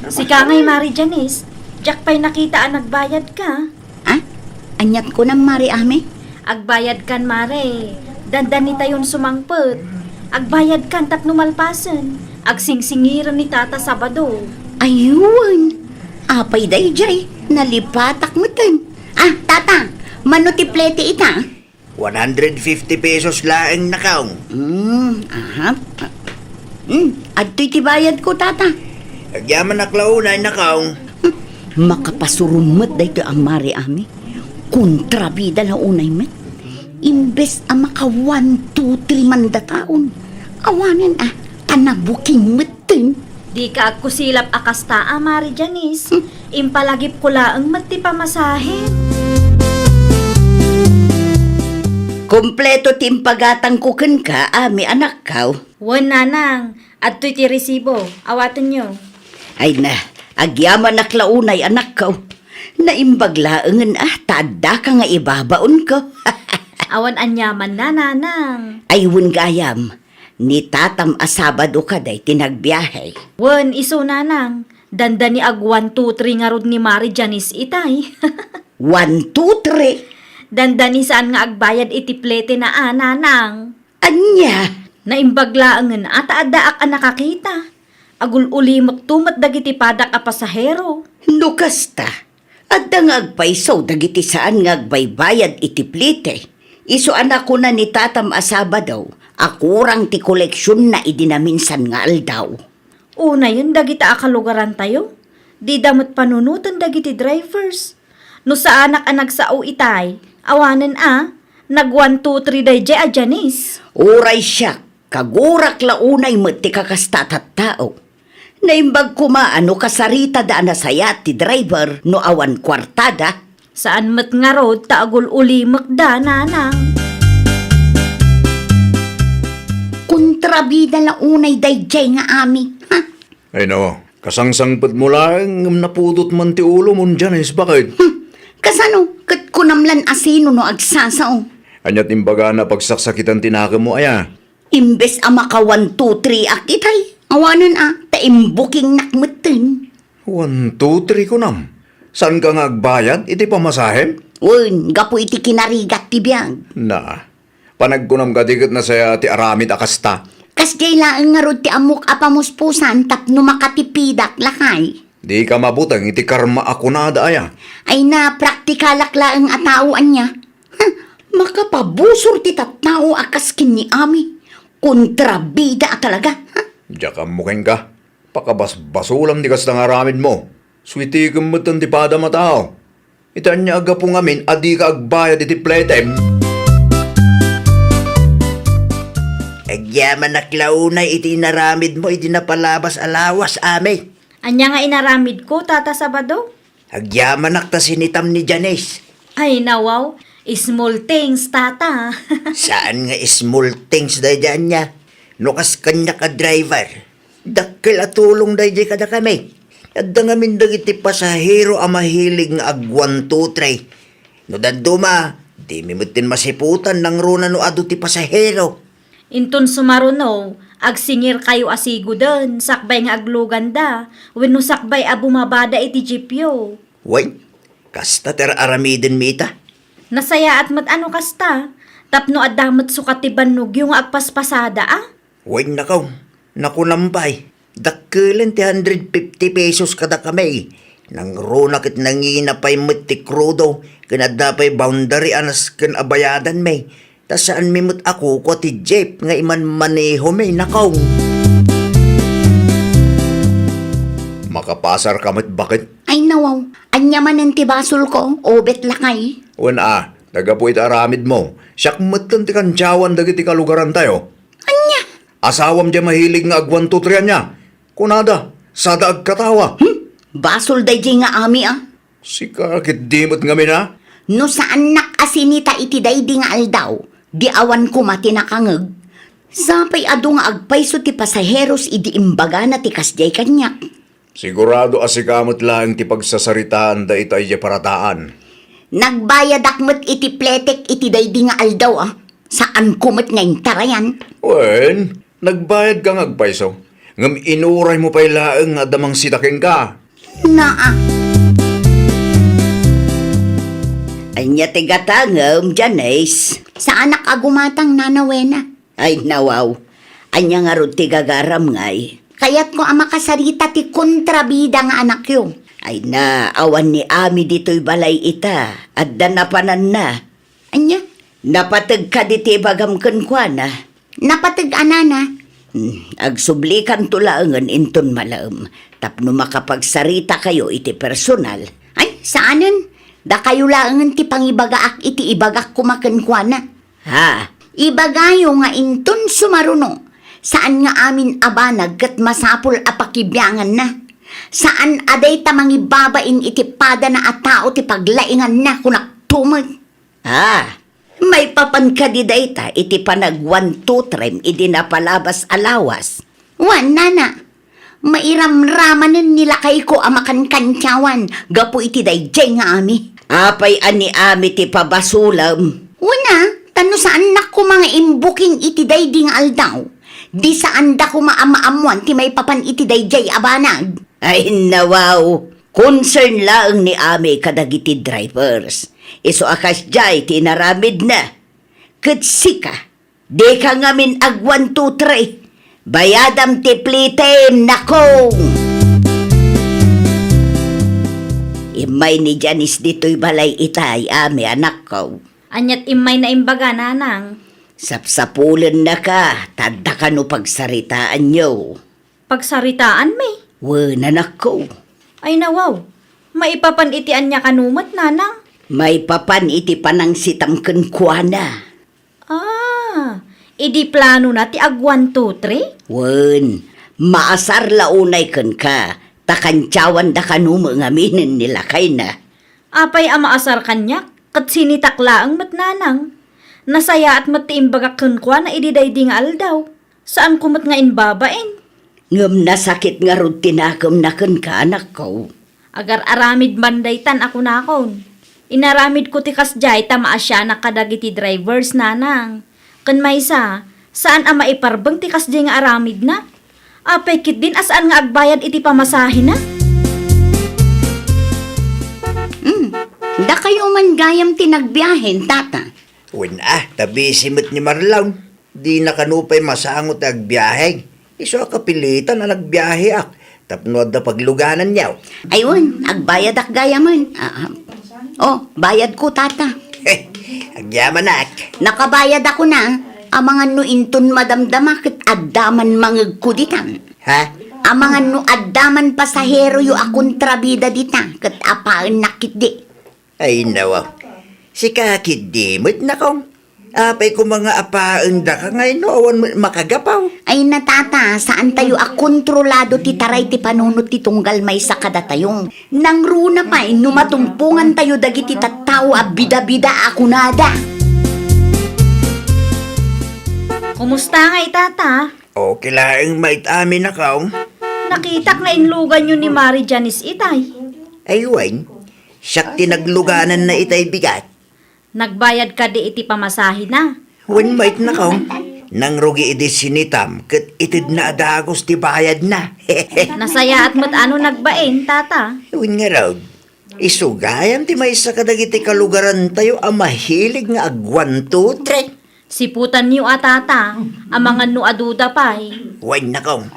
Si Kangay Mari Janice, Jack pa'y nakita ang nagbayad ka. Anyat ko ng Mari Ame. Agbayad kan Mare, dandan ni tayon sumangpet. Agbayad kan tapno malpasan. Agsingsingiran ni Tata Sabado. Ayun. Apay day jay. Nalipatak mo tan. Tata. Mano ti plete ita? 150 pesos laang nakaong. Adto'y ti bayad ko, Tata. Agyaman naklaunay nakaong. Makapasurumot day to ang Mari Ame. Kontrabida na unay met. Imbes ang maka 1, 2, 3 manda taon. Awanan tanabuking metin. Di ka agkusilap akasta Mari Janice. Impalagip ko laang mati pamasahe. Kompleto timpagatang kuken ka, Ame anak kaw. Wan nanang, adto'y ti resibo. Awaten nyo. Ay na, agyaman naklaunay anak kaw. Naimbaglaangan tada ka nga ibabaon ko. Awan anyaman na nanang. Aywun gayam, ni tatam asabado ka day tinagbiyahe. Wan iso nanang. Danda ni ag 1, 2, 3 nga rod ni Mari Janice itay. 1, 2, 3. Danda ni saan nga agbayad iti plete na nanang. Anya, Naimbaglaangan at adaak ang nakakita. Agul ulimot tumat dagiti padak a pasahero. nukasta. At nga agpaisaw dagiti saan nga agbaybayad iti plite. Iso anak ko na ni tatam asaba daw. Akurang ti koleksyon na idinaminsan nga aldaw. Una yun dagita akalugaran tayo. Di damot panunutan dagiti drivers. No sa anak ang nagsao itay, awanan nag 1, 2, 3 day a Janice. Uray siya, kagurak launay mo ti kakastatat tao. Naimbag kumaano kasarita da nasaya ti driver no awan kwartada. Saan mat nga road taagul ulimak da nanang. Kontrabida launay dayjay nga ami. Ay no, kasangsangpad mo lang napudot man ti ulo mo Janice, bakit? Kasano, kat kunamlan asino no agsasao. Anyat imbaga na pagsaksakitan tinaka mo aya. Imbes maka 1, 2, 3 akitay. Awanan taimbuking nakmutin. 1, 2, 3 ko nam. Saan ka nga agbayad? Iti pamasahe? Un, gapo iti kinarigat ti biyag. Na, panagkunam ka dikat na saya ti aramid akasta. Kas jaylaan nga rod ti amok apamuspusan tapno makatipidak lakay. Di ka mabutang iti karma ako na aya. Ay na praktikalak laang atauan niya. Makapabusor ti tattao akas kini ami. Kontrabida talaga. Diya ka muking ka. Pakabasbasulam di kas ng aramid mo. Switi ka mo ti pada matao. Itan niya aga po ngamin adi ka agbayad iti pletem. Agyaman naklaunay iti naramid mo iti napalabas alawas ame. Anya nga inaramid ko, Tata Sabado? Agyaman nakta sinitam ni Janice. Ay nawaw, small things, Tata. Saan nga small things day dyan niya? Nukas kanya ka driver. Dakil at tulong day di kada kami. At dangamin dagiti pasahero ang mahilig nga ag 1, 2, 3. No daduma, Di mimutin masiputan ng runa no adu ti pasahero. Inton sumaruno, agsingir kayo asigo den, sakbay nga aglugan da, wenno sakbay a bumabada iti jipyo. Way, kasta ter aramiden mi ita. Nasaya at ano kasta, tapno adamot sukatiban nugyo nga agpaspasada ah. Way nakaw, nakunampay. Dakkelan ti 150 pesos kada kamay. Nang runa kit nanginapay met ti krudo, kanadapay boundary anas ken abayadan may. Tas saan mimut ako ko ti jeep nga iman maneho may nakaw. Makapasar ka met bakit? Ay nawaw, anya man ang tibasol ko, obet lakay. Wana, nagapuit aramid mo. Siyak matan ti kantyawan dagiti kalugaran tayo. Anya? Asawam diya mahilig nga agwan tutrian niya. Kunada, sada agkatawa. Basol day di nga ami ah. Si kakit dimot nga mina. No saan nakasinita iti day di nga aldaw, di awan ko mati nakangag. Sapay ado nga agpayso ti pasaheros idi imbaga na ti kasjay kanyak. Sigurado asikamot lang ti pagsasaritaan da itay di parataan. Nagbayad akmet iti pletek iti day di nga aldaw ah. Saan kumot ngayon tarayan? Wen, nagbayad ka ngagpaiso. Ngam inuray mo pa'y laeng nga damang sitakin ka. Naa. Anya tigatangam, Janice. Saan nakagumatang nanawena? Ay nawaw. Anya nga ron tigagaram ngay. Kaya't ko ang makasarita ti kontrabida nga anak yung. Ay na, awan ni Ami dito'y balay ita. At danapanan na. Anya? Napatag ka diti bagam kenkwana. Napatag anana. Agsublikan tulaangan inton malaam. Tapno makapagsarita kayo iti personal. Ay, saanan? Da kayo laangan ti pangibagaak iti ibagak kumakenkwana. Ha? Ibagayo nga inton sumaruno. Saan nga amin abanag kat masapul apakibyangan na? Saan aday tamang ibabain iti pada na at tao ti paglaingan na kunak tumag? Ah, may papankadidayta iti panag 1, 2, 3 idi napalabas alawas. Wan, nana. Mairamramanan nila kay ko amakan kantyawan. Gapo iti dayjay nga ami. Apay ani ami ti pabasulam. Una, tano saan na ko mga imbuking iti daydi nga aldaw. Di saan da ko maamaamuan ti may papan iti dayjay abanag. Ay nawaw. Concern lang ni ami kadagiti drivers. Iso akas jay tinaramid na. Katsika, di ka ngamin ag 1, 2, 3. Bayadam ti plitem nako. Imay ni Janice dito'y balay itay ami anak ko. Anyat imay na imbaga nanang. Sapsapulan na ka, tanda ka no pagsaritaan nyo. Pagsaritaan may. Wan anak ko. Ay nawaw, maipapan itian niya kanumat nanang. May papan iti panang sitam kenkwana. Ah, idi plano na ti ag 1, 2, 3? Wan, maasar launay ken ka, takantyawan da kanumo nga minin nila kay na. Apay amaasar kanyak, kat sinitakla ang matnanang. Nasaya at matiimbagak kenkwa na ididay di nga aldaw. Saan kumot nga inbabain? Ngam nasakit nga rod tinakam na ken ka anak ko. Agar aramid bandaytan ako nakon. Inaramid ko ti kasjay tamaasya na kadagiti drivers nanang. Ken maysa, saan ang maiparbang ti kasjay nga aramid na? Apay kit din asaan nga agbayad iti pamasahin na? Da kayo man gayam tinagbiyahin, tata. Wen tabi simot ni Marlaw. Di nakanupay masangot agbiyahe. Iso kapilitan na nagbiyahe ak. Tapno da pagluganan yaw. Ayun, agbayad ak gayaman. Oh, bayad ko, tata. Agyaman ak. Nakabayad ako na. Amangan no inton madamdama ket addaman mangeg ko ditan. Ha? Amangan no addaman pasahero yu akong trabida dita ket apaan nakit di. Ay nawa. Si kakid dimot na kong. Apay ko mga apaan da ka ngayon no awan makagapaw. Ay natata, saan tayo kontrolado ti taray ti panunot ti tunggal may sa kadatayong. Nang runa pa, numatumpungan tayo dagiti tattao a bida-bida ako nada. Kumusta nga itata? Okay lang mait amin na kong. Nakitak nga inlugan yun ni Mari Janice itay. Ay wan. Siyak tinagluganan na itay bigat. Nagbayad ka di iti pamasahe na. Wen mait na kong. Nang rugi idi sinitam, kat itid na adagos ti bayad na. Nasaya at mat ano nagbain, tata. Wen nga raw. Isugayan ti may sa kadagiti kalugaran tayo ang mahilig nga agwan to, tre. Siputan niyo tata, ang mga no aduda pa'y. Wen na kong.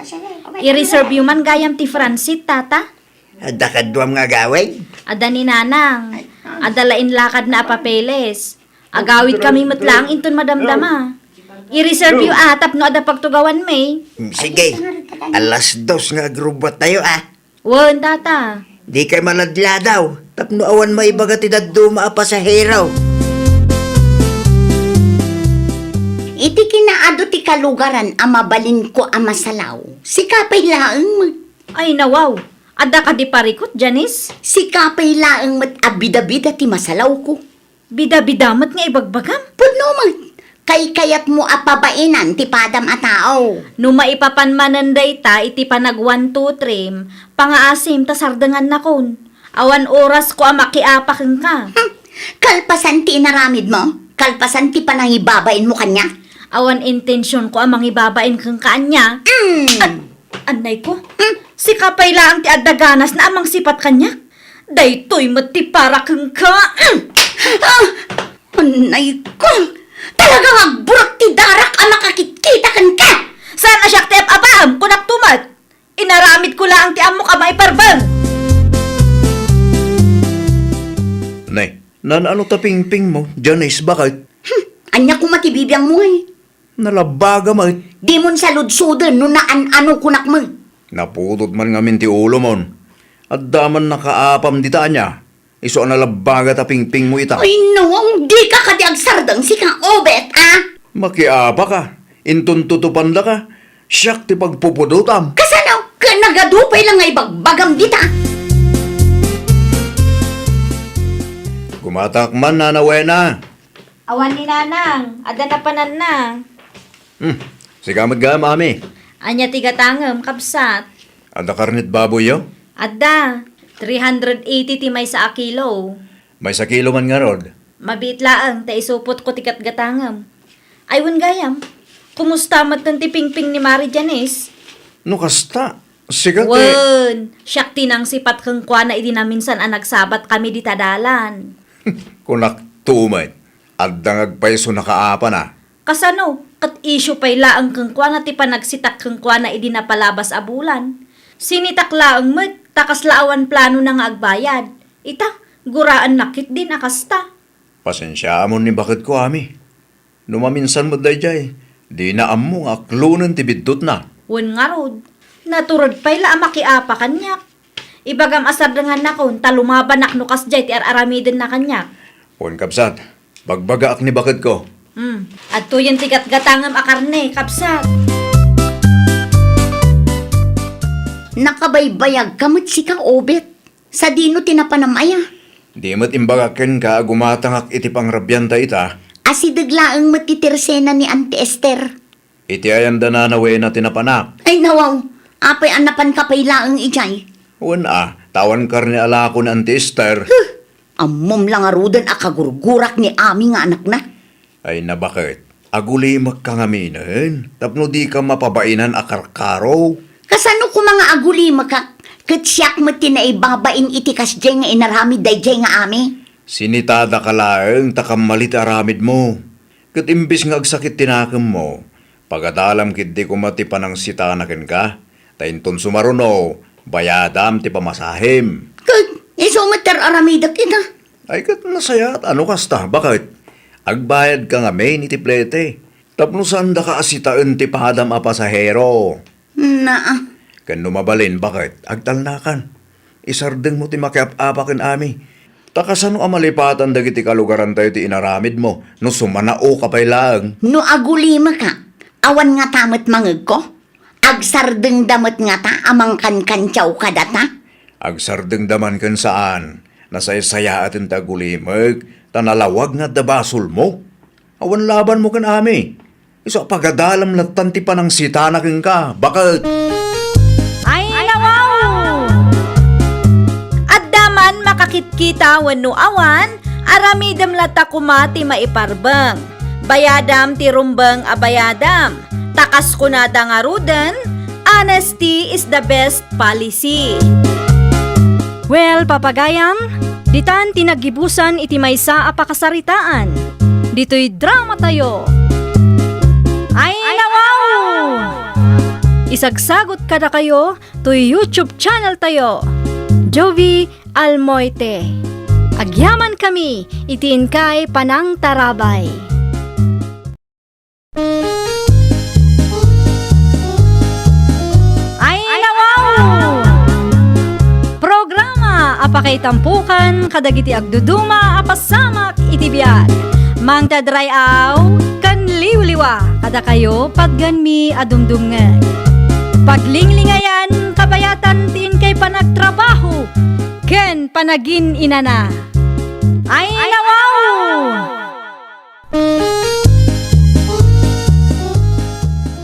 I-reserve yung man gayam ti Francis, tata. Adakadwam nga gawin. Ada ni nanang, adalain lakad na papeles. Agawid kami matlang inton madamdama. I-reserve yung atap no ada pagtugawan may. Sige, alas 2 nga grubat tayo Wan, tata. Di kay maladla daw. Tapno awan maibaga ti daduma pa sa heraw. Iti kinaado ti kalugaran ang mabalin ko ang masalaw. Si kapay laang Ay nawaw, ada ka di parikot, Janice? Si kapay laang mat abida-bida ti masalaw ko. Bida-bidamat nga ibagbagam. Pudno mat. Kay kayat mo apabainan ti padam a tao. No maipapanmanan ta iti panag 1, 2, 3, pangaasim ta sardangan na kon. Awan oras ko ang makiapakeng ka. Kalpasan ti inaramid mo? Kalpasan ti panangibabain mo kanya? Awan intensyon ko ang mangibabain kang kanya. Anay ko, si kapay lang ti adaganas na amang sipat kanya. Daytoy mati para kang ka. Anay ko! Talagang agburak ti darak ang makakikita kan ka! Sana siya ti abam kunak tumat. Inaramid ko lang ti amo ka maiparbang. Nay, ano taping-ping mo? Janice, bakit? Anya ko matibibiyang mo eh. Nalabaga mait. Di mon sa ludsudan no naan-ano kunak mo. Naputod man ngamin ti ulo mon. At daman nakaapam dita niya. Iso ang nalabaga taping-ping mo ita. Ay no, di ka kadiag sardang si kang obet, Makiapa ka. Intun tutupanda ka. Siyak ti pagpupudutam. Kasano, ka nagadupay lang nga ibagbagam dita. Gumatak man na nawena. Awan ni nanang, ada na panan na. Sigamad ga, mami. Anya tigatangam, kapsat. Ada karnit baboy yo? Ada, 380 ti may sa akilo. May sa kilo man nga rod. Mabit laang, ta isupot ko tikat gatangam. Aywan gayam, kumusta mat ng tiping-ping ni Mari Janice? No kasta. Sigat eh. Wan, siyak tinang sipat kang kwa na idinaminsan ang nagsabat kami di tadalan. Kunak tumay. At dangag paiso nakaapa na. Kasano, kat issue pay laang kang kwa na ti panagsitak kang kwa na idinapalabas a bulan. Sinitak laang mat, takas laawan plano na nga agbayad. Ita, guraan nakit din akasta. Pasensya mo ni bakit ko, ami. Numaminsan mo dayjay. Di na amo nga klunan ti bidtot na. Wan nga rod, naturod pay la makiapa kanyak. Ibagam asardangan na kon, talumaban nukas jay ti aramidin na kanyak. Pon kapsat, bagbaga ak ni bakit ko. At to yung tigat gatangam akarne, kapsat. Nakabaybayag kamot si kang obet. Sa dino tinapanamaya. Di mat imbagaken ka gumatangak iti pangrabyan ta ita. Asidaglaang matitirsena ni Auntie Esther. Iti ayan da na nawena tinapanak. Ay nawaw, apay anapan kapay laang ijay. Wan tawan karni ala ko na Auntie Esther. Ammom lang arudan akagurgurak ni ami nga anak na. Ay na bakit? Aguli magkangaminan. Tapno di ka mapabainan akarkaro. Kasano ko mga aguli maka katsyak mo tinaibabain itikas jay nga inarami day jay nga ami. Sinitada ka laeng takamalit aramid mo. Kat imbis nga agsakit tinakam mo. Pagadalam kit di kumati panang sitanakin ka. Tainton sumaruno. Bayadam ti pamasahim. Kag isumater aramida kita. Ay kat nasaya at ano kasta? Bakit? Agbayad ka nga may ni tiplete. Tapno saan da ka asitaan ti padam a pasahero. Na, Kan lumabalin, bakit? Agtalnakan. Isardeng mo ti makiap-apakin ami. Takasano amalipatan dagiti kalugaran tayo ti inaramid mo. No sumanao ka pa'y lang. no aguli maka. Awan nga tamat mangag ko. Agsardeng damat nga ta amang kankansyaw kadata. Agsardeng daman kan saan. Nasaysaya atin tagulimag. Tanalawag nga dabasol mo. Awan laban mo kan ami. Iso pagadalam latan ti panang sitanakin ka. Bakit? Ay, nawaw! At daman makakitkita wano awan, Aramidam lata kumati maiparbang. Bayadam ti rumbang abayadam. Takas kunada nga rudan, honesty is the best policy. Well, papagayam, ditan tinagibusan iti maysa a pakasaritaan. Dito'y drama tayo. Ay nawaw! Isagsagot kada kayo to YouTube channel tayo. Jovi Almoite. Agyaman kami, itiin kay Panang Tarabay. Ay nawaw! Programa apakay tampukan kadagiti agduduma apasamak itibiyag. Mang tadrayaw kan liwliwa kada kayo pagganmi adumdumngan. Paglinglingayan kabayatan tin kay panagtrabaho ken panagin inana. Ay nawaw!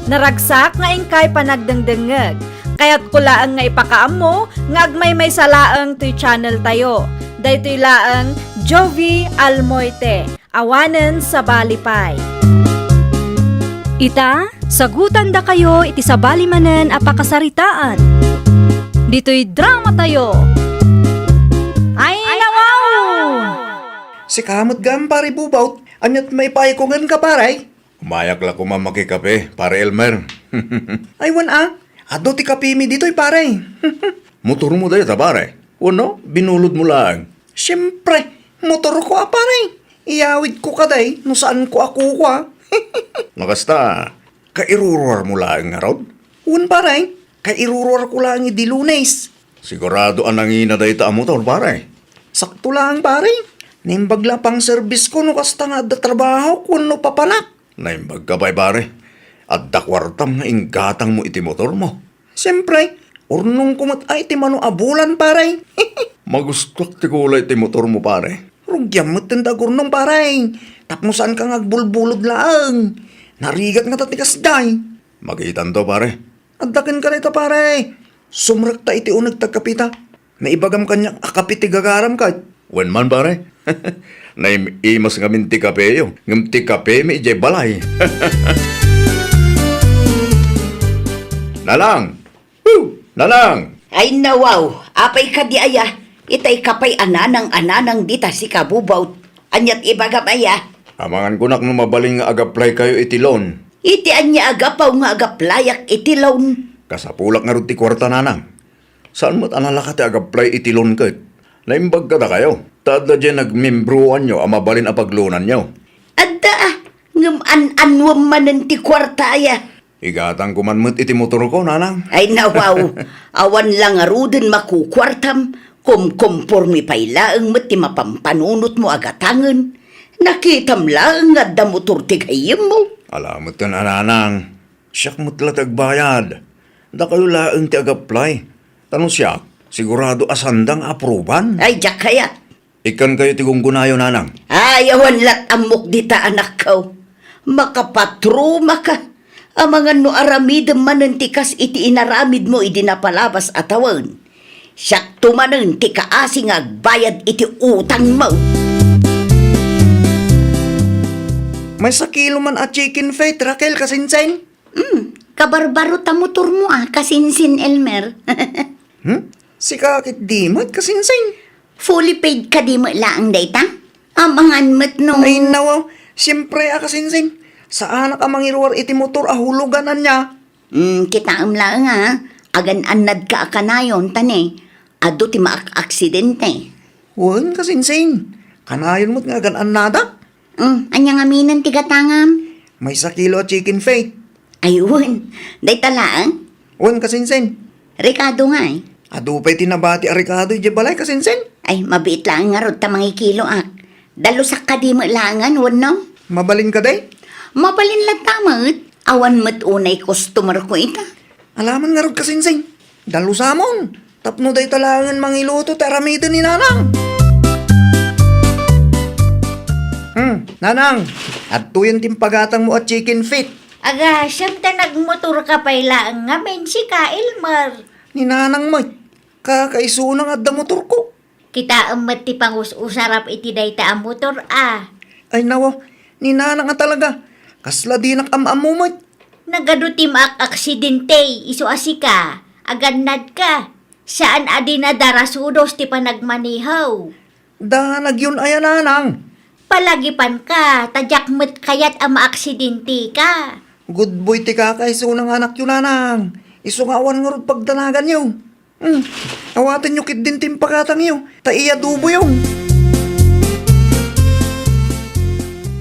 Naragsak nga ingkay panagdengdengeg. Kaya't kulaang nga ipakaam mo, nga agmay may salaang to'y channel tayo. Dahito'y laang Jovi Almoite, awanen sa balipay. Ita, sagutan da kayo iti sa balimanen a pakasaritaan. Dito'y drama tayo. Ay nawaw! Si kamot gam pare bubaut, anyat may paikungan ka paray. Umayak la ko mamakikape, pare Elmer. Ay wan ado ti kapimi dito'y pare. Motor mo dayo ta pare. Uno, binulod mo lang. Siyempre, motor ko pare. Iyawid ko kaday, no saan ko ako kwa. Nakasta, kairuruar mo lang nga rod. Un pare, kairuruar ko lang di Lunes. Sigurado ang nangina dayo ta ang motor pare. Sakto lang pare. Nimbagla pang service ko no kasta nga da trabaho ko no papanak. Naimbag ka ba'y pare? At dakwartam nga inggatang mo iti motor mo. Siyempre, urnong kumat ay ti mano abulan pare. Magustok ti kulay iti motor mo pare. Rugyam mo tinda gurnong pare. Tapmusan ka nga agbulbulod laang. Narigat nga tatikas day. Magitan to pare. Addakin ka nito pare. Sumrak ta iti unag tagkapita. Naibagam kanya akapiti gagaram ka. Wen man pare. Naimas nga minti kape yo. Ngamti kape mi ijay balay. Nalang! Woo! Nalang! Ay nawaw, apay ka di aya. Itay kapay ananang dita si kabubaw. Anyat ibagam aya. Amangan ko nak no mabaling nga agaplay kayo iti loan. Iti anya agapaw nga agaplayak iti lawn. Kasapulak nga rin ti kwarta nanang. Saan mo't analaka ti agaplay iti loan ka? Naimbag ka da kayo. Tada dyan nagmimbruan nyo ang mabalin ang paglunan nyo. Adda ngam anwam manen ti kwarta aya. Igatang kumanmut iti motor ko, nanang. Ay nawaw, awan lang aruden makukwartam, kumpormi pay laeng met ti mapampanunot mo agatangen. Nakitam laeng nga da motor ti kayem mo. Alamot ka na, nanang. Siyak mo't latagbayad. Da kayo laeng ti agaplay. Tanong siya, sigurado asandang aproban. Ay jak kaya. Ikan kayo ti gunggunayo, nanang. Ay awan lat amok dita anak ko. Makapatruma ka. Ang mga no aramid manantikas iti inaramid mo iti napalabas atawan. Siyak tumanen ti kaasing agbayad iti utang mo. May sakilo man at chicken feet, Raquel kasinsen. Kabarbaro ta motor mo kasinsin Elmer. Si kakit di mat kasinsen. Fully paid ka di mo laang data? Amangan mat no. Ay nawaw, siyempre kasinsen. Sa anak amang iruwar iti motor ahuluganan niya. Kita lang agan anad ka akanayon tane. Ado ti maak-aksidente. Wan kasinsen. Kanayon mo't nga ganaan nada. Anyang aminan ti gatangam. May sakilo at chicken feet. Ayun, day talaan. Wan kasinsen. Ricardo nga eh. Adupay tinabati arikado iti balay kasinsen. Ay, mabiit lang nga rod ta mga kilo Dalusak ka di mo langan, wan no? Mabalin ka day? Mapalin lang tamat. Awan mat unay customer ko ita. Alaman nga rod kasinsen. Dalu samon. Tapno day talangan mangiluto taramito ni nanang. Nanang, at tuyon timpagatang mo at chicken feet. Aga, siyam ta nagmotor ka pa ilang ngamin si ka Elmer. Ni nanang mo, kakaisunang at da motor ko. Kita amat ti pangus-usarap iti dayta ang motor Ay nawa, ni nanang nga talaga. Kasla di nakamamumot. Nagadutim ak aksidente, iso asika, agannad ka. Saan adi na darasudos ti panagmanihaw? Danag yun ay nanang. Palagipan ka, tadyak met kayat ang maaksidente ka. Good boy ti kakaiso ng anak yun nanang. Iso nga awan nga rod pagdanagan yun. Awatin nyo kit din timpakatang yun. Taiya dubo yun.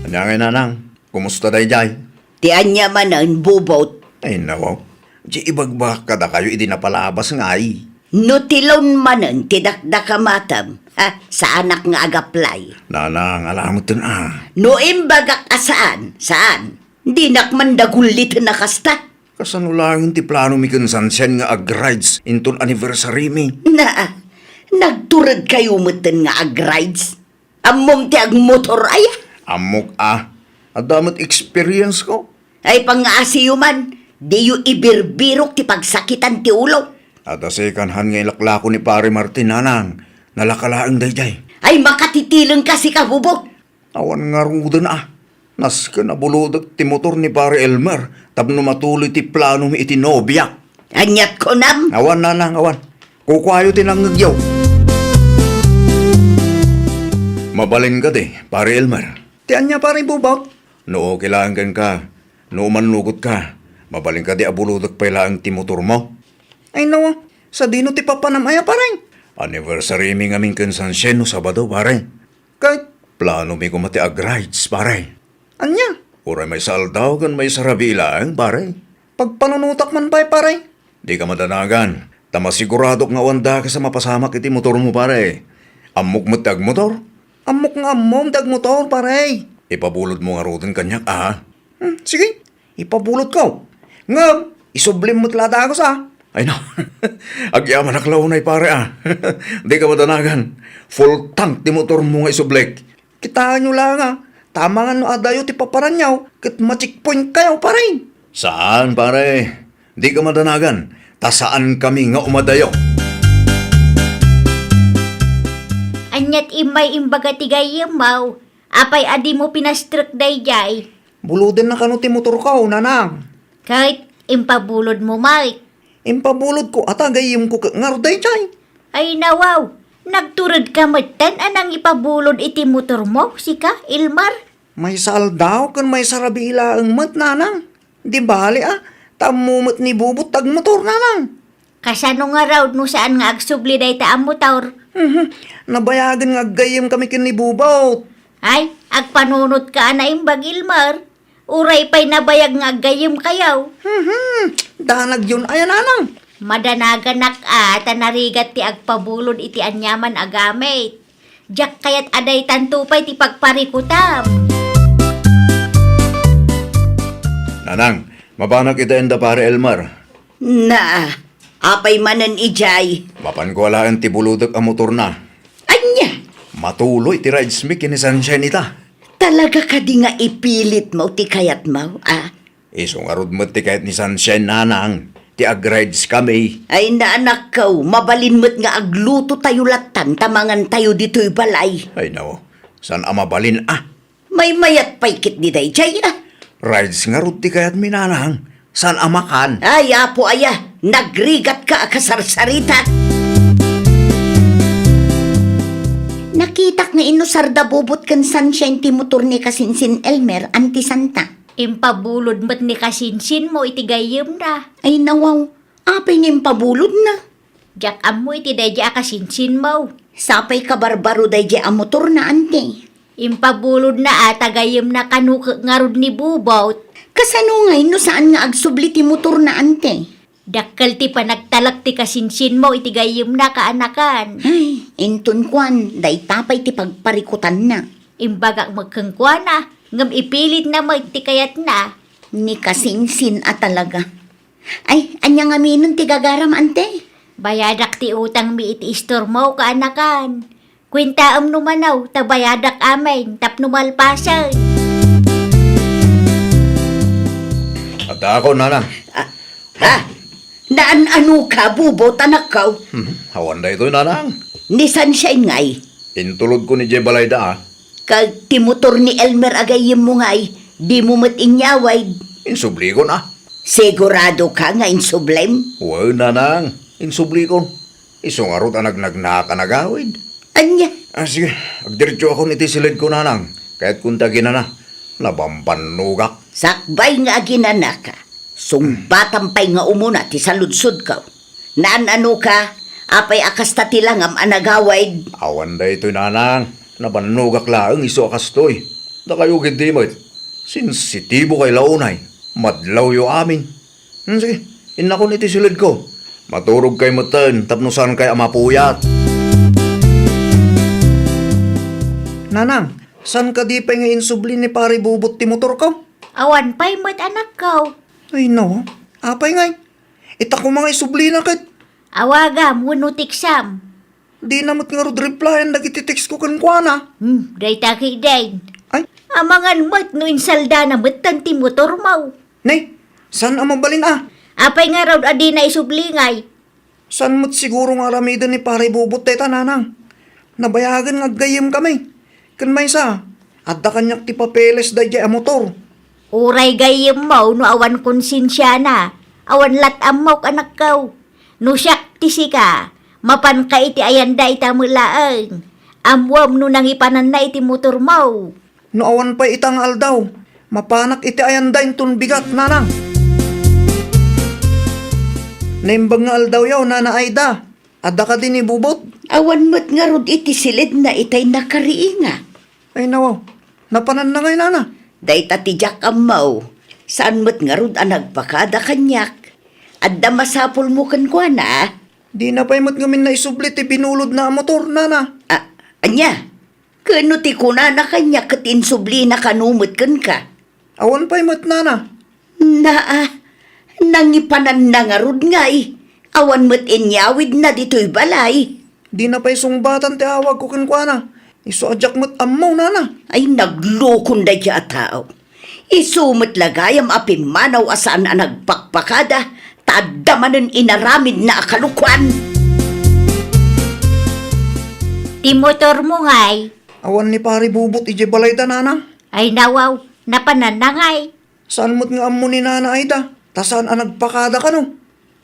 Anyangay nanang, kumusta day jay? Ti anya manan bubot. Ay nawaw, di ibagbak kada kayo idi napalabas nga ay. No tilon manan ti dakdakamatam. Sa anak nga agaplay. Nanang, alamot dun No imbagak asaan? Saan? Di nakmandagulit na kasta. Kasanulangin ti plano mi kansansen nga ag-rides inton anniversary mi. Nagturad kayo meten nga agrides. Amom ti agmotor ay. Amok adamot experience ko. Ay pangaasiyuman, di yu ibirbirok ti pagsakitan ti ulo. At asikanhan nga ilaklako ni pare Martin nanang, nalakalaang dayjay. Ay makatitilang kasi kabubot. Awan nga ruda na Nas ka nabuludag ti motor ni pare Elmer, tapno matuloy ti plano mi iti nobya. Anyat ko nam. Awan nanang, awan. Kukwayo tinanggagyaw. Mabalin ka de, pare Elmer. Ti anya pare bubot. No, kailangan ka. No, manlugot ka. Mabalin ka di abuludag pa ilang ti motor mo. Ay nawa, sa dino ti papanamaya pare. Anniversary mi nga min kansansyen no Sabado, pare. Kahit Plano mi kumati ag-rides, pare. anya, Uray may saldaw kan may sarabilang, pare. pagpanunutak man pare. Di ka madanagan. Tama sigurado nga wanda ka sa mapasamak iti motor mo, pare. Amok mo tag motor. Amok nga mom dagmotor pare. Ipabulod mo nga roden kanyak, Sige, ipabulot ko. Ngam, isublim mo tlada ako sa. Ay no, agyaman naklaunay pare Di ka madanagan. Full tank ti motor mo nga isublek. Kitaan nyo lang Tama nga no adayo ti paparanyaw. Kat ma-checkpoint kayo pare. Saan, pare? Di ka madanagan. Ta saan kami nga umadayo? Anyat imay imbaga tigay yamaw. Apay adi mo pinastruk dayjay. Buluden na kano ti motor ko, nanang. Kahit impabulod mo, Mike. Impabulod ko at agayim ko ngaruday chay. Ay nawaw, nagturod ka matan anang ipabulod iti motor mo, sika, Ilmar? May saldaw kan may sarabila ang mat, nanang. Di bali tamumot ni bubot tag motor, nanang. Kasano nga raw no saan nga agsubli day ta ang motor? Nabayagan nga agayim kami kinibubot. Ay, agpanunot ka na imbag, Ilmar. Uray pa'y nabayag nga gayim kayaw. Danag yun ay nanang. Madanaganak tanarigat ti agpabulod iti anyaman agamit. Diyak kayat aday tantupay ti pagparikutam. Nanang, mabanag ita enda pare Elmer. Apay manan ijay. Mapan ko alaan ti buludag ang motor na. Anya, Matuloy ti rides mi kinisansyen ita. talaga ka di nga ipilit mo ti kayat mo, Isong arod mo ti kahit ni Sansyen nanang. Ti ag-rides kami. Ay naanak kaw, mabalin mo't nga agluto tayo latan, tamangan tayo dito'y balay. Ay no, saan amabalin May mayat paikit di day, chay, Rides nga rod ti kahit mi nanang. Saan amakan? Ay, apo aya, nagrigat ka akasarsarita. Nakitak nga inusarda bubot kan sunshine ti motor ni kasinsin Elmer anti Santa. Impabulod mo't ni kasinsin mo iti gayim na. Ay nawaw, apay nga impabulod na. Diyak amo iti dayja kasinsin mo. Sapay ka barbaro day ang motor na ante. Impabulod na gayim na kanukak nga rod ni bubot. Kasano ngay no saan nga agsubli ti motor na ante. Dakkal ti panagtalak ti kasinsin mo iti gayim na kaanakan. Ay, inton kwan, day tapay ti pagparikutan na. Imbagak magkangkwana, ngam ipilit na magtikayat na. Ni kasinsin talaga. Ay, anya nga minon ti gagaram ante. Bayadak ti utang mi iti istor mo kaanakan. Kwintaam numanaw, tabayadak amin, tapnumalpasan. At ako nanang. Naan ano ka, bubot anak ka? Hawan da ito nanang. Ni Sunshine ngay. Intulod ko ni Jebalayda ah. Kag ti motor ni Elmer agayim mo ngay. Di mo matinyaway. Insubli ko na. Sigurado ka nga insublime? Wow, nanang. Insubli ko. Iso nga rot ang nagnakakanagawid. Anya? Sige, agdiretso ako niti silid ko, nanang. Kahit kunta ginana, nabampanugak. Sakbay nga aginana ka. Sumbatampay nga umuna ti saludsud ka. Naanano ka? Apay akas ta tilangam anagawaid. Awan da ito'y nanang. Nabanugak laang iso akastoy. Da kayo gindimot. Sensitibo kay launay. Madlaw yo amin. Sige, inako niti silid ko. Maturog kay matan, tapnusan kay amapuyat. Nanang, san ka di pa nga insubli ni pare bubot ti motor ko? Awan pa'y mo't anak ko. Ay no, apay ngay. Ita ko mga isubli na kat. Awagam, wano tiksam. Di namot nga rod replyan dagiti text ko kan kuana. Day taki day. Ay, Amangan mo't no insalda na mo't ti motor mo. nay, san ang mabalin ah? Apay nga raw adi na isublingay. San mo't siguro nga ramidan ni pare bubot teta nanang? Nabayagan nga gayem kami. Kan may sa, adda kanyak ti papeles da a motor. Uray gayem mo no awan konsensya na. Awan latam mo anak ko. No siyak ti sika. Mapan ka iti ayanda ita mulaang. Amwam no nangipanan na iti motor mo. No awan pa itang aldaw, mapanak iti ayandain tun bigat nanang. Naimbag nga aldaw yaw nana Aida, adda ka din ni bubot. Awan mo't nga rod iti silid na itay nakariinga. Ay nawaw, napanan na ngay nana. Day tatijak amaw. Saan mo't nga rod ang nagpakada kanyak. Adda masapol mo kan kwa na. Di na pa'y mat ngamin na isublit binulod na ang motor nana. Anya? Kano ti kuna na kanya kat insubli na kanumot kan ka? Awan pa'y mat nana. Nangipanan na nga rod ngay. Awan mo't inyawid na dito'y balay. Di na pa'y sungbatan ti awag ko kinkwana. Iso adyak mat amaw nana. Ay naglukon da kya tao. Isumot lagayam apimanaw asaan ang nagpakpakada. Tadamanan inaramid na akalukwan. Ti motor mo ngay. Awan ni pare bubot ije balay da nana. Ay nawaw, napanan na ngay. Saan mo't nga amo ni nana Aida? Ta saan ang nagpakada ka no?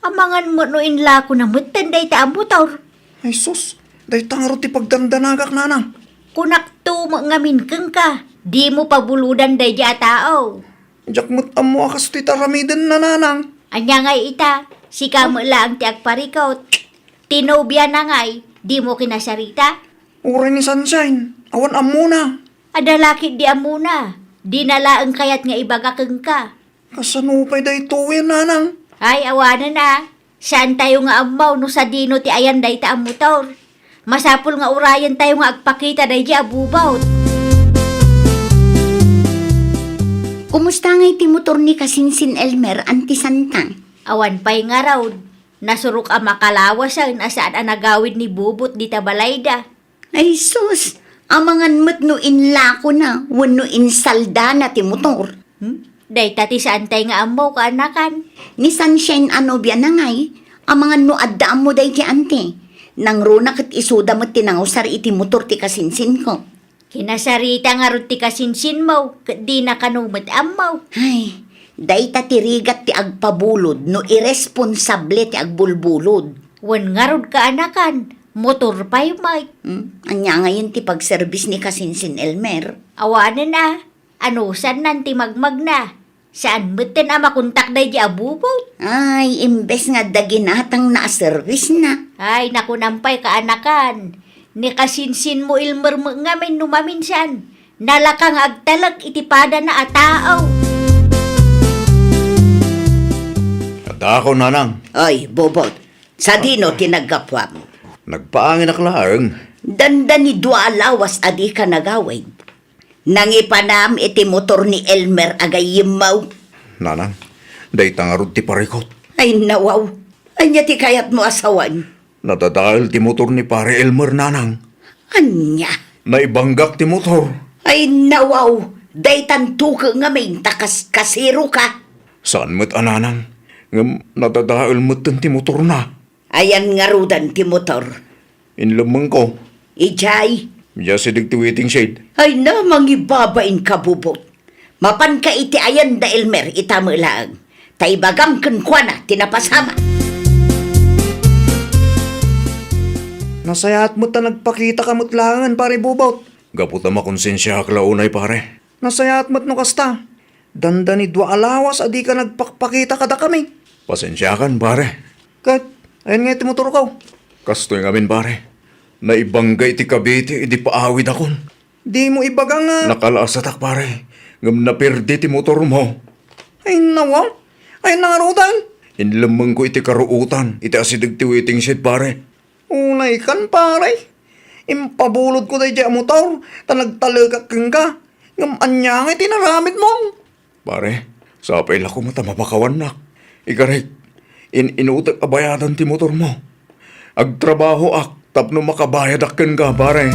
Amangan mo no inla ko na mutanday ta ang motor. Ay sus, day tangaro ti pagdandanagak nana. Kunak to mo ngamin kang ka. Di mo pabuludan day di tao. Adyak mat amo akas ti taramiden na nanang. Anya ngay ita, sika mo lang ti agparikaw. Tinobya na ngay, di mo kinasarita. Uray ni Sunshine, awan amo na. Adalakit di amuna. Di nalaang kayat nga ibaga kang ka. Kasanupay day tuwi nanang. Ay, awanan na. Saan tayo nga amaw no sa dino ti ayan day ta ang motor. Masapul nga urayan tayo nga agpakita day di abubaw. Kumusta ngay ti motor ni Kasinsin Elmer anti Santang? Awan pa'y nga raw. Nasurok ang makalawasan asaan ang nagawid ni Bubot di tabalayda. Ay sus, amangan mo't no inlako na, wano insalda na ti motor. Day tati saan tayo nga amaw kaanakan. Ni Sunshine ano biya na ngay, amangan no addaan mo day ti ante. Nang runa kat isuda mo't tinangusar iti motor ti Kasinsin ko. Kinasarita nga ron ti kasinsin mo, di na kanumot amaw. Ay, day tatirigat ti agpabulod no irresponsable ti agbulbulod. Wan nga ron kaanakan, motor pa'y may. Anya ngayon ti pagservice ni Kasinsin Elmer. Awanan na, anusan nanti magmag na. Saan mo tin makuntak day di abubot? Ay, imbes nga daginatang na-service na. Ay, nakunampay kaanakan. Ni kasinsin mo ilmer mo ngamin numaminsan. Nalakang agtalag itipada na ataaw. Kada ako nanang, Ay, bobot, sa dino tinagapwam. nagpaangin aklaang. Danda ni dua lawas adi ka nagawid. Nangipanam iti motor ni Elmer agayimaw. Nanang, day tangarod ti parikot. Ay nawaw, anya ti kayat mo asawan. Nadadahil ti motor ni pare Elmer nanang. Anya, Naibanggak ti motor. ay nawaw, day tantuka nga may takas kasiro ka. Saan mo't ananang? Ngam nadadahil mo't ti motor na. Ayan nga rudan ti motor. Inlamang ko. Ijay, Diya si digtiwiting shade. ay na mangibabain ka bubot. Mapan ka iti ayan da Elmer itamulaang. Tay bagam kenkwa na tinapasama. Nasayat mo ta nagpakita kamot langan, pare Bubot. Gaputa makonsensya klaunay pare. Nasayat mo't no kasta. Dandani dua alawas, adi ka nagpakpakita kada kami. Pasensyakan pare. Kat, ayun nga iti motor ko. Kastoy ngamin pare. Naibanggay ti Cavite, idi paawid akon. Di mo ibaga nga. Nakalasatak pare. Ngam napirdi ti motor mo. Ay nawa, ay nangarutan. Inlamang ko iti karuutan. Iti asidig ti waiting shed pare. Unay kan pare. Impabulod ko tayo dyan motor. Tanagtalagak ka. Ngam anya nga tinaramit mo. Pare, sapay lako mata mapakawan na. Ikarek, inutak abayadan ti motor mo. Agtrabaho ak, tapno makabayad akin ka pare.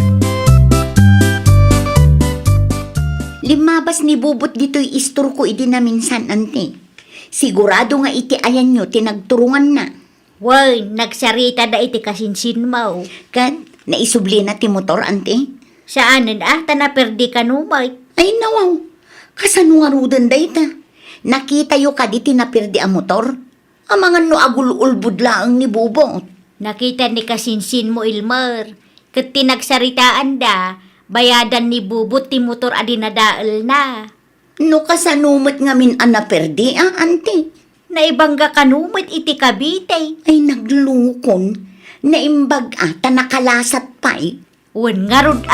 Limabas ni bubot dito'y istor ko idi na minsan ante. Sigurado nga iti ayan nyo tinagturungan na. Way, nagsarita da iti kasinsin mo. Kan, naisubli na ti motor ante. Saanan tanaperdi ka numay. Ay nawaw, kasano nga rudan da ita. Nakita yo ka di tinapirdi ang motor. Amangan no agul-ulbud laang ni bubot. Nakita ni kasinsin mo, Ilmer. Kat tinagsaritaan da, bayadan ni bubot ti motor adinadaal na. No kasanumot nga min anaperdi ante. Naibangga kanumit iti Cavite. Ay naglukon, naimbag ata nakalasat pa'y. Wan nga rod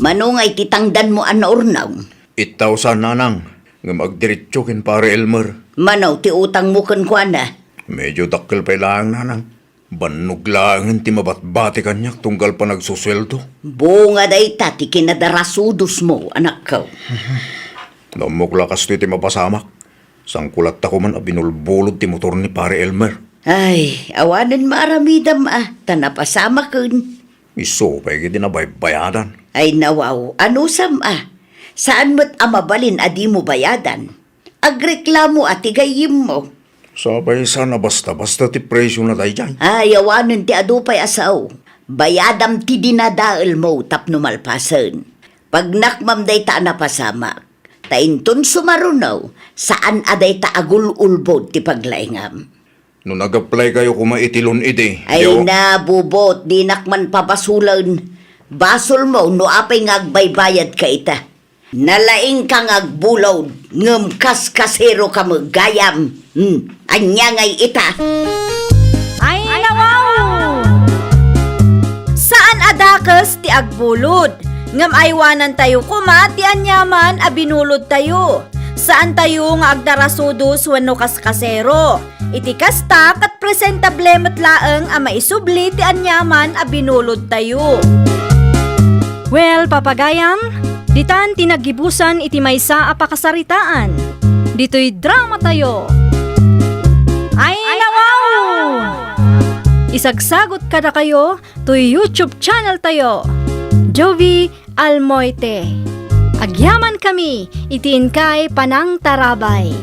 Manong ay titangdan mo ana urnaw. Itaw sa nanang, nga magdiretso kin pare Elmer. Manaw ti utang mo kan na. Medyo dakkel pa lang nanang. Banog lang ti mabatbati kanyak tunggal pa nagsusweldo. Bunga day ti kinadarasudos mo, anak ko. Namukla kas ti mapasamak. Sangkulat ako man abinulbulod ti motor ni pare Elmer. Ay, awanan maaramidam tanapasama kun. Iso pa di na bayadan. Ay nawaw, ano saan mo't amabalin adi mo bayadan? Agreklamo at igayim mo. Sabay sana basta-basta ti presyo na tayo dyan. Ay, awanan ti adupay asaw. Bayadam ti dinadaal mo tapno malpasan. Pag nakmam day ta napasamak, tainton sumarunaw, saan aday ta agul-ulbod ti paglaingam. Nung nag-apply kayo kumaitilon iti. Ay na, bubot, di nakman papasulan. Basol mo, no apay ngagbaybayad ka ita. Nalaing kang agbulaw, ngem kas-kasero ka magayam. Anya ngay ita. Ay nawaw! Saan adakas ti agbulod? Ngam aywanan tayo kuma ti anyaman a binulod tayo. Saan tayo nga agdarasudos wano kaskasero? Iti kasta kat presentable matlaeng a maisubli ti anyaman a binulod tayo. Well, papagayam, ditan tinagibusan iti maysa a pakasaritaan. Dito'y drama tayo. Ay nawaw! Isagsagot kada kayo to YouTube channel tayo. Jovi Almoite. Agyaman kami, itiin kay Panang Tarabay.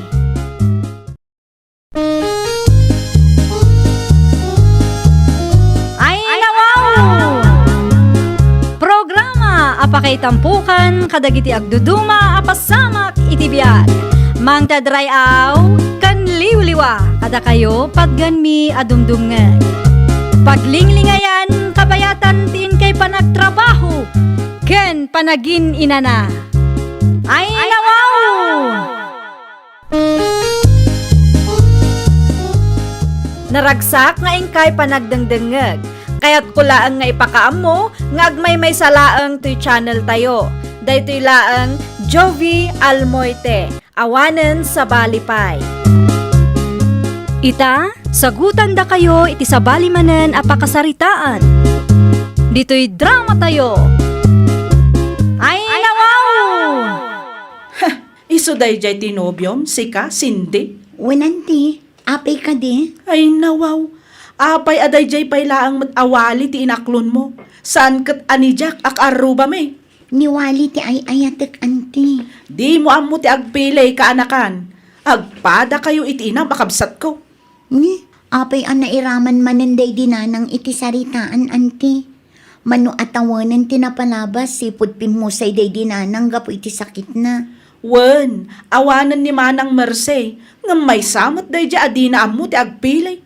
Ay nawaw! Programa apakay tampukan kadagiti agduduma apasamak itibiyag. Mang tadrayaw kan liwliwa kada kayo pagganmi adumdumngan. Paglinglingayan kabayatan tin kay panagtrabaho ken panagin inana. Ay nawaw! Naragsak nga ingkay panagdengdengeg. Kaya't kulaang nga ipakaam mo nga agmay may salaang to'y channel tayo. Daytoy laang Jovi Almoite. Awanen sa Balipay. Ita, sagutan da kayo iti sa balimanen a pakasaritaan. Dito'y drama tayo. Ay nawaw! Iso dayjay tinobyom, sika, sindi. Wenanti, apay ka di. Ay nawaw, apay adayjay pailaang matawali ti inaklon mo. Saan kat anijak ak aruba me? Niwali ti ay ayatek anti. Di mo amo ti agpilay kaanakan. Agpada kayo iti ina makabsat ko. Ni, Apay ang nairaman mananday dinanang iti saritaan, anti. Mano atawanan tinapalabas, sipod pimusay day dinanang gapo iti sakit na. Wen, awanan ni Manang Merce, nga may samot day di adina ammo ti agpilay.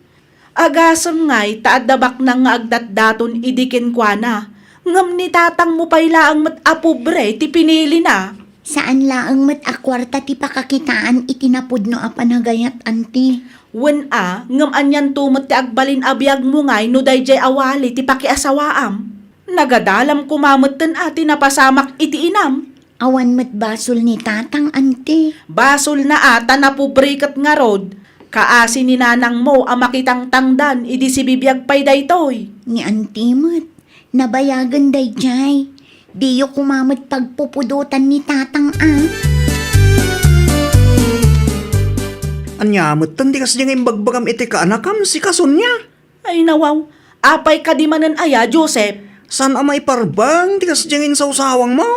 Agasam nga'y taadabak na nga agdatdaton idikin kwa na. Ngam ni tatang mo payla ang matapobre ti pinili na. Saan laang mat-akwarta ti pakakitaan itinapod no apanagayat, anti? Wen ngam anyan tumot ti agbalin abiyag mo nga'y no dayjay awali ti pakiasawaam. Nagadalam kumamot ten ati napasamak iti inam. Awan mat basol ni tatang, anti. Basol na ata na pubrikat nga rod. Kaasi ni nanang mo ang makitang tangdan, idi si bibiyag pay daytoy. Ni anti mat, nabayagan dayjay. Diyo kumamot pagpupudutan ni tatang, Anyamot, tandi kas niya ngayon bagbagam iti ka anakam si kason niya. Ay nawaw, apay kadimanan aya, Joseph. San amay parbang, ti kas niya ngayon sa usawang mo.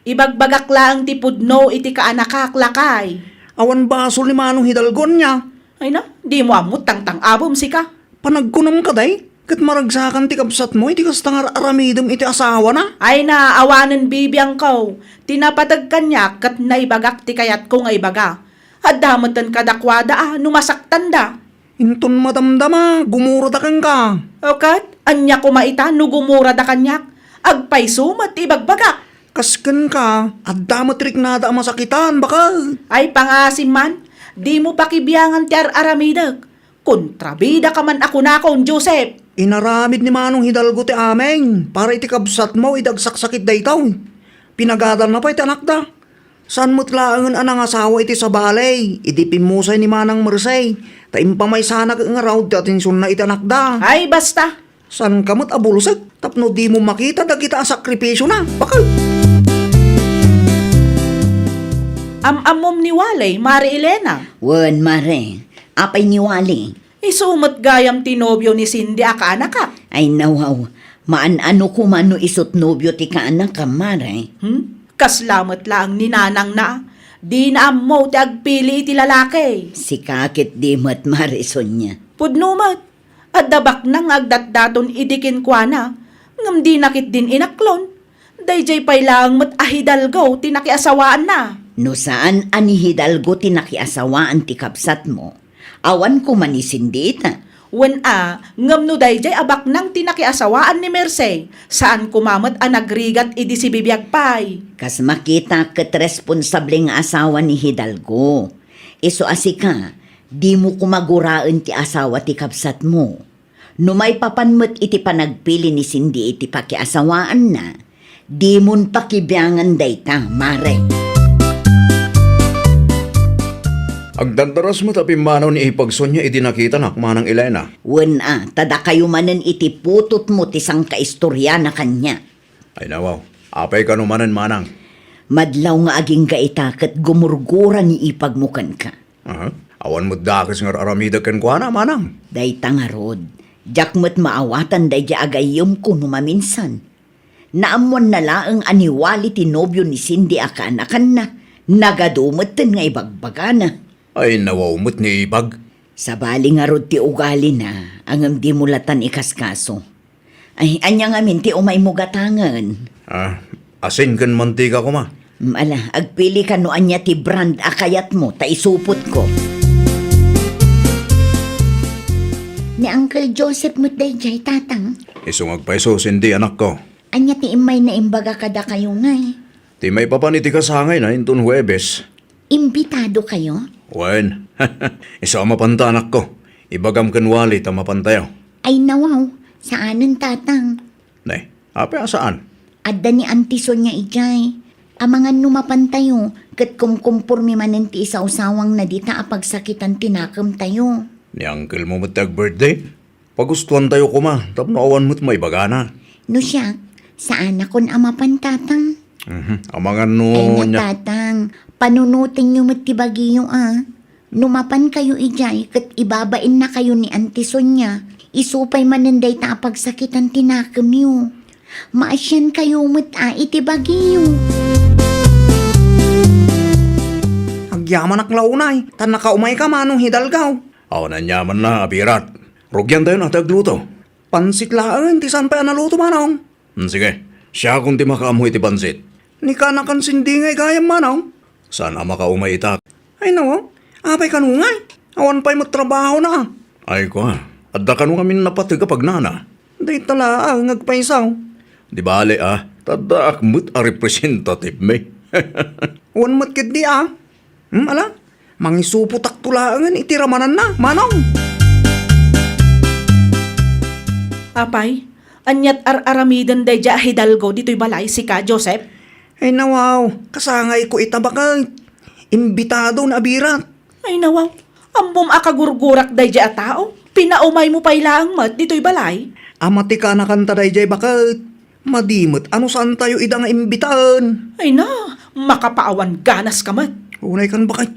Ibagbagak lang ti pudno iti kaanakaklakay. Awan basol ni Manong Hidalgon niya. Ay na, di mo amot tang abom sika. Panagkunam ka day, kat maragsakan ti kapsat mo, iti kas tangar aramidam iti asawa na. Ay na, awanan bibiyang ko. Tinapatag kanya kat naibagak ti kayat ko nga ibaga. Adamatan kadakwada numasaktan da. Inton madamdama, gumura da kang ka. Okat, anya kumaita no gumura da kanyak. Agpay sumat ibagbagak. Kasken ka, at damat rik nada ang masakitan, bakal. Ay pangasim man, di mo pakibiyangan ti aramidag. Kontrabida ka man ako na kon, Joseph. Inaramid ni Manong Hidalgo ti ameng, para iti kabsat mo, idagsaksakit da itaw. Pinagadal na pa iti anak da. San mo't laangan anang asawa iti sa balay, iti pimusay ni Manang Mersey, taimpamay sana ka nga raw ti atensyon na iti anak da. Ay basta, San kamot abulsag, tapno di mo makita da kita ang sakripisyo na, bakal. amom ni Walay, Mari Elena. Wen, mare, apay niwali. Isumot gayam tinobyo ni Cindy anak ka. Ay nawaw, maan-ano kumano isot nobyo ti kaanak ka, mare. Kaslamat lang ni nanang na. Di na mo ti agpili iti lalaki. Si kakit di mat marison niya. Pudnumat, at dabak nang agdatdaton idikin kwa na. Ngam di nakit din inaklon. Dayjay pay lang mat ahidalgo tinakiasawaan na. No saan ani Hidalgo tinakiasawaan ti kapsat mo? Awan ko manisindita. Wen ngam no dayjay abak nang tinakiasawaan ni Merce. Saan kumamat nagrigat idi si bibiyag pay. Kas makita ket responsable nga asawa ni Hidalgo. Iso asika, di mo kumaguraan ti asawa ti kapsat mo. No may papanmet iti panagpili ni Cindy iti pakiasawaan na, di mon pakibiyangan dayta, mare. Agdandaras mo tapi manaw ni ipagson niya idinakita na Manang Elena. Wen tada kayo manen iti putot mo ti sang kaistorya na kanya. Ay nawaw, apay ka numanan Manang. Madlaw nga aging gaita ket gumurgura ni ipagmukan ka. Awan mo dakis nga aramida ken kwa na Manang. Dayta nga rod, jak mo't maawatan day agayom ko numaminsan. Naamuan na laang aniwali ti nobyo ni Cindy akanakan na, nagadumot ten nga ibagbagana. Ay nawaw mo't ni ibag. Sa bali nga rod ti ugali na, angam di mulatan ikaskaso. Ay, anya nga min ti umay mo gatangan. Asin ken mantika ko ma. Ala, agpili ka no anya ti brand akayat mo, ta isupot ko. Ni Uncle Joseph mo't dayjay tatang. Isungag paiso sindi anak ko. Anya ti imay na imbaga kada kayo ngay. Ti may papaniti ka sa hangay na inton Huwebes. Imbitado kayo? Wen, isa mapanta anak ko. Ibagam ken wali ta mapantayo. Ay nawaw, saanan tatang? Nay, apay asaan? Adda ni Auntie Sonia ijay. Amangan numapantayo, kat kumkumpurmi manen ti isaw-sawang na dita apagsakitan tinakam tayo. Ni uncle mo matag birthday? Pagustuhan tayo ko ma, tapno awan mo't may bagana. No siya, saan akon amapan tatang? Amangan no Ay na niya. tatang, panunutin nyo mo't tibagiyo Numapan kayo ijay, kat ibabain na kayo ni Auntie Sonia. Isupay manenday ta apagsakitan tinakam yo. Maasyan kayo mo't itibagiyo. Agyaman ak launay, tan nakaumay ka Manong Hidalgaw. Awan na nyaman na, abirat. Rugyan tayo na tagluto. Pansit laan, ti saan pa naluto manong? Sige, siya kung ti makaamoy ti pansit. Ni kanakan sindi ngay gayam manong. Sana makaumay itak. Ay nawa, apay kanungay. Awan pa'y magtrabaho na. Ay ko, adda ka nung kami napatiga pag nana. Day tala ang nagpaisaw. Di bale tada akmut a representative me. Awan matkid di ala, mangisuputak tulaan itiramanan na, manong. Apay, anyat aramidan day ja Hidalgo dito'y balay si ka, Joseph. Ay nawaw, kasangay ko itabakay. Imbitado na birat. Ay nawaw, ambom akagurgurak day ja tao. Pinaumay mo pa'y laang mat dito'y balay. Amati ka na kanta day jay bakit. Madimot, ano saan tayo ida nga imbitaan? Ay na, makapaawan ganas ka mat. Unay kan bakit.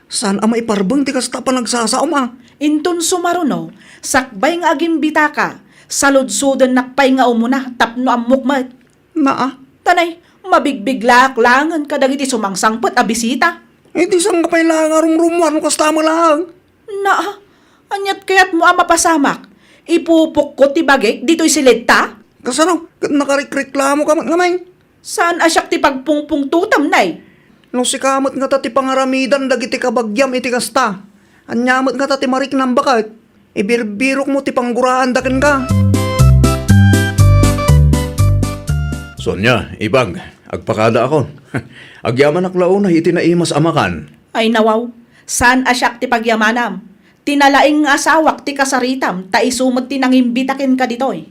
Saan ama iparbang ti kasta pa nagsasaom Inton sumaruno, sakbay nga agimbita ka. Saludsudan nakpay nga umuna, tapno amok mat. Na Tanay, mabigbigla langan ka dagiti sumangsangpot a bisita. Eh di sang kapay lang arong rumwan kasta mo lang. Na, anyat kayat mo mapasamak. Ipupok ko ti bagay dito'y silita. Kasano, nakareklamo ka ngamay. Saan asyak ti pagpungpung tutam nay? No si kamot nga tati pangaramidan dagiti kabagyam iti kasta. Anyamot nga tati marik ng bakat. Ibirbirok mo ti pangguraan dakin ka. Sonya, ibag, agpakada ako. Agyaman aklao na itinaimas amakan. Ay nawaw, saan asyak ti pagyamanam? Tinalaing nga asawak ti kasaritam, ta isumot ti nangimbitakin ka ditoy.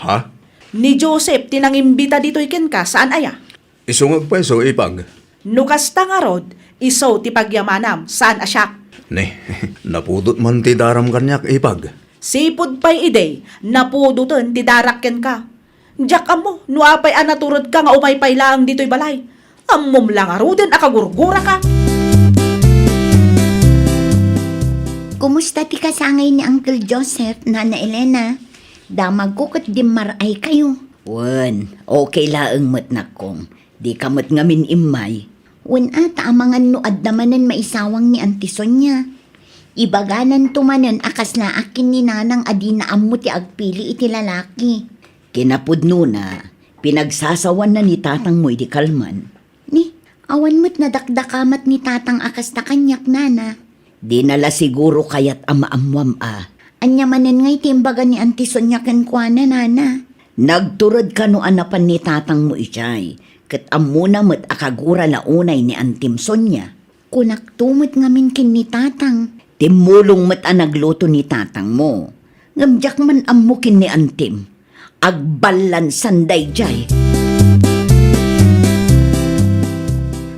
Ha? Ni Joseph tinangimbita ditoy ken ka, saan aya? Isungag pa iso ipag. Nukasta nga rod, iso ti pagyamanam, saan asyak? Ne, napudot man ti daram kanyak ipag. Sipod pa'y ide, napudutan ti darakken ka. Diyak amo, nuapay anaturod ka nga umay-pay lang dito'y balay. Ammom lang aruden akagurgura ka. Kumusta ti kasangay ni Uncle Joseph, Nana Elena? Damag ko kat dimaray kayo. Wan, okay laang mat nakong. Di ka mat ngamin imay. Wan ata amangan no addamanan maisawang ni Auntie Sonia. Ibaganan tumanan akas na akin ni nanang adina ammo ti agpili iti lalaki. Kinapudno na, pinagsasawan na ni tatang mo iti kalman. Ni, awan mo't nadakdakamat ni tatang akas na kanyak nana. Di nala siguro kayat amaamwam Anyamanan nga'y timbaga ni Auntie Sonia kan kuana nana. Nagturod ka no anapan ni tatang mo ichay. Kat amuna mo't akagura launay ni Auntie Sonia. Kunaktumot ngamin kin ni tatang. Timulong mo't anagluto ni tatang mo. Ngamjak man amukin ni Antim. Agbalan sanday jay.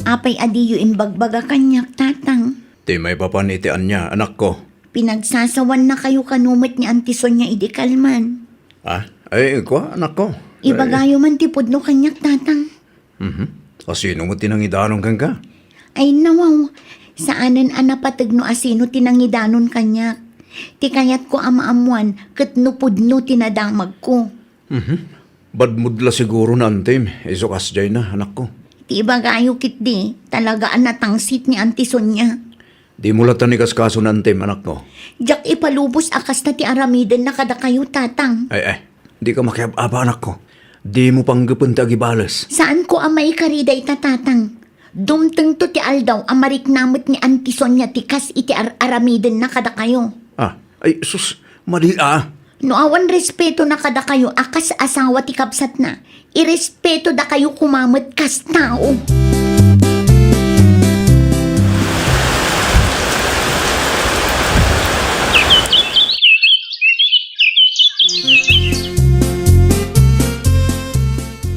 Apay adiyo imbagbaga kanyak tatang. Di may papanitian niya, anak ko. Pinagsasawan na kayo kanumit ni Auntie Sonia idikalman. Ay, ko, anak ko. Ibagayo man tipod no kanyak tatang. Kasino mo tinangidanong kang ka? Ay nawaw, saanan anapatag no asino tinangidanon kanyak. Ti kayat ko amaamuan kat nupudno tinadamag ko. Badmudla siguro na antim. Isukas jay na, anak ko. Ti ibagayo kit di, talagaan natangsit ni Auntie Sonia. Di mo latan ni kaskaso na antim, anak ko. Jak ipalubos akas na ti aramidan na kada kayo tatang. Ay, di ka makiab-aba, anak ko. Di mo panggapun ti agibalas. Saan ko amay kariday tatang? Dumteng to ti aldaw amarik namit ni Auntie Sonia ti kas iti aramidan na kada kayo. Ay, sus, mali No awan respeto na kada kayo akas asawa ti kapsat na. Irespeto da kayo kumamot kas tao.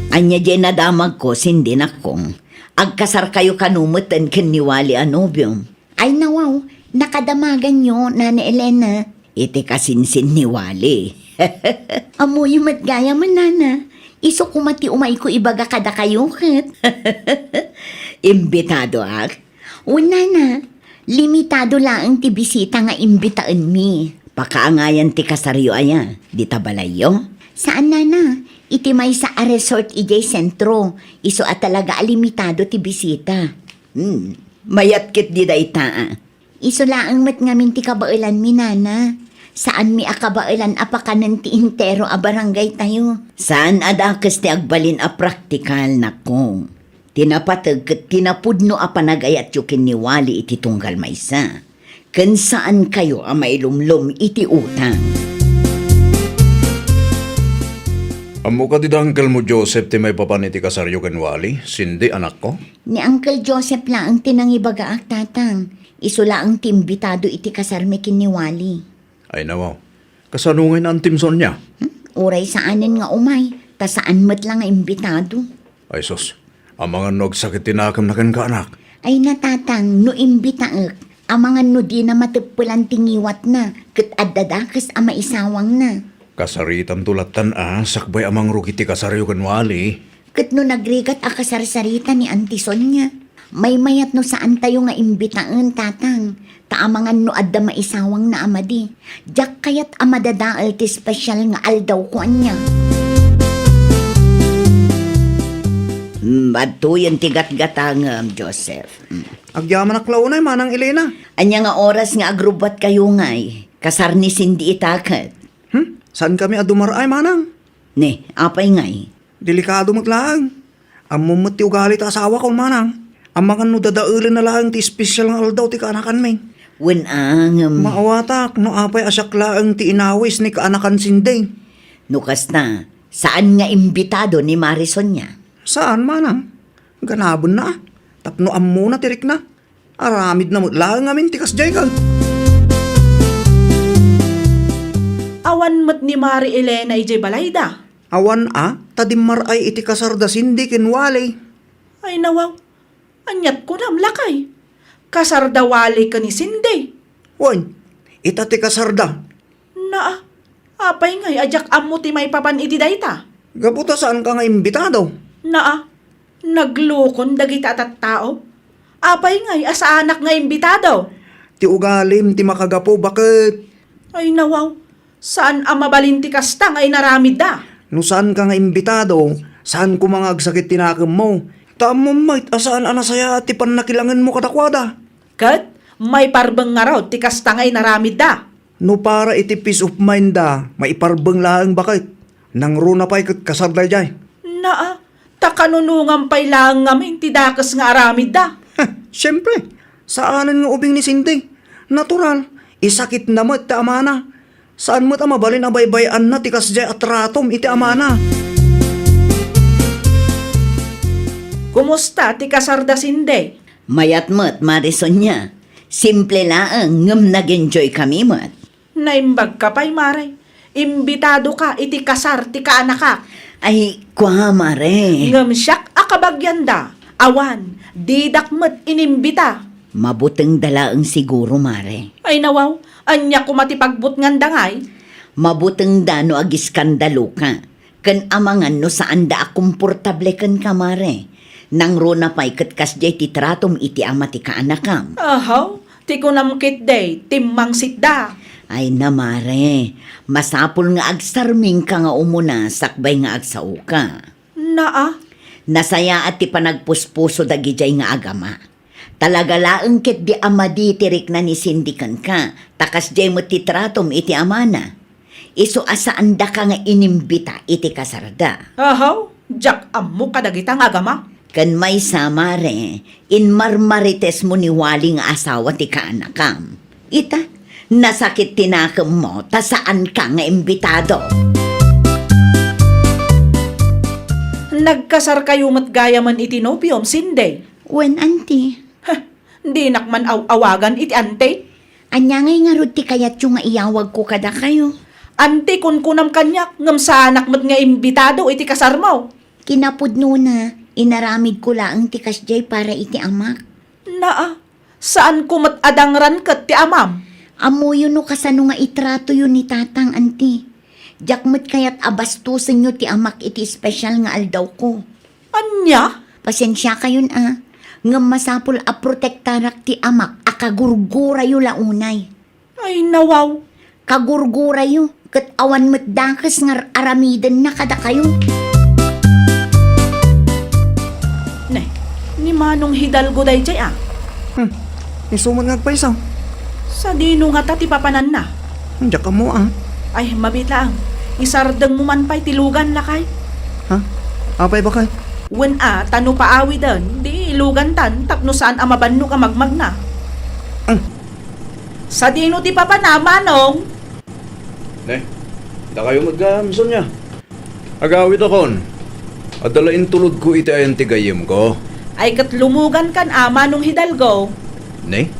Anya dyan na damag ko, sindi na kong. Agkasar kayo kanumutan kiniwali anobyong. Ay nawaw, nakadamagan nyo, Nana Elena. Iti kasinsin ni Wali. Amoy mat gaya man, Nana. Iso kumati umay ko ibaga kada kayo, kat. Imbitado ak? O, Nana, limitado lang ti bisita nga imbitaan mi. Pakaangayan ti kasaryo aya, di tabalayo? Saan, Nana? Iti may sa a resort ijay sentro. Iso at talaga alimitado ti bisita. Mayat kit di da ita. Iso laang mat ngamin ti kabailan mi, Nana. Saan mi akabailan apakanan ti intero a barangay tayo? Saan adakas ti agbalin a praktikal na kong? Tinapatag kat tinapudno a panagayat yu kiniwali iti tunggal maysa. Kan saan kayo a mailumlum iti utang? Amo ka ti Uncle mo Joseph ti may papan iti kasaryo kenwali, sindi anak ko. Ni Uncle Joseph lang ang tinangibagaak tatang. Isula ang timbitado iti kasarmi kiniwali. Ay nawaw, kasanungin ang timson niya. Uray saanin nga umay, ta saan mo't lang nga imbitado. Ay sus, ang mga nagsakit tinakam na kan ka anak. Ay natatang, no imbitaak, ang mga no di na matipulan tingiwat na, kat adadakas ang maisawang na. Kasaritam tulatan sakbay amang rukiti kasaryo kenwali. Kat no nagrigat a kasarsarita ni Auntie Sonia. May mayat no saan tayo nga imbitaan tatang. Taamangan no adda maisawang na amadi. Diyak kayat amadadaal ti special nga aldaw ko anya. Bato yung tigat-gatang, Joseph. Agyaman na klaunay, manang Elena. Anya nga oras nga agrubat kayo ngay. Kasar ni Cindy itakat. Saan kami adumaray, manang? Ne, apay ngay. Delikado maglaang. Ang mumut ti ugali ta asawa ko, manang. Ang mga no dadaulan na lang ti special nga aldaw ti kaanakan may. Wen ang... Maawatak, no apay asyaklaang ti inawis ni kaanakan sinday. Nukas na, saan nga imbitado ni Marison niya? Saan, manang? Ganabon na. Tapno ammo na tirik na. Aramid na lang amin tikas jay ka. Awan mat ni Mari Elena ije balayda. Awan tadimar ay iti kasarda sindi kinwali. Ay nawaw, anyat ko nam lakay. Kasardawali ka ni Cindy. Wan, ita ti kasarda. Na, apay ngay ajak amo ti may papan iti dayta. Gabuta saan ka nga imbitado? Na, naglukon dagita at tao. Apay ngay asa anak nga imbitado. Ti ugalim ti makagapo bakit? Ay nawaw, saan ang mabalinti kastang ay naramid da? No saan ka nga imbitado? Saan ko mga agsakit tinakam mo? Tamo mait, asaan anasaya ti panakilangan mo katakwada? Kat, may parbeng nga raw ti kastang ay naramid da. No para iti peace of mind da, maiparbang laang bakit? Nang runa pa'y kasarday jay. Na, takanunungan pa'y lang ngamin ti dakas nga aramid da. Siyempre, saanan nga ubing ni Cindy? Natural, isakit na mo iti amana. Saan mo't mabalin abaybayan na ti kasjay at ratom iti amana? Kumusta ti kasarda Cindy? Mayat mo't Marison niya. Simple laang ngam nag-enjoy kami mo't. Naimbag ka pa'y maray. Imbitado ka iti kasar ti kaanakak. Ay, kwa mare. Ngam siyak akabagyan da. Awan, didak mo't inimbita. Mabuteng dalaang siguro mare. Ay nawaw, anya kumatipagbut nga dangay. Mabuteng dano ag iskandalo ka. Kan amangan no saan da komportable kan ka mare. Nang rona pa'y katkas jay titratom iti ama ti kaanakam. Ahaw, ti kunamkit day, timmang sitda. Ay na mare, masapul nga agsarming ka nga umuna sakbay nga agsao ka. Naa, Nasaya at ti panagpuspuso dagi jay nga agama. Talaga laeng ket di ama di tirik na ni sindikan ka, takas jay mo titratom iti amana. Iso asaan da ka nga inimbita iti kasarda. ahaw, jak ammo kadagita nga agama. Kan may samare, in marmarites mo ni wali nga asawa ti kaanakam. Ita, nasakit tinakam mo, ta saan ka nga imbitado. Nagkasar kayo mat gaya man iti nobium, Cindy. Wen auntie, Di nakman awagan iti ante. anya ngay nga rod ti kayat yung nga iyawag ko kada kayo. Ante kun kunam kanyak, ngam sa anak mat nga imbitado iti kasar mo. Kinapudno na, inaramid ko laang ti kasjay para iti amak. Naa, saan ko mat adangran kat ti amam? Amo yun no kasano nga itrato yun ni tatang auntie. Jakmat kayat abastusin nyo ti amak iti special nga aldaw ko. Anya? Pasensya kayon Ngam masapul a protektarak ti amak akagurgura yu launay. Ay nawaw. Kagurgura yu kat awan met dakas nga aramiden na kada kayo. Ne, ni Manong Hidalgo day jay Isuman nga paisaw. Sa dino nga ta ti papanan na. Diyan ka mo ah. Ay, mabit lang. Isardeng mo man pa'y tilugan lakay. Ha? Apay ba kay? Wen tano paawi dan, di ilugan tan, tapno saan amabanno ka magmagna. Sa dino ti papa na, manong. Ne, da kayo magkamson niya. Agawit akon. Adalain tulod ko iti ayan tigayim ko. Ay kat lumugan kan manong Hidalgo. Ne,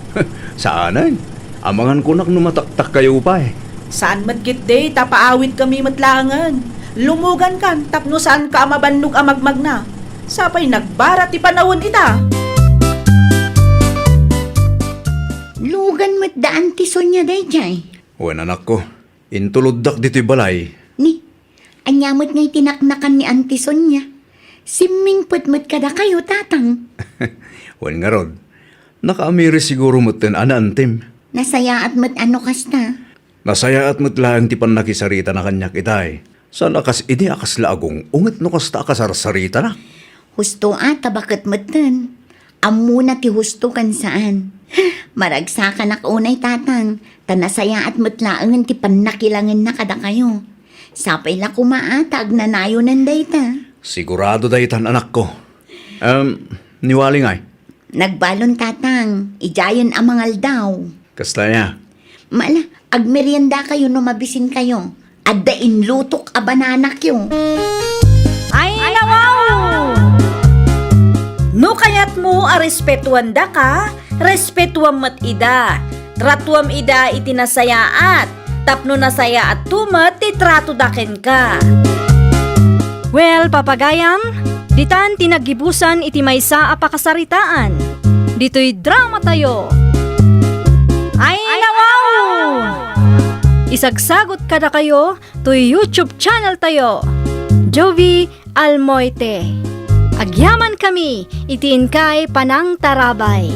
saanan? Amangan ko nak numataktak kayo pa eh. Saan madgit day, tapaawit kami matlangan. Lumugan kan, tapno saan ka amabannog amagmagna. Sapay nagbara ti panawon ita. Lugan mo't daan ti Sonya day jay. Wen anak ko, intuloddak dito'y balay. Ni, anyamot nga'y tinaknakan ni Auntie Sonya. Simming putmut kada kayo, tatang. Wen nga rod, nakaamiri siguro mo't anantim. Nasaya at mat ano kasta. Nasaya at mutlaang ti nakisarita na kanyak itay. Saan akas idi akas laagong ungit no kasta akasarsarita na. Husto ata bakit matan. Amo na ti husto kan saan. Maragsa ka nakunay tatang. Tanasaya at mutlaangan ti panakilangan na kada kayo. Sapay la kumaatag na nayo nanday ta. Sigurado daytan anak ko. Niwaling ay. Nagbalon tatang. Ijayon amangal daw. Kasta niya. Mala, agmerienda kayo no mabisin kayo. Addain lutok a bananak yung. Ay, nawaw! No kayat mo a respetuan da ka, respetuam mat ida. Tratuam ida itinasayaat, tapno nasaya at tumat ti trato daken ka. Well, papagayam, ditan tinagibusan iti maysa a pakasaritaan. Dito'y drama tayo. Ay, nawaw! Isagsagot kada kayo to YouTube channel tayo. Jovi Almoite. Agyaman kami, itiin kay Panang Tarabay.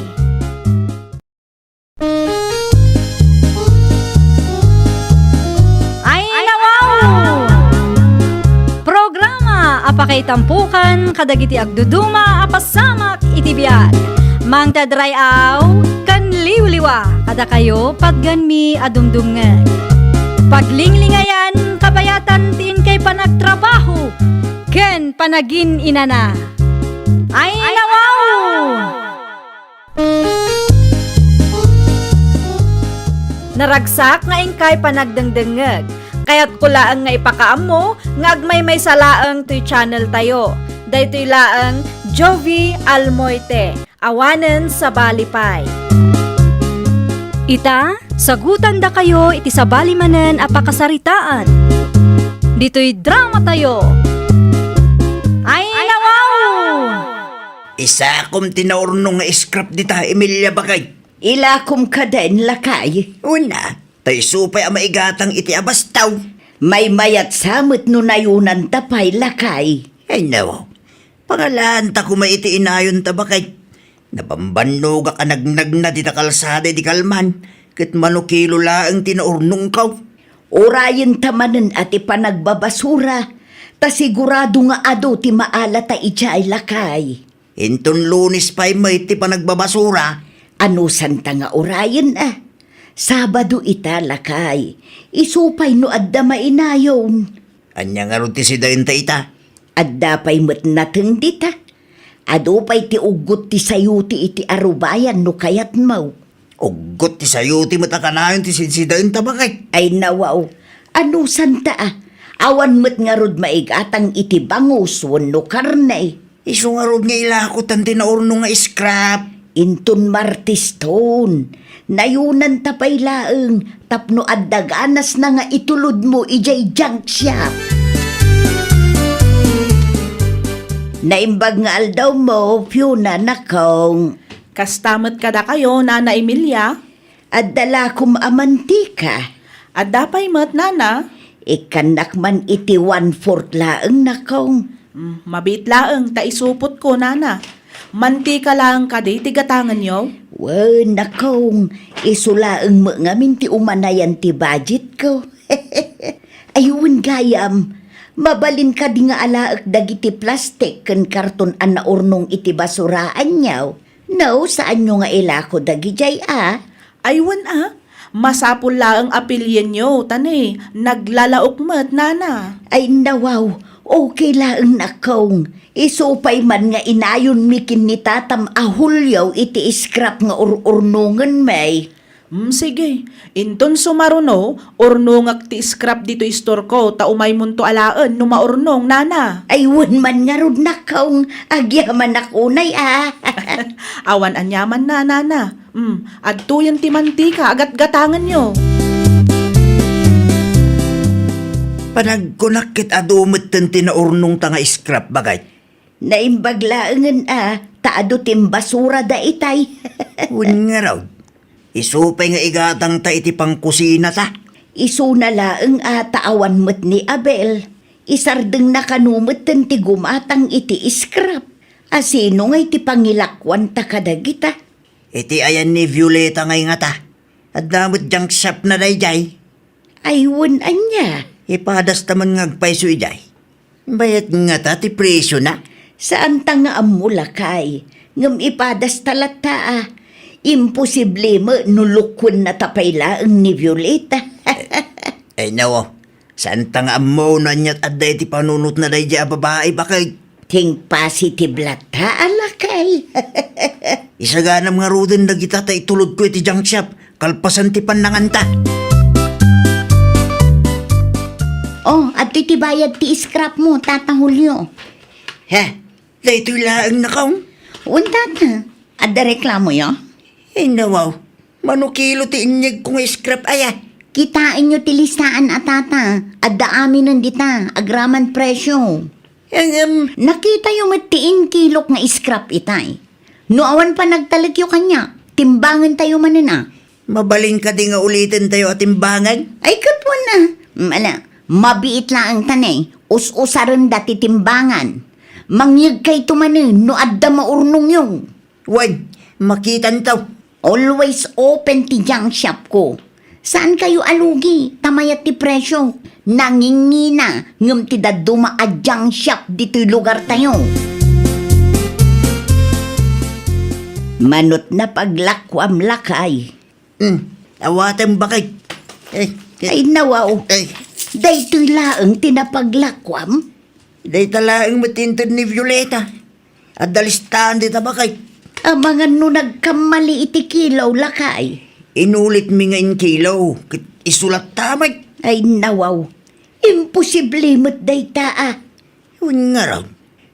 Ay, nawaw! Programa apakay tampukan kadagiti agduduma apasamak itibiyag. Mang tadrayaw kan liwliwa kada kayo pagganmi adumdumngeg. Paglinglingayan kabayatan tiin kay panagtrabaho ken panagin inana. Ay, nawaw! Naragsak nga ingkay panagdengdengeg. Kaya't kulaang nga ipakaam mo, nga agmay may salaang to'y channel tayo. Daytoy laang Jovi Almoite, awanen sa Balipay. Ita, sagutan da kayo iti sa balimanen a pakasaritaan. Dito'y drama tayo. Ay, nawaw! Isa akong tinaurnong nga script dita, Emilia Bakay. Ilakom ka din lakay. Una, tay supay ang maigatang iti abastaw. May mayat samot no nayunan tapay lakay. Ay no, pangalan ta kumaiti inayon ta Bakay. Napambannog ka nagnag na di ta kalsada di kalman. Kat manukilo laang tinaurnong kaw. Orayin tamanen at ipanagbabasura. Ta sigurado nga ado ti maala ta ijay lakay. Inton Lunes pa'y may ti panagbabasura. Ano santa nga orayin Sabado ita lakay. Isupay no adda mainayon. Anya nga ron ti sidayin ta ita. Adda pay mat nateng dita. Ado pay ti ugot ti sayuti iti arubayan no kayat mau. Ugot ti sayo ti matakanayon ti sidayin ta Bakay. Ay nawaw. Ano santa Awan mat nga rod maigatang iti bangus wenno karne. Iso nga ron nga ilakotan tinaurnong nga scrap. Intun martiston. Nayunan tapay laeng tapno addaganas na nga itulod mo ijay junk shop. Naimbag nga aldaw mo, Fiona nakong. Kastamat kada kayo, Nana Emilia. At dala kum amantika. At dapay mat, Nana. Ikanak man iti 1/4 laeng nakong. Mabit laeng, ta isupot ko, Nana. Mantika lang ka di tigatangan yo. Wen nakong, isulaeng mo nga minti umanayan ti budget ko. Ayun gayam, mabalin ka di nga alaak dagiti plastic ken karton an naurnong iti basuraan yaw. No, saan nyo nga ilako dagi jay Aywan Masapul laang apilyen nyo, tani, naglalaok mat, nana. Ay nawaw, okay lang nakaw. Isupay man nga inayon mikin ni tatam ahulyaw iti iskrap nga urnungan may. Sige, inton sumaruno, urnongak ti scrap dito istor ko, taumay munto alaan, numaurnong, nana. Ay wan man nga rod nakaw, agyaman akunay Awan anyaman na, nana. Adto yan ti mantika, agat-gatangan nyo. Panagkunakit adumot ten tinaurnong tanga scrap bagay. Naimbaglaangan taado tim basura da itay. Wan nga raw. Isupay nga igatang ta iti pangkusina ta. Isu na laang taawan mo't ni Abel. Isardeng nakanumot ten ti gumatang iti iskrap. Asino nga iti pangilakwan ta kadagita. Iti ayan ni Violeta ngay nga ta. At damot jang shop na dayjay. Aywan anya. Ipadas taman ngagpaiso ijay. Bayat nga ta ti presyo na. Saan ta nga amulakay? Ngam ipadas talata Imposible mo nulukun na tapay laang ni Violeta. Ay nawo, saan ta nga mo na niya't aday ti panunot na dayjay a babae bakay. Ting positive lata alakay. Isaganam nga ruden na kita ta itulod ko iti junk shop. Kalpasan ti pananganta. Oh, at iti bayad ti scrap mo, Tata Julio. Ha? Daytoy laang nakaw? Unta ta. At da reklamo yo? Ay nawaw, manukilo ti inyag kong scrap aya. Kitain nyo ti listaan atata. At da amin nandita, agraman presyo. Nakita yung matiin kilok nga scrap itay. No awan pa nagtalik yung kanya, timbangan tayo manina. Mabaling ka di nga ulitin tayo at timbangan. Ay katwa na. Mabiit lang ang tanay. Us-usaran dati timbangan. Mangyag kay tumanin no adda maurnong yung. Wan, makitan taw. Always open ti junk shop ko. Saan kayo alugi? Tamayat ti presyo. Nangingina ngam ti daduma a junk shop dito'y lugar tayo. Manot na paglakwam lakay. Awatan bakay. Ay nawaw. Dayto'y laang tinapaglakwam. Day talaang matintod ni Violeta. At dalistaan di tabakay. Ang mga no nagkamali iti kilaw lakay. Inulit mi nga in kilaw. Isulat tamay. Ay nawaw. Imposible mo't dayta Yun nga raw.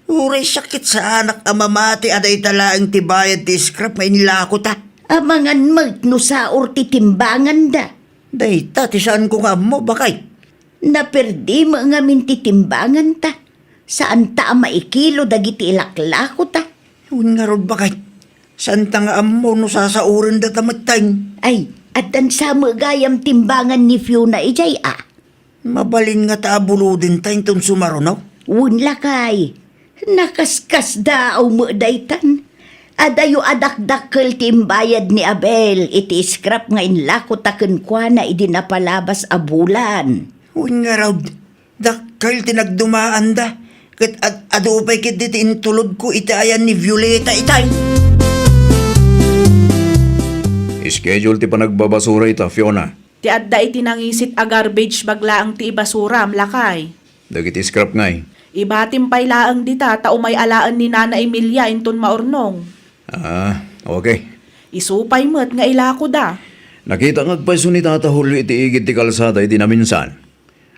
Uray sakit sa anak amamati aday talaang tibayad ti scrap nga inilako ta. Amangan magno sa ti timbangan da. Day ta, ti saan ko nga mo bakay? Naperdi mo nga mintitimbangan ta. Saan ta maikilo dagiti ilaklako ta? Yun nga raw bakay. Saan ta nga amo no sasauran da tamatay? Ay, at ang sama gayam timbangan ni Fiona ijay Mabalin nga taabuludin tayo itong sumarunaw. Wun lakay. Nakaskas daaw mo daytan. Adayo adakdakkel timbayad ni Abel. Iti scrap nga inlako taken kwa na idinapalabas a bulan. Yun nga raw. Dakal tinagdumaan da. Kat adupay kit diti intulod ko itayan ni Violeta itay. Schedule ti panagbabasura ita, Fiona. Ti adda iti nangisit a garbage baglaang ti ibasuram, lakay. Dagiti scrap ngay. Ibatim pay laang dita, taumay alaan ni Nana Emilia inton maurnong. Okay. Isupay mo't nga ilako da. Nakita ngagpaiso ni Tata Julio iti igit ti kalsada iti naminsan.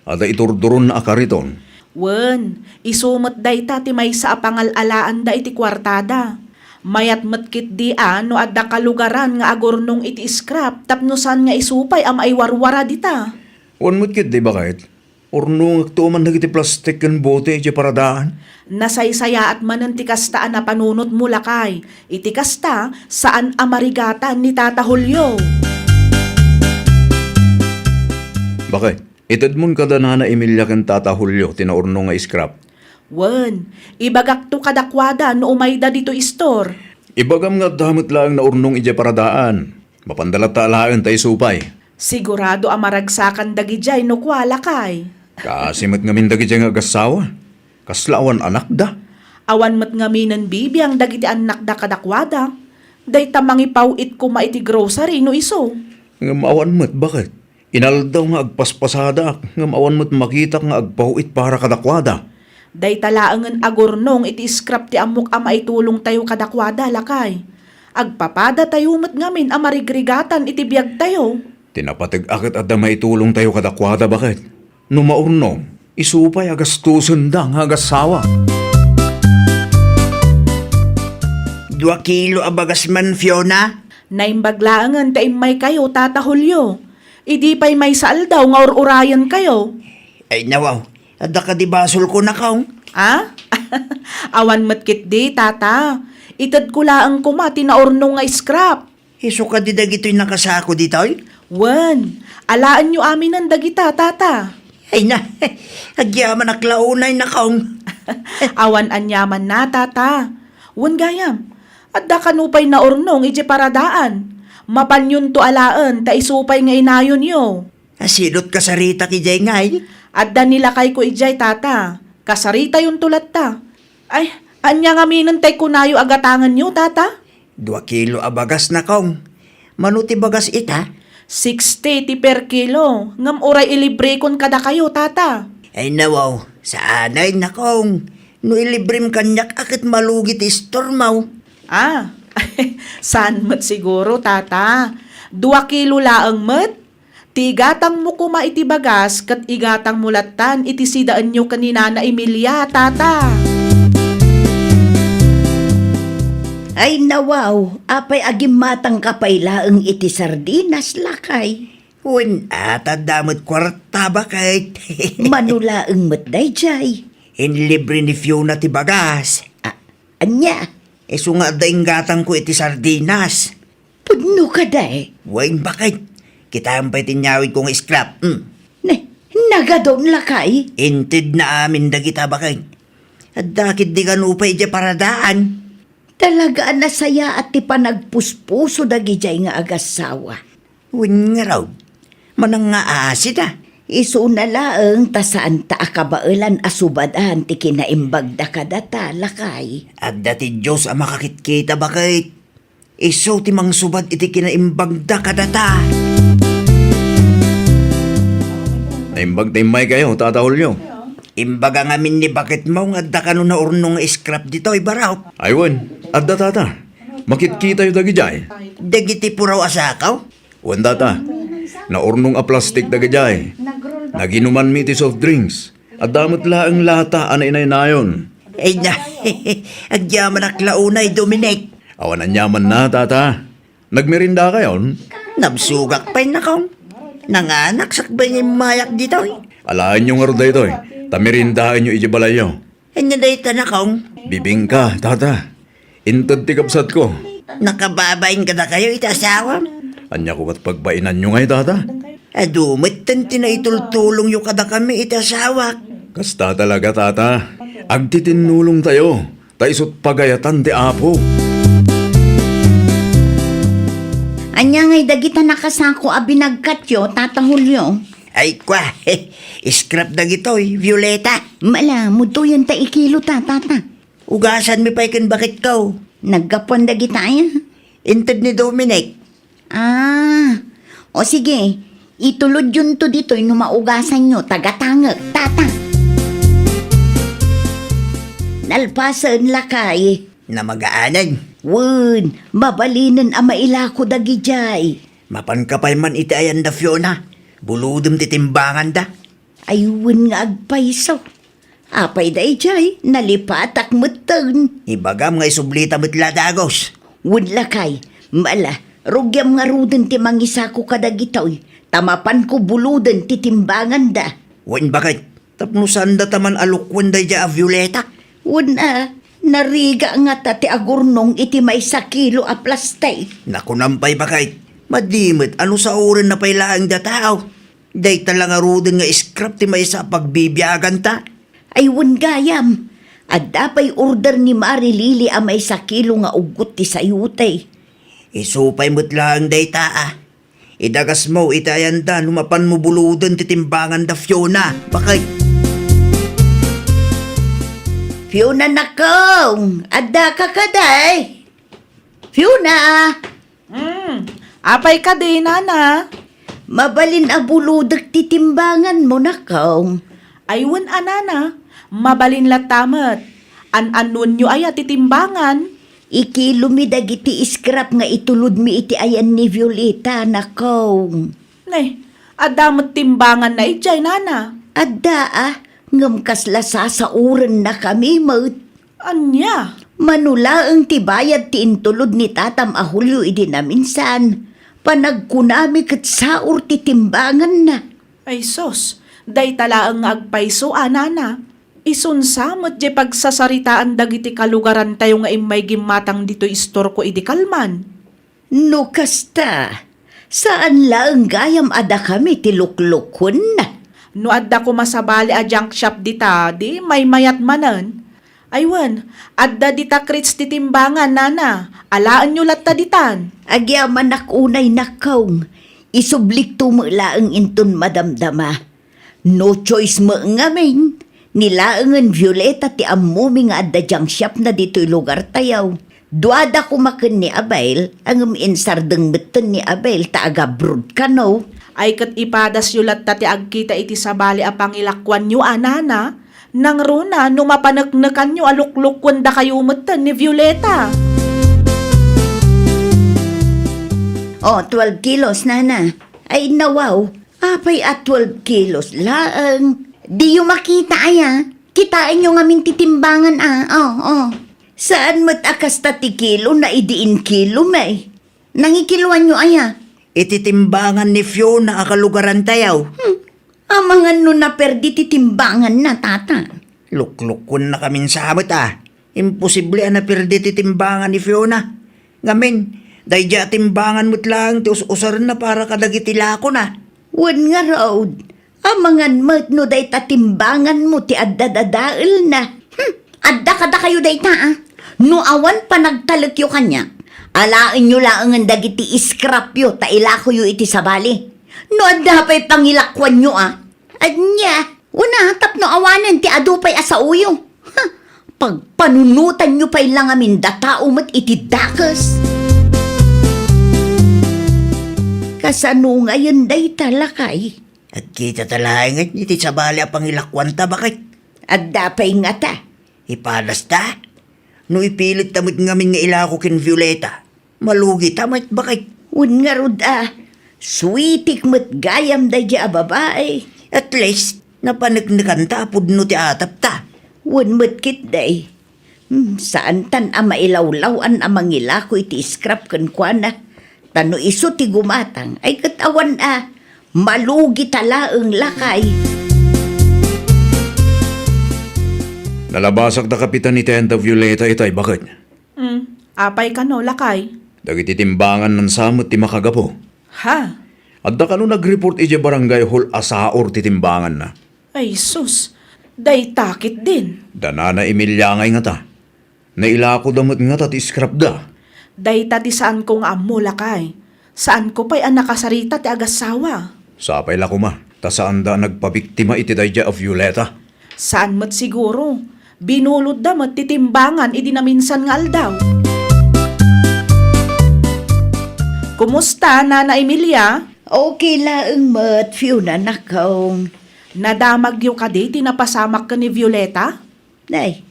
At iturduron na akariton. Wen, isumot dayta ti may sa apangal-alaan da iti kwartada. Mayat matkit di no adda kalugaran nga agurnong iti scrap tapnusan nga isupay am ay warwara dita. Wan mo't di ba kahit? Orno agtuman nagiti plastik kan bote iti paradaan. Nasaysaya at manan ti kasta na panunot mo lakay. Iti kasta saan amarigatan ni Tata Julio. Bakit? Itad mon kada Nana Emilia kan Tata Julio tinaurno nga scrap. Wen, ibagak to kadakwada no umayda dito istor. Ibagam nga damot lang na urnong iti paradaan. Mapandalata laang tayo supay. Sigurado amaragsakan dagijay no kwala kay. Kasimot nga min dagiti nga agasawa. Kaslawan anak da. Awan mat nga minan bibiyang dagiti anak da kadakwada. Day tamang ipawit ko maiti grocery no iso. Nga maawan mo't bakit? Inaldaw nga agpaspasada nga maawan mo't makita nga agpahuit para kadakwada. Day talaangan agurnong iti scrap ti amok ama itulong tayo kadakwada lakay. Agpapada tayo mat ngamin amarigrigatan iti biyag tayo. Tinapatig akit at maitulong tayo kadakwada bakit? Numaurnong, isupay agastusan da nga agasawa. 2 kilo abagas man, Fiona. Naimbaglaangan taimay kayo tatahulyo. Idi pa'y may saaldaw nga ururayan kayo. Ay nawaw, adda ka di basol ko na kaong. Ah? Awan matkit di, tata. Itad ko laang kumati na orno nga scrap. Iso ka di dagito'y nakasako dito'y? Wan, alaan nyo amin ang dagita, tata. Ay na, agyaman aklaunay na kaong. Awan anyaman na, tata. Wan gayam, adda kanupay na ornong ije paradaan. Mapanyon to alaan, ta isupay nga inayon yo. Asilot ka sa rita ki Jay ngay. Adda nila kay ko ijay, tata. Kasarita yung tulat ta. Ay, anya nga minan tay kunayo agatangan nyo, tata. 2 kilo abagas na kaong. Manuti bagas ita? 60 ti per kilo. Ngam oray ilibre kon kada kayo, tata. Ay nawaw, sa anay na kaong. No ilibrim kanyak akit malugit istormaw. Ah, saan mat siguro, tata? 2 kilo laang mat? Tigatang mo kuma iti bagas, kat igatang mulatan iti sidaan nyo kanina na Emilia, tata. Ay nawaw, apay agimatang kapaylaang iti sardinas lakay. Wen atad damot kwarta ba kahit? Manulaang matday jay. In libre ni Fiona ti bagas. Anya, Iso nga daing gatang ko iti sardinas. pudno ka day. Wain bakit? Kita ang pa'y tinyawid kong scrap. Nagadon lakay. Inted na amin dagita bakit? At dakit di kanupay di paradaan. Talaga nasaya at ti panagpuspuso dagi jay nga agasawa. Wen nga raw. Manang nga asid ah. Iso na laeng tasaan ta akabailan asubadan ti kinaimbag da kadata lakay. At dati Diyos ang makakitkita bakit? Iso ti mang subad iti kinaimbag da kadata. Naimbag taimay kayo, tatahol nyo. Imbaga ngamin ni bakit mo nga da kano na urnong scrap dito ibaraw. Aywan, adda tata. Makitkita yung dagijay. Dagiti puraw asakaw. Wan tata, naurnong a plastic dagijay. Naginuman mi ti soft drinks. At damot laang lata anay nayon. Ay na, agyaman aklaunay Dominic. Awan ang yaman na tata. Nagmerinda kayon? Nabsugak pa'y nakaw. Nanganak sakbay niya mayak dito. Alaan nyo nga ro dayto eh. Tamirindahan nyo ijibalayo. Anya dahi tanakaw. Bibing ka, tata. Intad ti kapsat ko. Nakababain ka na kayo itasawa. Anya ko kat pagbainan nyo ngay, tata. Adumit tanti na itultulong yung kada kami itasawak. Kasta talaga, tata. Agtitinulong tayo. Taisot pagayatan ti apo. Anya ngay dagita nakasako a binagkatyo tatahulyo. Ay kwa, scrap na gito'y, Violeta. Mala, muto yun ta ikilo tata. Ugasan mi pa'y kan bakit kaw. Naggapuan dagita ya. Inted ni Dominic. Ah, o sige, itulod yun to dito'y numaugasan nyo, tagatangag, tata. Nalpasan lakay. Na mag-aanan. Wun, mabalinan ang mailako dagi jay. Mapan ka pa'y man iti ayan da Fiona. Buludom titimbangan da. Ayun nga agpaiso. Apay day jay, nalipatak mutun. Ibagam nga isublita mitla dagos. Wun lakay, mala, rugyam nga ruden ti mangisako kadagitoy. Tamapan ko buluden ti timbangan da. Wan bakit? Tapnusan da taman alukwan da ja a Violeta. Wun nariga nga ta ti agurnong iti may 1 kilo a plastay. Nakunampay bakit? Madimit, ano sa orin na pailaang da tao? Day talang aruden nga scrap ti may sa pagbibiyagan ta. Ay wun gayam, adda pa'y order ni Mari Lili a may 1 kilo nga ugot ti sayutay. Isupay mo't lang day taa. Idagas mo, itayan da, numapan mo buluden ti timbangan da Fiona. Bakit? Fiona nakong, adda ka kaday. Fiona! Apay ka din, nana. Mabalin a buludag titimbangan mo na kaw. Aywan anana, mabalin latamat. An-anon nyo ay titimbangan. Ikilumi dagiti iskrap nga itulod mi iti ayan ni Violeta na kaw. Nay, adamot timbangan na ijay, nana. Adda ngam kasla sasauran na kami maut. Anya? Manula ang tibayad ti intulod ni tatam ahulyo idi na minsan. Panagkunami kat saur ti timbangan na. Ay sos, day talaang agpaiso, nana. Isunsamot je pagsasaritaan dagiti kalugaran tayo nga imay gimatang dito istor ko idi kalman. No kasta, saan lang gayam ada kami ti luklukon na? No adda ko masabali a junk shop dita, di may mayat manan. Aywan, adda dita krits ti timbangan, nana. Alaan nyo latta ditan. Agyaman unay nakaw, isublik tumula ang inton madamdama. No choice mo ngamin. Nilaangan Violeta ti amumi nga adda junk shop na dito'y lugar tayaw. Duada kumakan ni Abel, ang insardeng beton ni Abel ta agabrod ka no. Ay kat ipadas yu latta ti agkita iti sabali a pangilakwan nyo, nana. Nang runa, no mapanagnakan nyo aluklukwan da kayo matan ni Violeta. Oh, 12 kilos, nana. Ay nawaw, apay at 12 kilos laang. Di yung makita aya. Kitain nyo nga mintitimbangan Saan mat akasta ti kilo na idiin kilo may? Nangikiluan nyo aya. Ititimbangan ni Fiona akalugaran tayaw. Amangan no na perdi ti timbangan na tata. Luklukon na kamin sa amot Imposible na perdi ti timbangan ni Fiona. Ngamin, dahi dya timbangan mo't lang ti usar na para kadagiti lako na. Wan nga road. Amangan mat no day tatimbangan mo ti adda-dadail na. Adda kada kayo day No awan pa nagtalak yo kanya. Alain nyo lang ang dagiti iskrap yo ta ilako yo iti sabali. No adda pa'y pangilakwan nyo Anya, una tapno awanan ti adupay asauyo. Pagpanunutan nyo pa'y lang amin datao mat iti dakas. Kasano ngayon day talakay? At kita talahangat iti sabali a pangilakwan ta bakit? Adda pa'y nga ta. Ipalas ta? No ipilit tamit ngamin nga ilako kin Violeta. Malugi tamit bakit? Un nga rod sweetik mat gayam day a babae. At least, napanagnakan ta apod no ti atap ta. Un mat kit day. Saan tan mailawlawan mangilako iti scrap kan kuana. Tano iso ti gumatang ay katawan malugi tala ang lakay. Nalabasag na kapitan ni Tenta Violeta itay bakit? Apay ka no, lakay. Dagiti timbangan ng samot ti makagapo. Ha? Adda ka no nag-report ije barangay hall asaor ti timbangan na. Ay sus, day takit din. Dana na Emilia ngay nga ta. Nailako damot nga ta ti scrap da. Day tati saan kong amo, lakay. Saan ko pa'y nakasarita ti agasawa. Sapay la kuma, ta saan da nagpabiktima iti dayja of Violeta. Saan mat siguro? Binulod da mat titimbangan idi na minsan nga aldaw. Kumusta, Nana Emilia? Okay laang mat, Fiona nakaw. Nadamag yung kadi, tinapasamak ka ni Violeta? Nay,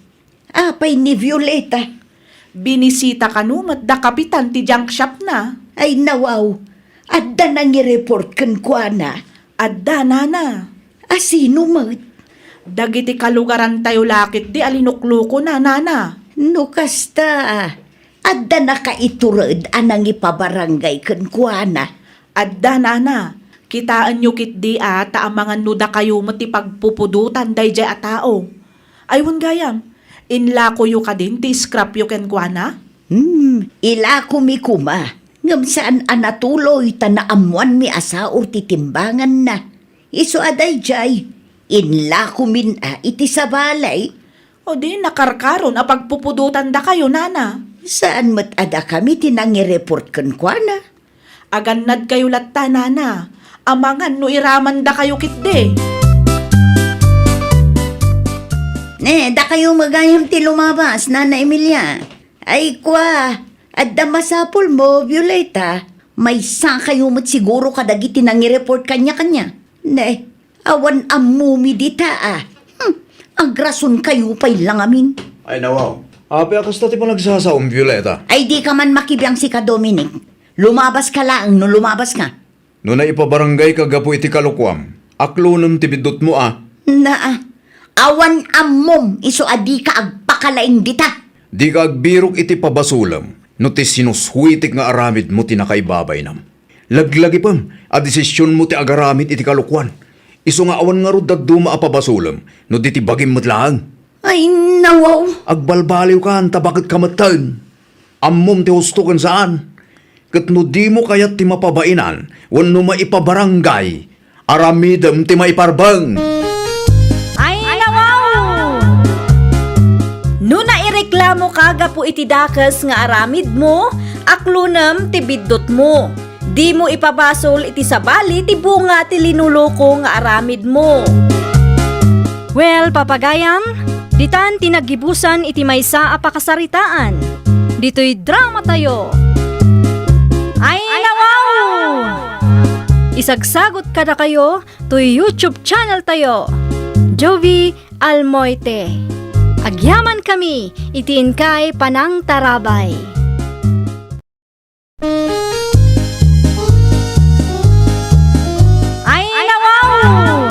apay ni Violeta. Binisita ka no, mat da kapitan ti junk shop na. Ay nawaw, adda nang i-report kan kuana. Adda, Nana. Asino mat? Dagiti kalugaran tayo lakit di alinukluko na, Nana. No kasta, adda nakaiturad anang ipabarangay kan kuana. Adda, Nana. Kitaan nyo kit di taamangan nuda kayo mati pagpupudutan day jay a tao. Aywan gayam, inlako yu ka din ti scrap yu ken kuana? Ila kumikuma. Ngam saan anatuloy tanaamuan mi asaor ti timbangan na. Iso aday jay, inla kumin iti sabalay. O di nakarkaron a pagpupudutan da kayo, Nana. Saan mat ada kami tinangi-report kan kuana? Agannad kayo latta, Nana. Amangan no iraman da kayo kitde. Da kayo magayam ti lumabas, Nana Emilia. Ay kwa, adda masapul mo, Violeta. May sa kayo mo't siguro kadagiti nang i-report kanya-kanya. Ne, awan amumi dita ah. Agrason kayo pa'y lang amin. Ay nawaw. Ape akas tati pa nagsasaom, Violeta. Ay di ka man makibiyang si ka Dominic. Lumabas ka lang no lumabas ka. No na ipabarangay kagapo iti kalukwam. Aklo nung tibidot mo ah. Na awan amom iso adi ka agpakalaing dita. Di ka agbirok iti pabasulam. No ti sinushuitik nga aramid mo tinakaibabay nam. Laglagi pam, a desisyon mo ti agaramid iti kalukwan. Iso nga awan nga rod dagduma a pabasulam. No di ti bagim mo't lang. Ay nawaw. Agbalbaliw ka, anta bakit kamatan? Ammom ti husto kan saan? Kat no di mo kayat ti mapabainan, wano maipabarangay, aramidem ti maiparbang. Ay nawaw! No naireklamo kaga po iti dakas nga aramid mo, aklunam ti biddot mo. Di mo ipabasol iti sabali ti bunga ti linuloko nga aramid mo. Well, papagayam, ditan tinagibusan iti maysa a pakasaritaan. Dito'y drama tayo. Ay nawaw! Isagsagot kada kayo to'y YouTube channel tayo. Jovi Almoite. Agyaman kami, itiin kay Panang Tarabay. Ay nawaw!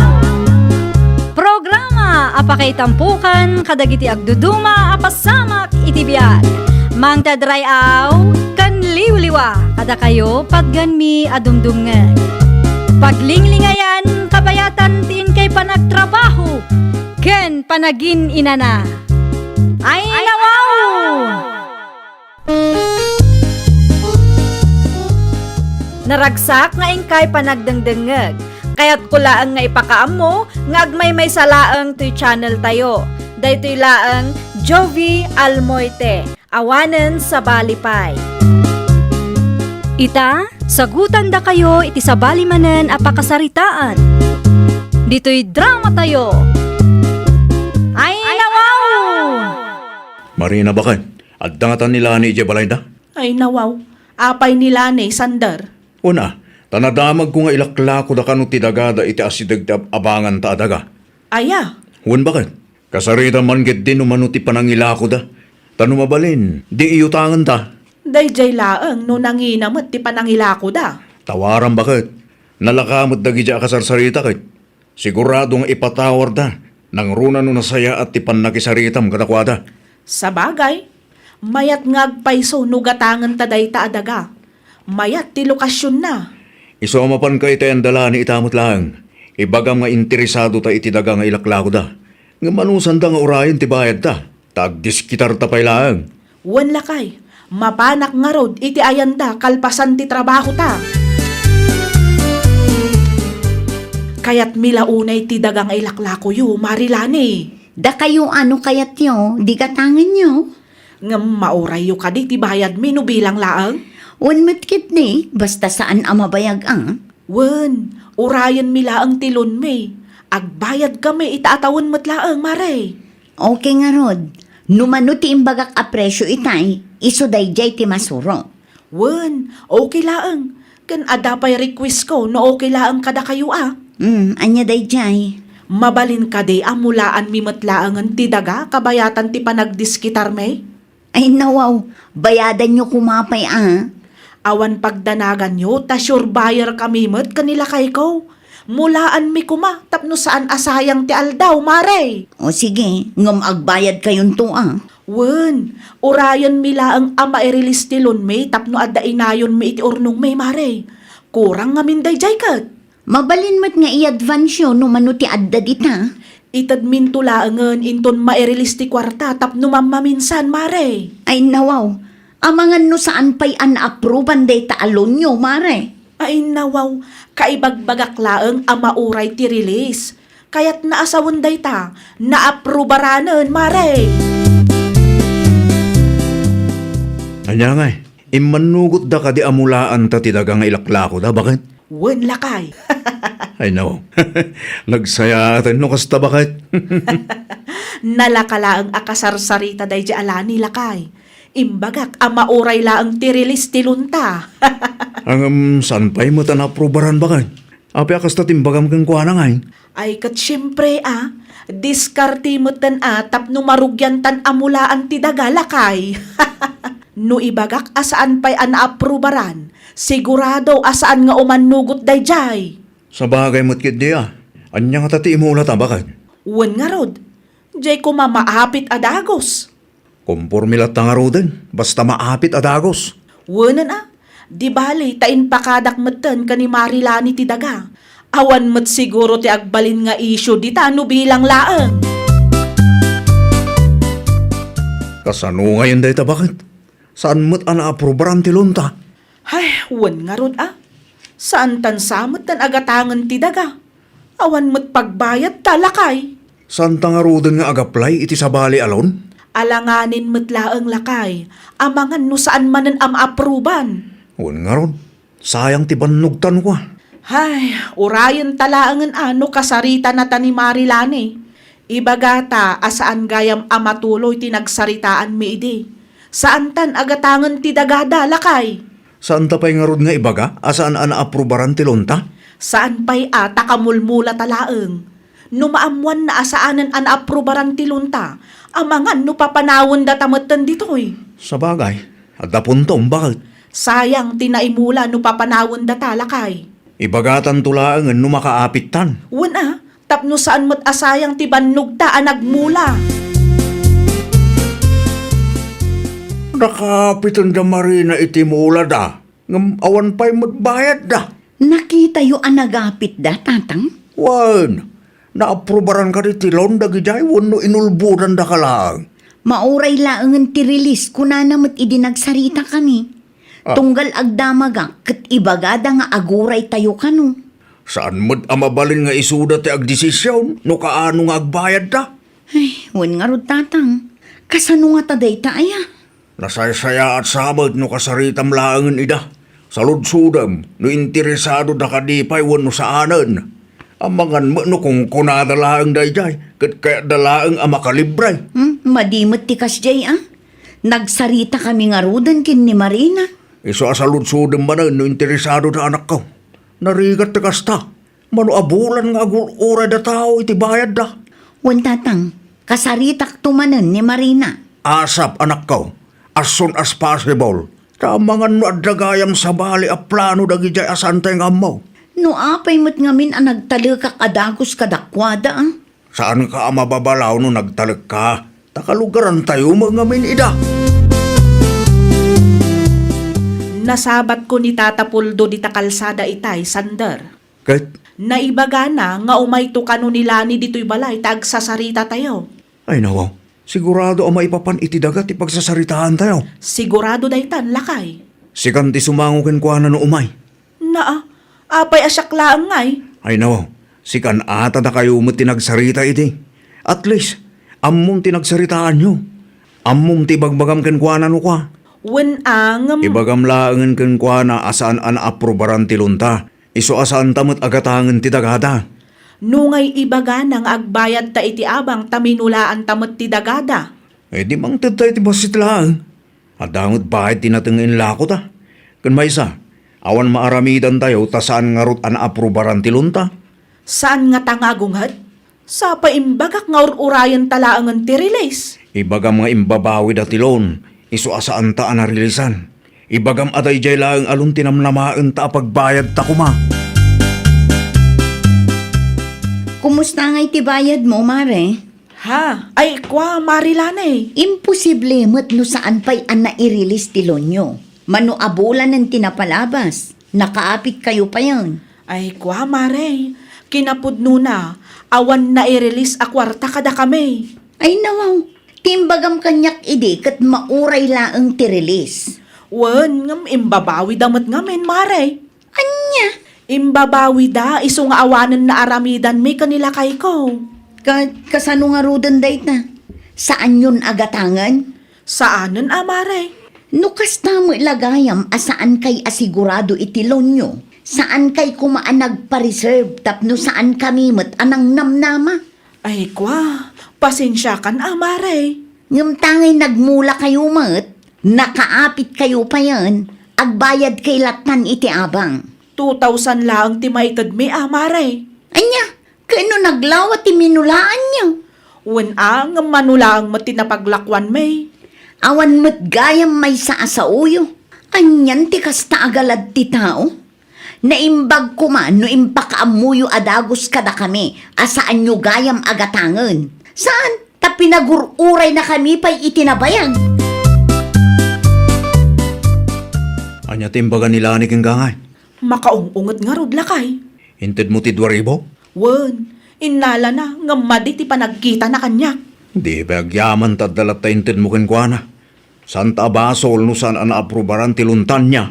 Programa apakay tampukan kadagiti agduduma apasamak iti biag. Mang tadrayaw kan liwliwa kada kayo pagganmi adumdumngeg. Paglinglingayan kabayatan tiin kay panagtrabaho ken panagin inana. Ay nawaw! Naragsak nga ingkay panagdengdengeg. Kaya't kulaang nga ipakaam mo, nga agmay salaang to'y channel tayo. Daytoy laang Jovi Almoite, awanen sa balipay. Ita, sagutan da kayo iti sa balimanen apakasaritaan. Dito'y drama tayo. Ay nawaw! Marina bakit? At dangatan nila ni Jebalay da? Ay nawaw. Apay nila ni Sander. Una, tanadamag ko nga ilakla ko da kanu ti dagada iti asidag ti abangan ta adaga. Aya. Huwag bakit? Kasarita man git din umano ti panangila ko da. Tanumabalin, di iyutangan ta. Dayjay laeng no nanginamot ti panangilako da. Tawaran bakit? Nalakamot dagi dya kasarsarita kit. Siguradong ipatawar da. Nang runa no nasaya at ti panakisaritam katakwada. Sa bagay, mayat ngagpaiso no gatangan taday ta adaga. Mayat ti lokasyon na. Isomapan ka iti ang dala ni itamot lang. Ibagam nga interesado ta iti daga nga ilaklako da. Nga manusan da nga urayan ti bayad ta. Tagdiskitar ta pay lang. Wan lakay, mapanak nga rod iti ayanda kalpasan ti trabaho ta. Kayat milaunay ti dagang ilaklako yu, marilani. Da kayo ano kayat nyo, di katangan nyo. Ngam mauray yu kadi ti bayad mi no bilang laang. Wan matkit ni, basta saan amabayag ang. Wan, urayan mi laang tilon mi. Agbayad kami itaatawon mat laang, mare. Okay nga rod, numano ti imbagak a presyo itay, iso dayjay ti masuro. Wan, okay laang. Kan adapay request ko no okay laang kada kayo ah. Anya dayjay. Mabalin kadi amulaan mi matlaangan ti daga kabayatan ti panagdiskitar may. Ay nawaw, bayadan nyo kumapay ah. Awan pagdanagan nyo, ta sure buyer kami mat kanila kay ko. Mulaan mi kuma, tapno saan asayang ti aldaw, mare. O sige, ngam agbayad kayon to ah. Wen, urayan mi laang ama i-release ti lon may, tapno adda inayon mi iti urnong may, mare. Kurang ngamin day jay kat. Mabalin mat nga i-advance yun, numano ti adda dita. Itad min tulaangan inton ma-release ti kwarta, tapno mamaminsan, mare. Ay nawaw, amangan no saan pa'y an-approvean day taalon nyo, mare. Ay nawaw, kaibagbagak laang ama uray ti release. Kaya't naasawan day ta, naaprobaranan, mare. Anya nga imanugot da ka di amulaan ta ti daga nga ilaklako da, bakit? Wen lakay. I know. Nagsaya atin no kasta bakit? Nalakala ang akasarsarita day di alani lakay. Imbagak ang mauray laang tirilis tilunta. Ang saan pa'y mo tanaprubaran ba kay? Api akas tatimbagam kang kuha na ngay. Ay kat syempre diskarte mo tan tapno marugyan tan amulaan ti dagalakay. No ibagak asaan pa'y anaaprubaran, sigurado asaan nga umanugot dayjay. Sa bagay mo't kit diya. Anya nga tati mo ulat ba kay? Wen nga rod, jay ko mamaapit adagos. Kompormilat nga roden, basta maapit adagos. Wenan di bali tain pakadak meten kani Marilani ti daga. Awan met siguro ti agbalin nga isyo di tano bilang laeng. Kasano ngayon day bakit? Saan mo't anaaprobaran ti lunta? Ay, wen nga rod Saan tan samot tan agatangan ti daga? Awan met pagbayad talakay. Saan nga roden nga agaplay iti sabali alon? Alanganin met laeng lakay. Amangan no saan manen apruban. Wan nga ron, sayang ti banugtan ko. Hay, urayan talaangan kasarita na ta ni Marilani. Ibagata asaan gayam amatuloy tinagsaritaan mi idi. Saan tan agatangan ti dagada lakay? Saan ta pa'y nga ron nga ibaga? Asaan anaaprobaran ti lunta? Saan pa'y takamulmula talaeng? Numaamuan na asaanan anaaprubaran ti lunta. Amangan no papanawon datamatan ditoy. Sa bagay, at napuntong bakit? Sayang tinaimula no papanawon datalakay. Ibagatan tulaangan no makaapit tan. Wan tapno saan mo't asayang ti banugta nagmula. Nakapitan da Marina iti mula da. Ngam awan pa'y magbayad da. Nakita yu anagapit da, tatang? Wan, naaprobaran ka di tilon da giday wano inulburan da ka lang. Mauray laangan ti release kuna namat idinagsarita kami. Tunggal agdamaga ket ibagada nga aguray tayo kanu. Saan mo't amabalin nga isuda ti agdesisyon no kaano nga agbayad da? Ay, wan nga rod tatang. Kasano nga taday ta aya? Nasaysaya at sabad no kasaritam laangan ida. Saludsudam no interesado da kadipay wano saanan. Amangan mo no kung kunadalaang dayjay ket kaya dalaang amakalibray. Madimot ti kasjay Nagsarita kami nga rudan kin ni Marina. Iso asaludsudam manan no interesado da anak ko. Narigat ti kasta. Mano abulan nga agul-uray da tao iti bayad da. Wan tatang, kasaritak tumanan ni Marina. Asap anak ko. As soon as possible. Tamangan no adagayam sa bali a plano dagijay asantay nga mo. No apay mo't ngamin ang nagtalakak adagos kadakwada Saan ka mababalaw no nagtalag ka? Takalugaran tayo mga min ida. Nasabat ko ni Tata Puldo di takalsada itay, Sander. Kahit, Naibaga na nga umayto kanu nila ni dito'y balay tagsasarita tayo. ay nawaw, sigurado ang maipapan iti dagat ipagsasaritaan tayo. Sigurado daytan lakay. Sikan ti sumangukin kwa na no umay. Apay asyak laang ngay. Ay nawaw, sikan ata na kayo mo tinagsarita iti. At least, among tinagsaritaan nyo. Among tibagbagam ken kwa na no kwa. Wen ang Ibagam laangan ken kwa na asaan an aprobaran ti lunta. Iso asaan tamot agatangan ti dagada. nungay ibaga nang agbayad ta iti abang taminulaan tamot ti dagada. Eh di mang tatay ti basit lang. At dangot bahit tinatengin lako ta. Kan maysa, awan maaramidan tayo ta saan nga rut an aprobaran ti lunta. Saan nga tangagungad? Sa paimbagak nga urayan talaangan ti release. Ibagam nga imbabawi da tilon. Iso asaan ta anarilisan. Ibagam atay jay lang alun tinamnamaan ta pagbayad ta kuma. Kumusta nga itibayad mo, Mare? Ha? Ay, kwa Marilane. Imposible mo't no saan pa'y an nai-release ti Lonyo. Mano abulan ng tinapalabas. Nakaapit kayo pa yan. Ay, kwa Mare. Kinapudno na. Awan na i-release a kwarta kada kami. Ay nawaw, timbagam kanyak ide kat mauray laang ti release. Wen, ngam imbabawi damat ngamin, Mare. Anya? Imbabawi da, iso nga awanan na aramidan may kanila kay ko. Kasano nga rudan dayta? Saan yun agatangan? Saanan, Mare? No kasta mo ilagayam asaan kay asigurado itilonyo. Saan kay kumaan nagpa-reserve tapno saan kami mat anang namnama. Ay, kwa, pasensya kan, Mare. Ngam tangay nagmula kayo mat. Nakaapit kayo pa yan, agbayad kay latan iti abang. 2,000 lang ti maitad mi amare. Anya, kano naglawat ti minulaan niyo? Wen ang manulang matinapaglakwan may. Awan mo't gayam may sa asauyo. Anyan ti kasta agalad ti tao. Naimbag ko man no impakaamuyo adagos kada kami. Asaan nyo gayam agatangan? Saan? Ta pinagururay na kami pa'y itinabayag. Anya timbagan nila ni kang gangay. Makaungungot nga rod lakay. Hinted mo ti 2,000? Wen, inala na nga madi ti panagkita na kanya. Di bagyaman tadalat ta hinted mo ken kuana. Santa basol no saan ang aprubaran ti luntan niya.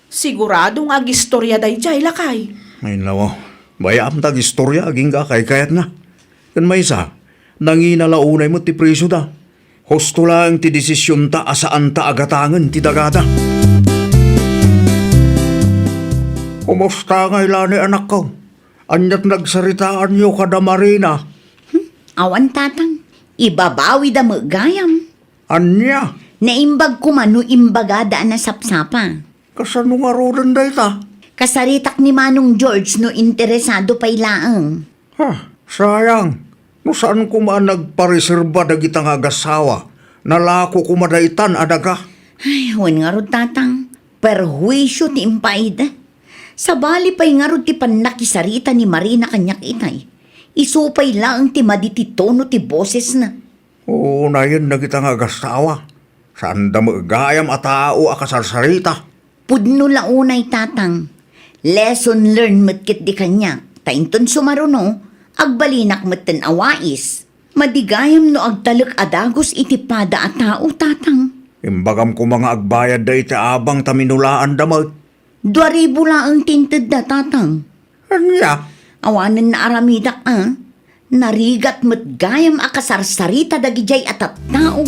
Sigurado nga gistorya day jay lakay. Ay nawa, bayam tag istorya aging kay kayat na. Kan may isa, nanginalaunay mo ti presyo da. Husto lang ti desisyon ta asaan ta agatangan ti dagata. Kumusta nga ilani anak ko? Anyat nagsaritaan niyo kada Marina. Awan tatang, ibabawi da mo gayam. Anya, Naimbag ko man no imbagada na sapsapa. kasano nga rodan da ita? Kasaritak ni Manong George no interesado pa'y laang. Ha, sayang. No saan ko man nagpareserba dagitang agasawa? Nalako ko madaitan adaga. Ay, huwag nga rod tatang. Perhuisyo ti impaida. Sa bali pa'y nga rod ti panakisarita ni Marina kanyak itay. Isupay laang ti maditi tono ti boses na. Oo na yun dagitang agasawa. Saan da magayam at tao akasarsarita? Pudno launay tatang. Lesson learned matkit di kanyak. Tainton sumaruno, agbalinak matten awais. Madigayam no agtalak adagos iti pada at tao tatang. Imbagam ko mga agbayad da iti abang taminulaan damag. 2,000 laang tinted da tatang. Anya? Awanan na aramidak Narigat mo't gayam akasarsarita dagijay at tao.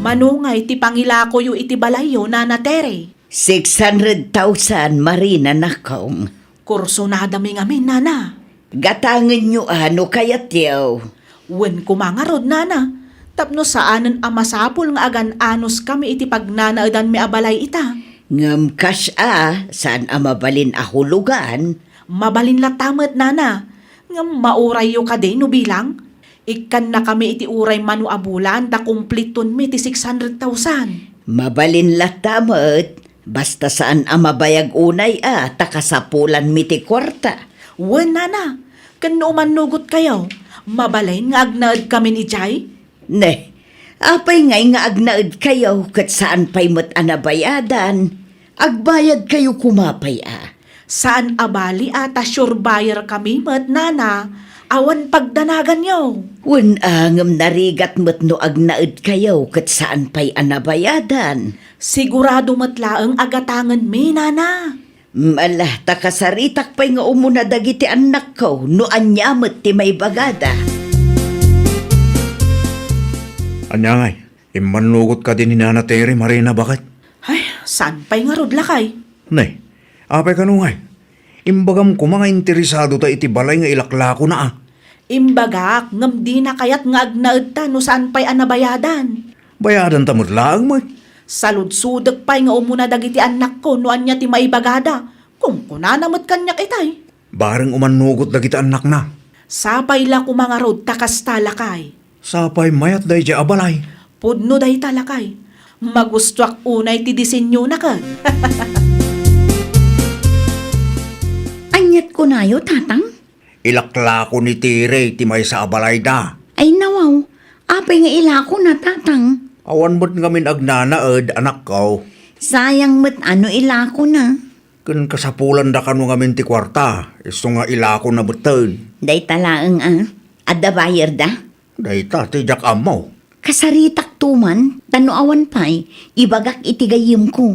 Manungay ti pangilako yu iti balayo na natere. 600,000 Marina nakong. Kurso na dami ngamin nana. Gatangan nyo ano kayat yaw. Wen kumangarod nana. Tapno saanan ang masapul nga agan anos kami iti pagnanaadan mi abalay ita. Ngam kas saan amabalin ahulugan? Mabalin latamet nana. Ngam mauray yu kade no bilang. Ikan na kami iti uray manu abulan da kumpliton mi ti 600,000. Mabalin latamet. Basta saan amabayag unay takasapulan mi ti kwarta. Wen nana. Kano manugot kayo. Mabalay nga agnaad kami ni Jay. Ne, apay ngay nga agnaad kayo kat saan pa'y mo't anabayadan. Agbayad kayo kumapay Saan abali ata sure buyer kami mat nana. Awan pagdanagan yo. Wen angam narigat mo't no agnaad kayo kat saan pa'y anabayadan. Sigurado matlaang agatangan mi nana. Malah takasaritak pa'y nga umuna dagiti anak ko no anyamot ti may bagada. Anya ngay, imanlugot ka din ni Nana Terry Marina bakit? Ay, saan pa'y nga rod lakay? Nay, apay ka no ngay. Imbagam ko mga interesado ta iti balay nga ilaklako na Imbagak, ngam di na kayat nga agnaad ta no saan pa'y anabayadan. Bayadan tamot lang mo. Saludsudak pa'y nga umuna dagiti anak ko no anya ti maibagada. Kung kunanamot kanyak itay. Bareng umanugot dagiti anak na. Sapay la ko mga rod takas talakay. Sapay mayat day di abalay. Pudno day talakay. Magustuak unay ti disenyo na ka. Anyat ko nayo tatang? Ilaklako ni Tire ti may sa abalay da. Ay nawaw, apay nga ilako na tatang. Awan mo't ngamin agnanaed anak ko. Sayang mo't ano ilako na. Kun kasapulan da kanu ngamin ti kwarta. Iso nga ilako na beten. Day talaang adda bayar da. Dayta ti jak amaw. Kasaritak tuman, tanuawan pa'y, ibagak itigayim ko.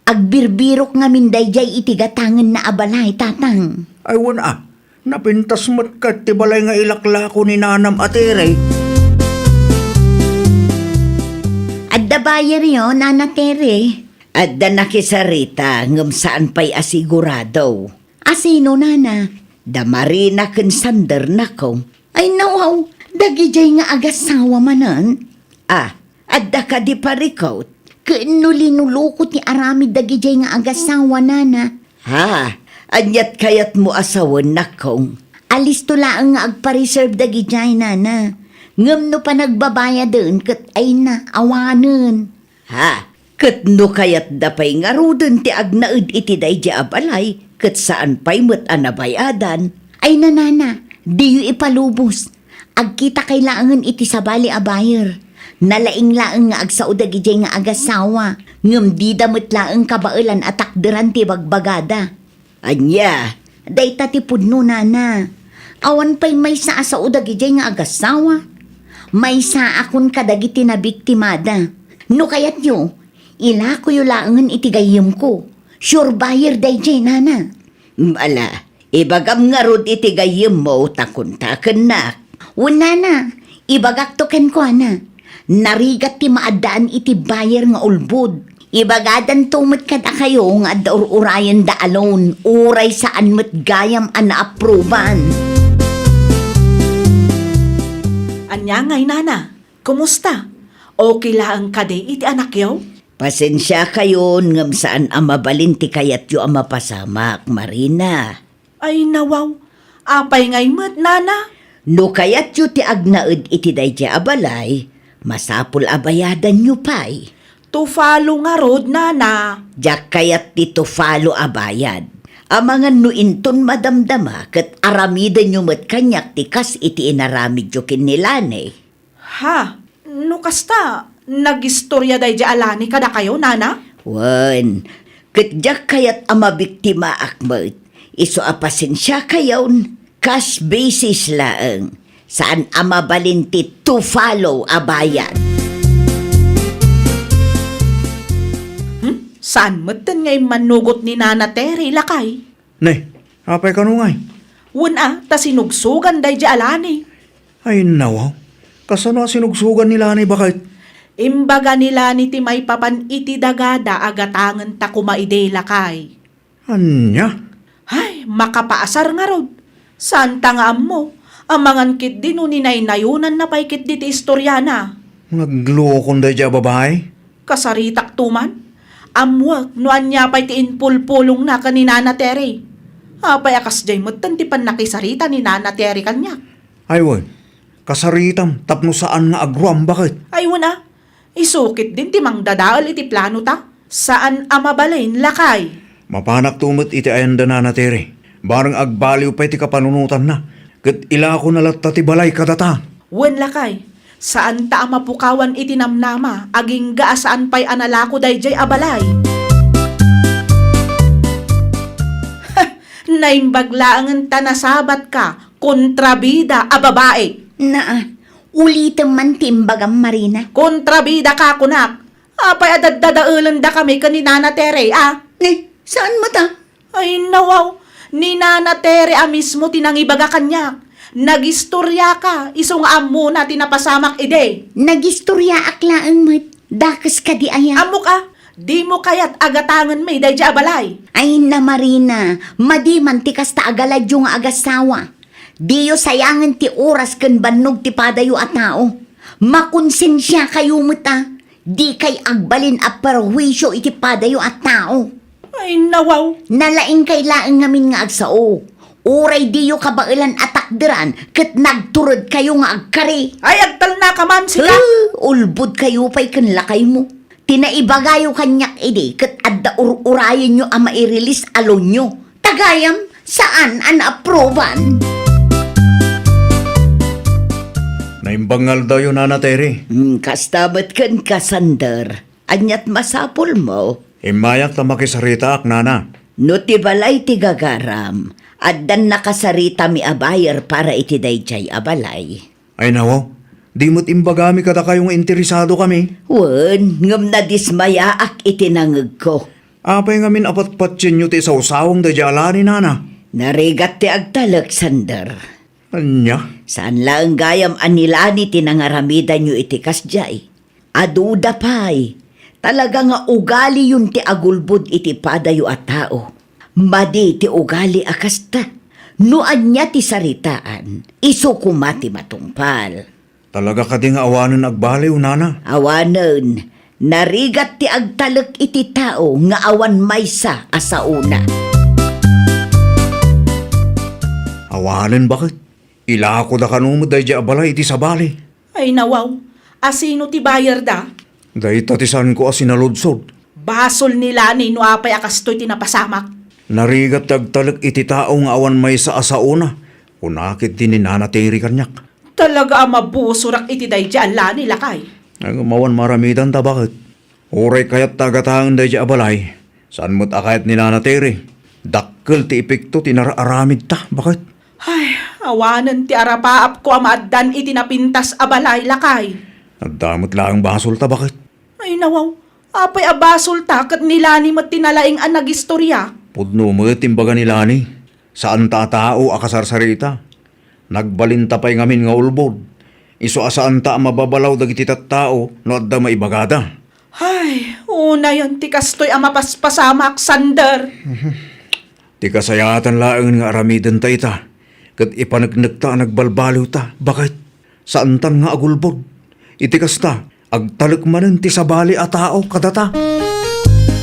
Agbirbirok nga mindayjay itigatangan na abalay tatang. Ay wana, napintas mo't kat ti balay nga ilaklako ni Nanam Atere. Adda bayar yo, Nana Tere. At da nakisarita ngam saan pa'y asigurado. Asino nana, da marina ken sander na ko. Ay nawaw, dagijay nga agasawa manan. Adda ka di parikot. Kaino linulukot ni arami dagijay nga agasawa nana. Anyat kayat mo asawan na kong. Alis to laang nga agpa-reserve dagijay nana. Ngam no pa nagbabaya doon kat ay na awanan. Kat no kayat dapay nga rudon ti agnaud iti day di abalay, kat saan pa'y mat anabayadan. Ay nanana, di yu ipalubos. Agkita kailangan iti sabali abayar. Nalaing-laang nga agsaoda gijay nga agasawa. Ngam di damot laang kabailan at takderan ti bagbagada. Anya, day tatipod no nana. Awan pa'y may sa asaoda gijay nga agasawa. May sa akon kadagiti na biktimada. No kayat yo, ila ko yung laangan itigayim ko. Sure buyer day jay, nana. Ala, ibagam nga rod itigayim mo, takon-taken na. Una na, ibagak token ko na. Narigat ti maadaan iti buyer nga ulbod. Ibagadan tumot kada kayo nga urayan da alone. Uray saan mat gayam ana-aproban. Anya ngay nana, kumusta? Okay lang ka day iti anak yaw? Pasensya kayo ngam saan amabalin ti kayat yu amapasamak, Marina. Ay nawaw, apay ngay mat nana. No kayat yu ti agnaed iti dayjay abalay, masapul abayadan yu pay. To follow nga rod nana. Diyak kayat ti to follow abayad. Amangan no inton madamdama kat aramidan yu mat kanyak ti kas iti inaramid yu kinilane. Ha, no kasta, nagistorya day di alani kada kayo nana? Wan, kat diyak kayat amabiktima akmat. Iso apasensya kayon, cash basis laeng. Saan amabalin ti to follow abayad. Saan matan ngay manugot ni Nana Terry lakay? Ne, apay ka ngay. Wuna, ta sinugsugan day di alani. Ay nawaw, kasano sinugsugan nila ni bakit? Imbaga nila ni ti may papan iti dagada agatangan ta kumaide lakay. Anya? Ay, makapaasar nga rod. Saan ta nga mo? Amangan kit din uninay nayunan na pay kit diti istoryana. Naglukon day dya babae? Kasaritak tuman. Amwag, nuan niya pa'y tiinpulpulong na ka ni Nana Terry. Apay akas jay mutan ti pan nakisarita ni Nana Terry kanya. Ay wan, kasaritam tapno saan nga agruam bakit? Ay wala, isukit din ti mang dadaal iti plano ta. Saan amabalain lakay? Mapanak tumot iti ayanda na nateri. Barang agbaliw pa iti kapanunutan na. Kat ila ko nalatta ti balay kadata. Wen lakay, saan ta mapukawan iti namnama, aging gaasaan pa'y analako dayjay abalay. Naimbaglaangan ta nasabat ka, kontrabida a babae. Ulitin man timbagam, Marina. Kontrabida ka kunak. Apay adadadaulan da kami ka ni Nana Tere, Saan mo ta? Ay nawaw, ni Nana Tere mismo tinangibaga kanya. Nagistorya ka, isong amo na tinapasamak ide. Nagistorya aklaan mo't dakas ka di ayan. Amo ka, di mo kaya't agatangan may dayja abalay. Ay na Marina, madiman ti kasta agalad yung agasawa. Diyo sayangan ti oras kan banog ti padayo at tao. Makonsensya kayo mo ta. Di kay agbalin a perwisyo iti padayo at tao. Ay nawaw. Nalaing kay laeng ngamin nga agsao. Uray diyo kabailan atakderan ket nagturod kayo nga agkari. Ay agtal na ka man sila. Ulbud kayo pa'y kanlakay mo. Tinaibagayo kanyak ide ket adda urayan nyo ang mairilis alon nyo. Tagayam, saan ang aproban? Naimbangal daw yun, Nana Terry. Kastabat kan kasander. Anyat masapol mo. Imayak ta makisarita ak, Nana. No ti balay ti gagaram. Addan nakasarita mi abayar para iti dayjay abalay. Ay nawaw, di mo't imbagami kada kayong interesado kami. Wen, ngam na dismaya ak itinangag ko. Apay ngamin apat-patsin nyo ti sausawang da alani, Nana. Narigat ti agtal, Alexander. Anya? Saan lang gayam anilani tinangaramidan nyo iti kasjay? Aduda pa'y, Talaga nga ugali yun ti agulbod iti padayo a tao. Madi ti ugali akasta. Nuan niya ti saritaan, iso kumati matungpal. Talaga ka ding awanan agbaliw, nana. Awanen, narigat ti agtalek iti tao nga awan maysa asauna. Awanan bakit? Ilako da kanumod day di abalay iti sabali. Ay nawaw, asino ti bayar da? Day tatisan ko asinaludsod. Basol nila ni no apay akastoy tinapasamak. Narigat tagtalek iti tao nga awan may sa asauna. Unakit din ni Nana Terry kanyak. Talaga mabusurak iti day dyan lani lakay. Ay mawan maramidan ta bakit? Oray kayat tagataang day di abalay. Saan mo't akayat ni Nana Terry? Dakkel ti epekto tinaraaramid ta. Bakit? Ay, awanan ti arapaap ko amaaddan iti napintas abalay lakay. Nagdamot lang basol ta bakit? Ay nawaw, apay abasol ta kat nilani mat tinalaing an nagistorya. Pudno mo timbaga ni Lani. Saan ta tao akasarsarita? Nagbalinta pa'y ngamin nga ulbod. Iso asaan ta mababalaw dagiti tao no adda maibagada. Ay, una yon ti kastoy ang mapaspasamak, Sander. Ti kasayatan laeng nga aramiden ta ita. Kat ipanagnag ta nagbalbaliw ta. Bakit? Saan tan nga agulbod? Iti kasta, agtalek manen ti sabali a tao kadata.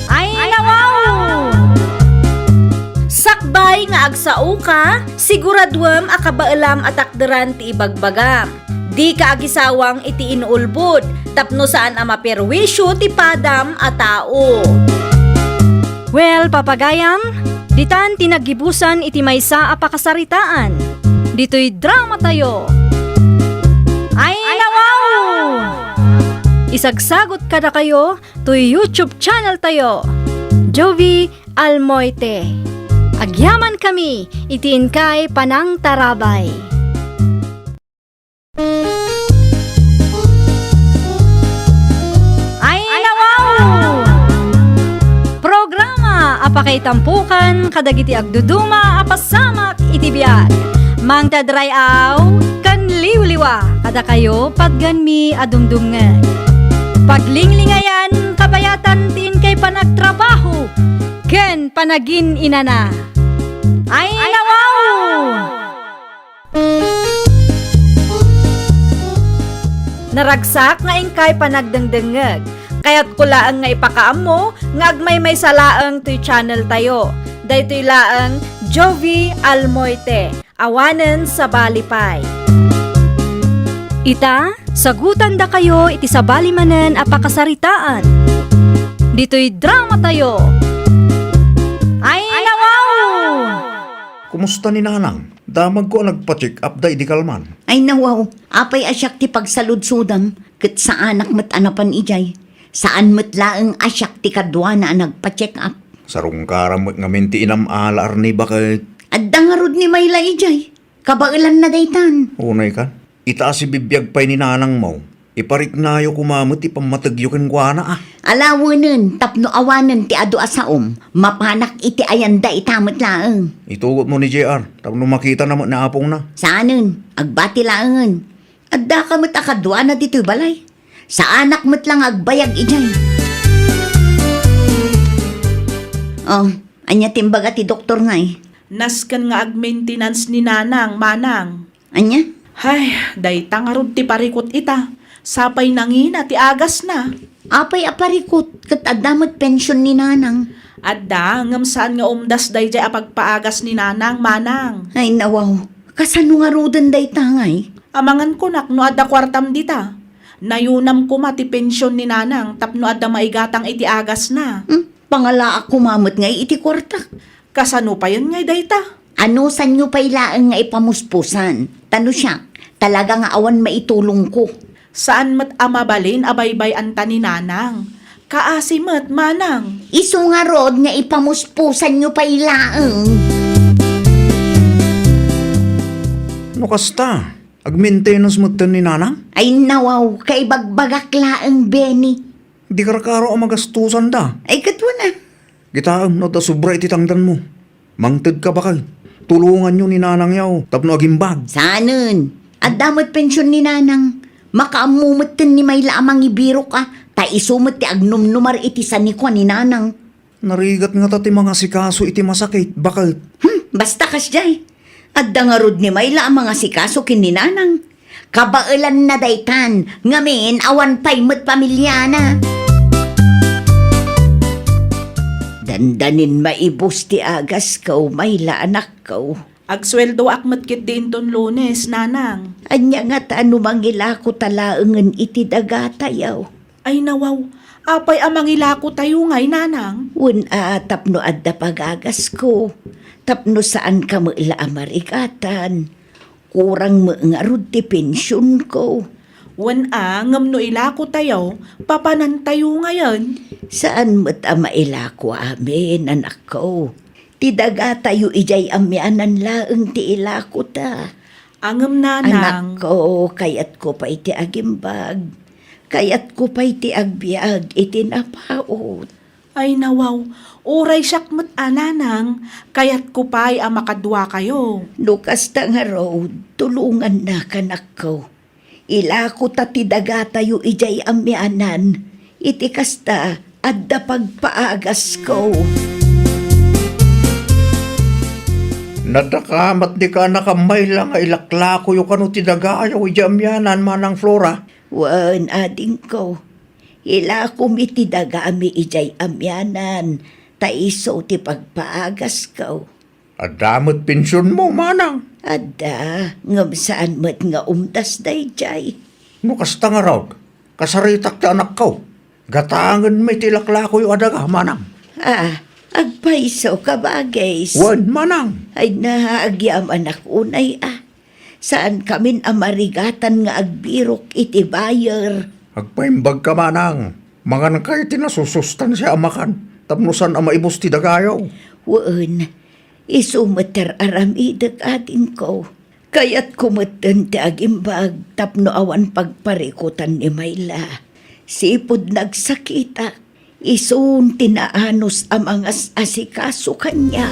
Ay nawaw! Sakbay nga agsao ka, siguradwam akabaalam atakderan ti ibagbagam. Di ka agisawang iti inuulbod, tapno saan ang maperwisyo ti padam a tao. Well, papagayam, ditan tinagibusan iti maysa a pakasaritaan. Dito'y drama tayo. Ay nawaw! Isagsagot kada kayo to YouTube channel tayo. Jovi Almoite. Agyaman kami, itiin kay Panang Tarabay. Ay nawaw! Programa apakay tampukan kadagiti agduduma apasamak iti biag. Mang tadrayaw kan liwliwa kada kayo pagganmi adumdumngan. Paglinglingayan kabayatan tiin kay panagtrabaho ken panagin inana. Ay nawaw! Naragsak nga ingkay panagdengdengeg. Kaya't kulaang nga ipakaam mo, nga agmay may salaang to'y channel tayo. Daytoy laang Jovi Almoite, awanen sa balipay. Ita, sagutan da kayo iti sabali manen apakasaritaan. Dito'y drama tayo. Ay nawaw! Kumusta ni Nanang? Damag ko nagpa-check up da idi kalman. Ay nawaw, apay asyak ti pagsaludsudam, kat sa anak mat anapan ijay. Saan mat laeng asyak ti kadwa na nagpa-check up. Sarong karamot nga minti inam alar ni bakit? Adda nga rod ni Mayla ijay. Kabailan na daytan. Unay ka? Itaas si bibiyag pa'y ni Nanang mo. Iparik na yo kumamot ipamatagyo ken kuana ah. Alawanen, tapno awanen ti adu asaom. Mapanak iti ayanda itamat laeng. Itugot mo ni JR. Tapno makita na mo na apong na. Saanen, agbati laengen. Adda ka mat akadwa na dito'y balay. Sa anak mat lang agbayag ijay. Oh, anya timbaga ti doktor nga eh. Naskan nga ag-maintenance ni Nanang, Manang. Anya? Ay, dayta nga rod ti parikot ita. Sapay nangina ti agas na. Apay aparikot, kat adamot pensyon ni Nanang. Adda, ngam saan nga umdas dayjay apagpaagas ni Nanang, Manang. Ay nawaw, kasano nga rodan day tangay? Amangan ko nak no adda kwartam dita. Nayunam ko mati pensyon ni Nanang tapno adda maigatang iti agas na. Pangala ako mamot ngay iti kwarta. Kasano pa yun ngay dayta? Ano san nyo pa ilaan nga ipamuspusan? Tano siya, talaga nga awan maitulong ko. Saan mat amabalin abaybay anta ni Nanang? Kaasi mat, Manang. Isu nga rod nga ipamuspusan nyo pa ilaang. No kasta? Ag-maintenance mo ni Nanang? Ay nawaw, kay bagbagak laang Benny. Di karakaro ang magastusan da. Ay katwa na. Gitaam no ta sobra iti tangdan mo. Mangted ka ba kay? Tulungan nyo ni Nanang yaw. Tapno agimbag. Saanen, at damot pensyon ni Nanang. Makaamumatan ni may lamang ibiro ka, ta isumot ti agnumnumar iti sanikwa ni nanang. Narigat nga tati mga sikaso iti masakit. Bakit? Basta kasjay. At dangarod ni may lamang asikaso kin ni nanang. Kabailan na daytan, ngamin awan pa'y mo't pamilya na. Dandanin maibos ti agas kaw, may anak kaw. Agsweldo akmat kit din ton Lunes, nanang. Anya nga't ano mangila ko talaangan iti dagatayaw. Ay nawaw, apay amang ilako tayo ngay, nanang. Tapno adda pagagas ko. Tapno saan ka mo ila amarikatan. Kurang mo nga rod ti pensyon ko. Ngam no ilako tayo, papanan tayo ngayon. Saan mo't ama ilako amin, anak ko? Ti daga tayo ijay amyanan laeng ti ilako ta. Angam nanang. Anak ko, kayat ko pa iti agimbag. Kayat ko pa iti agbiag, iti napaot. Ay nawaw, oray syakmat ananang, kayat ko pa'y amakadwa kayo. Lukas ta nga road, tulungan na kanak ko. Ilako ta ti daga tayo ijay amyanan. Iti kasta, adda pagpaagas ko. Nadakamat di ka nakamay lang nga ilaklako yung kano tidagayaw ijamyanan manang Flora. Wan ading ko. Ilako mi ti dagami ijay amyanan. Taiso ti pagpaagas ko. Adamot pensyon mo manang. Adda, ngam saan mat nga umtas dayjay. No kasta nga raw, kasaritak ti anak ko. Gatangan may tilaklako yung adaga manang. Agpaiso ka ba, guys? Wan manang. Ay naagyam anak unay Saan kamin amarigatan nga agbirok iti bayer. Agpaimbag ka manang. Mga kay tinasusustansya amakan. Tapnosan ama ibos ti dagayaw. Wan, isumater aramidag ating ko. Kaya't kumatan ti agimbag tapno awan pagparikutan ni Mayla. Sipod nagsakita, isun tinaanos ang mga asikaso kanya.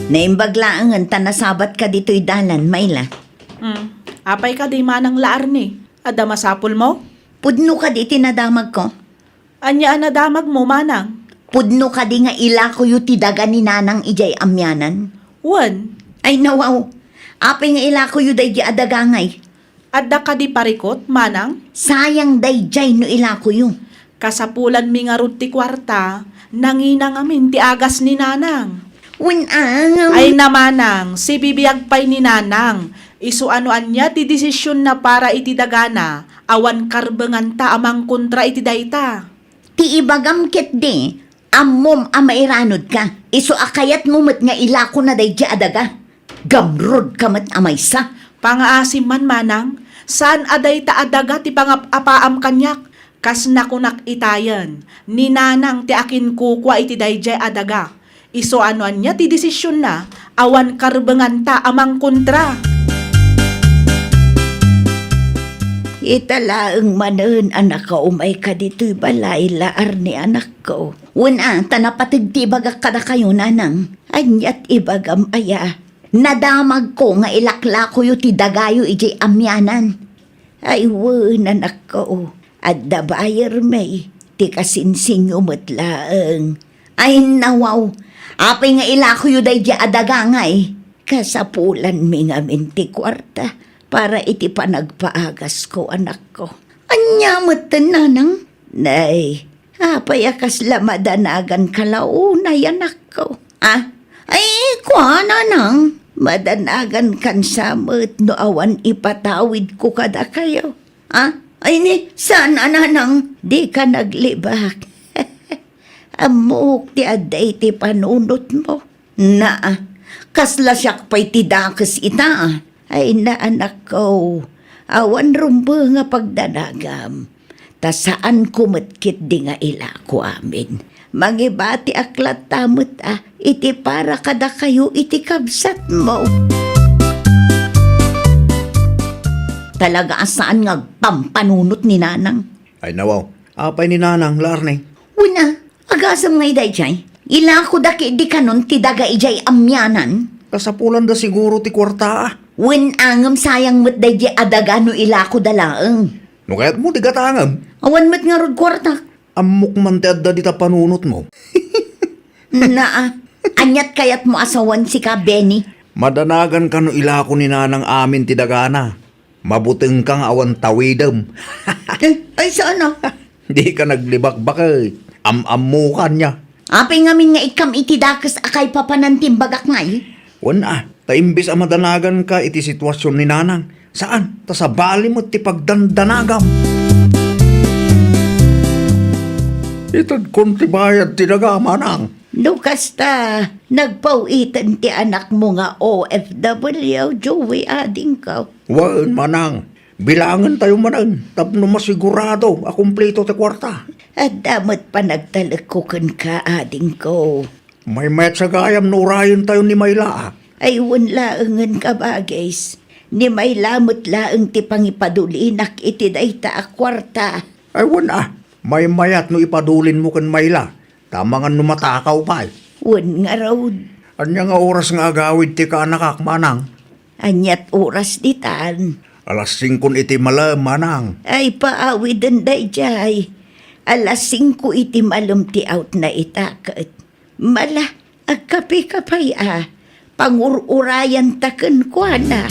Naimbaglaangan tanasabat ka dito'y dalan, Mayla. Apay ka di manang laar ni, ada masapul mo? Pudno ka di tinadamag ko. Anya anadamag mo, manang. Pudno ka di nga ilako yu tidaga ni nanang ijay amyanan. Wan, Ay nawaw, apay nga ilako yu day di adagangay. adda ka di parikot, manang. Sayang dayjay no ilako yu. Kasapulan mi nga rod ti kwarta, nanginang amin ti agas ni nanang. Ay namanang, si bibiyag pay ni nanang. Isu anoan niya ti desisyon na para iti dagana, awan karbengan ta amang kontra iti dayta. Ti ibagam ket di, ammom amairanod ka. Isu akayat mo met nga ilako na day adaga. Gamrod ka met amaysa. Pangaasim man manang, saan aday ta adaga ti pangapaam kanyak? Kas nakunak itayan, ni nanang ti akin kukwa iti dayjay adaga. Isu anoan niya ti desisyon na, awan karbengan ta amang kontra. Italaang manen anak ko umay ka dito'y balay laar ni anak ko. Una, tanapatig ti ibagak kada kayo nanang. Anyat ibagam aya. Nadamag ko nga ilakla ko yu ti dagayo ijay amyanan. Ay wen anak ko. Adda bayer may. Ti kasinsinyo matlaang. Ay nawaw. Apay nga ilako yu day di adagangay. Kasapulan mi nga minti kwarta. Para iti panagpaagas ko, anak ko. Anya matan nanang? Nay, apay akas lamadanagan kalaunay, anak ko. Ay, kwa nanang. Madanagan kan samot no awan ipatawid ko kada kayo. Ay ni, saan nanang? Di ka naglibak. Amok ti aday ti panunot mo. Kasla siyak pa'y ti dakes ita. Ay na anak ko, awan rumbo nga pagdanagam. Ta saan kumatkit di nga ilako amin. Mangibati aklat tamot iti para kada kayo iti kabsat mo. Talaga asaan nga pampanunot ni nanang? Ay nawaw, apay ni nanang larne. Una, agasam nga iday jay. Ilako daki di kanon ti daga ijay amyanan. Kasapulan da siguro ti kwarta. Wen angam sayang mo't dayjay adaga no ilako dalaang. No kaya't mo di katangam. Awan mo't nga rod kwarta. Amok man ti adda dita panunot mo. Naa, anyat kayat mo asawan si ka, Benny. Madanagan ka no ilako ni nanang amin ti dagana. Mabuteng kang awan tawidem. Ay, saan Di ka naglibak-bakay. Am-amukan niya. Apay ngamin nga ikam itidakas akay papanantim bagak ngay. Wana, ta imbis ang madanagan ka iti sitwasyon ni nanang. Saan? Ta sa bali mo ti pagdandanagam. Itad kon ti bayad ti daga, manang. No kasta, nagpawitan ti anak mo nga OFW, Joey ading ka. Wan, manang. Bilangan tayo manan. Tapno masigurado, akumpleto ti kwarta. At damat pa nagtalagkukan ka ading ko. May met sa gayam no rayon tayo ni Mayla. Ay laangan ka bagay. Ni may lamot laang ti pangipadulinak iti dayta a kwarta. Ay wana, may mayat no ipadulin mo kan Mayla. Tamangan no matakaw pa. Wan nga raw, Anya nga oras nga agawid ti kaanakak, manang. anyat oras ditan. Alas 5 iti malam, manang. Ay paawidan dayjay. Alas 5 iti malum ti out na itakat. Mala, agkapi-kapay pangururayan taken kwa na.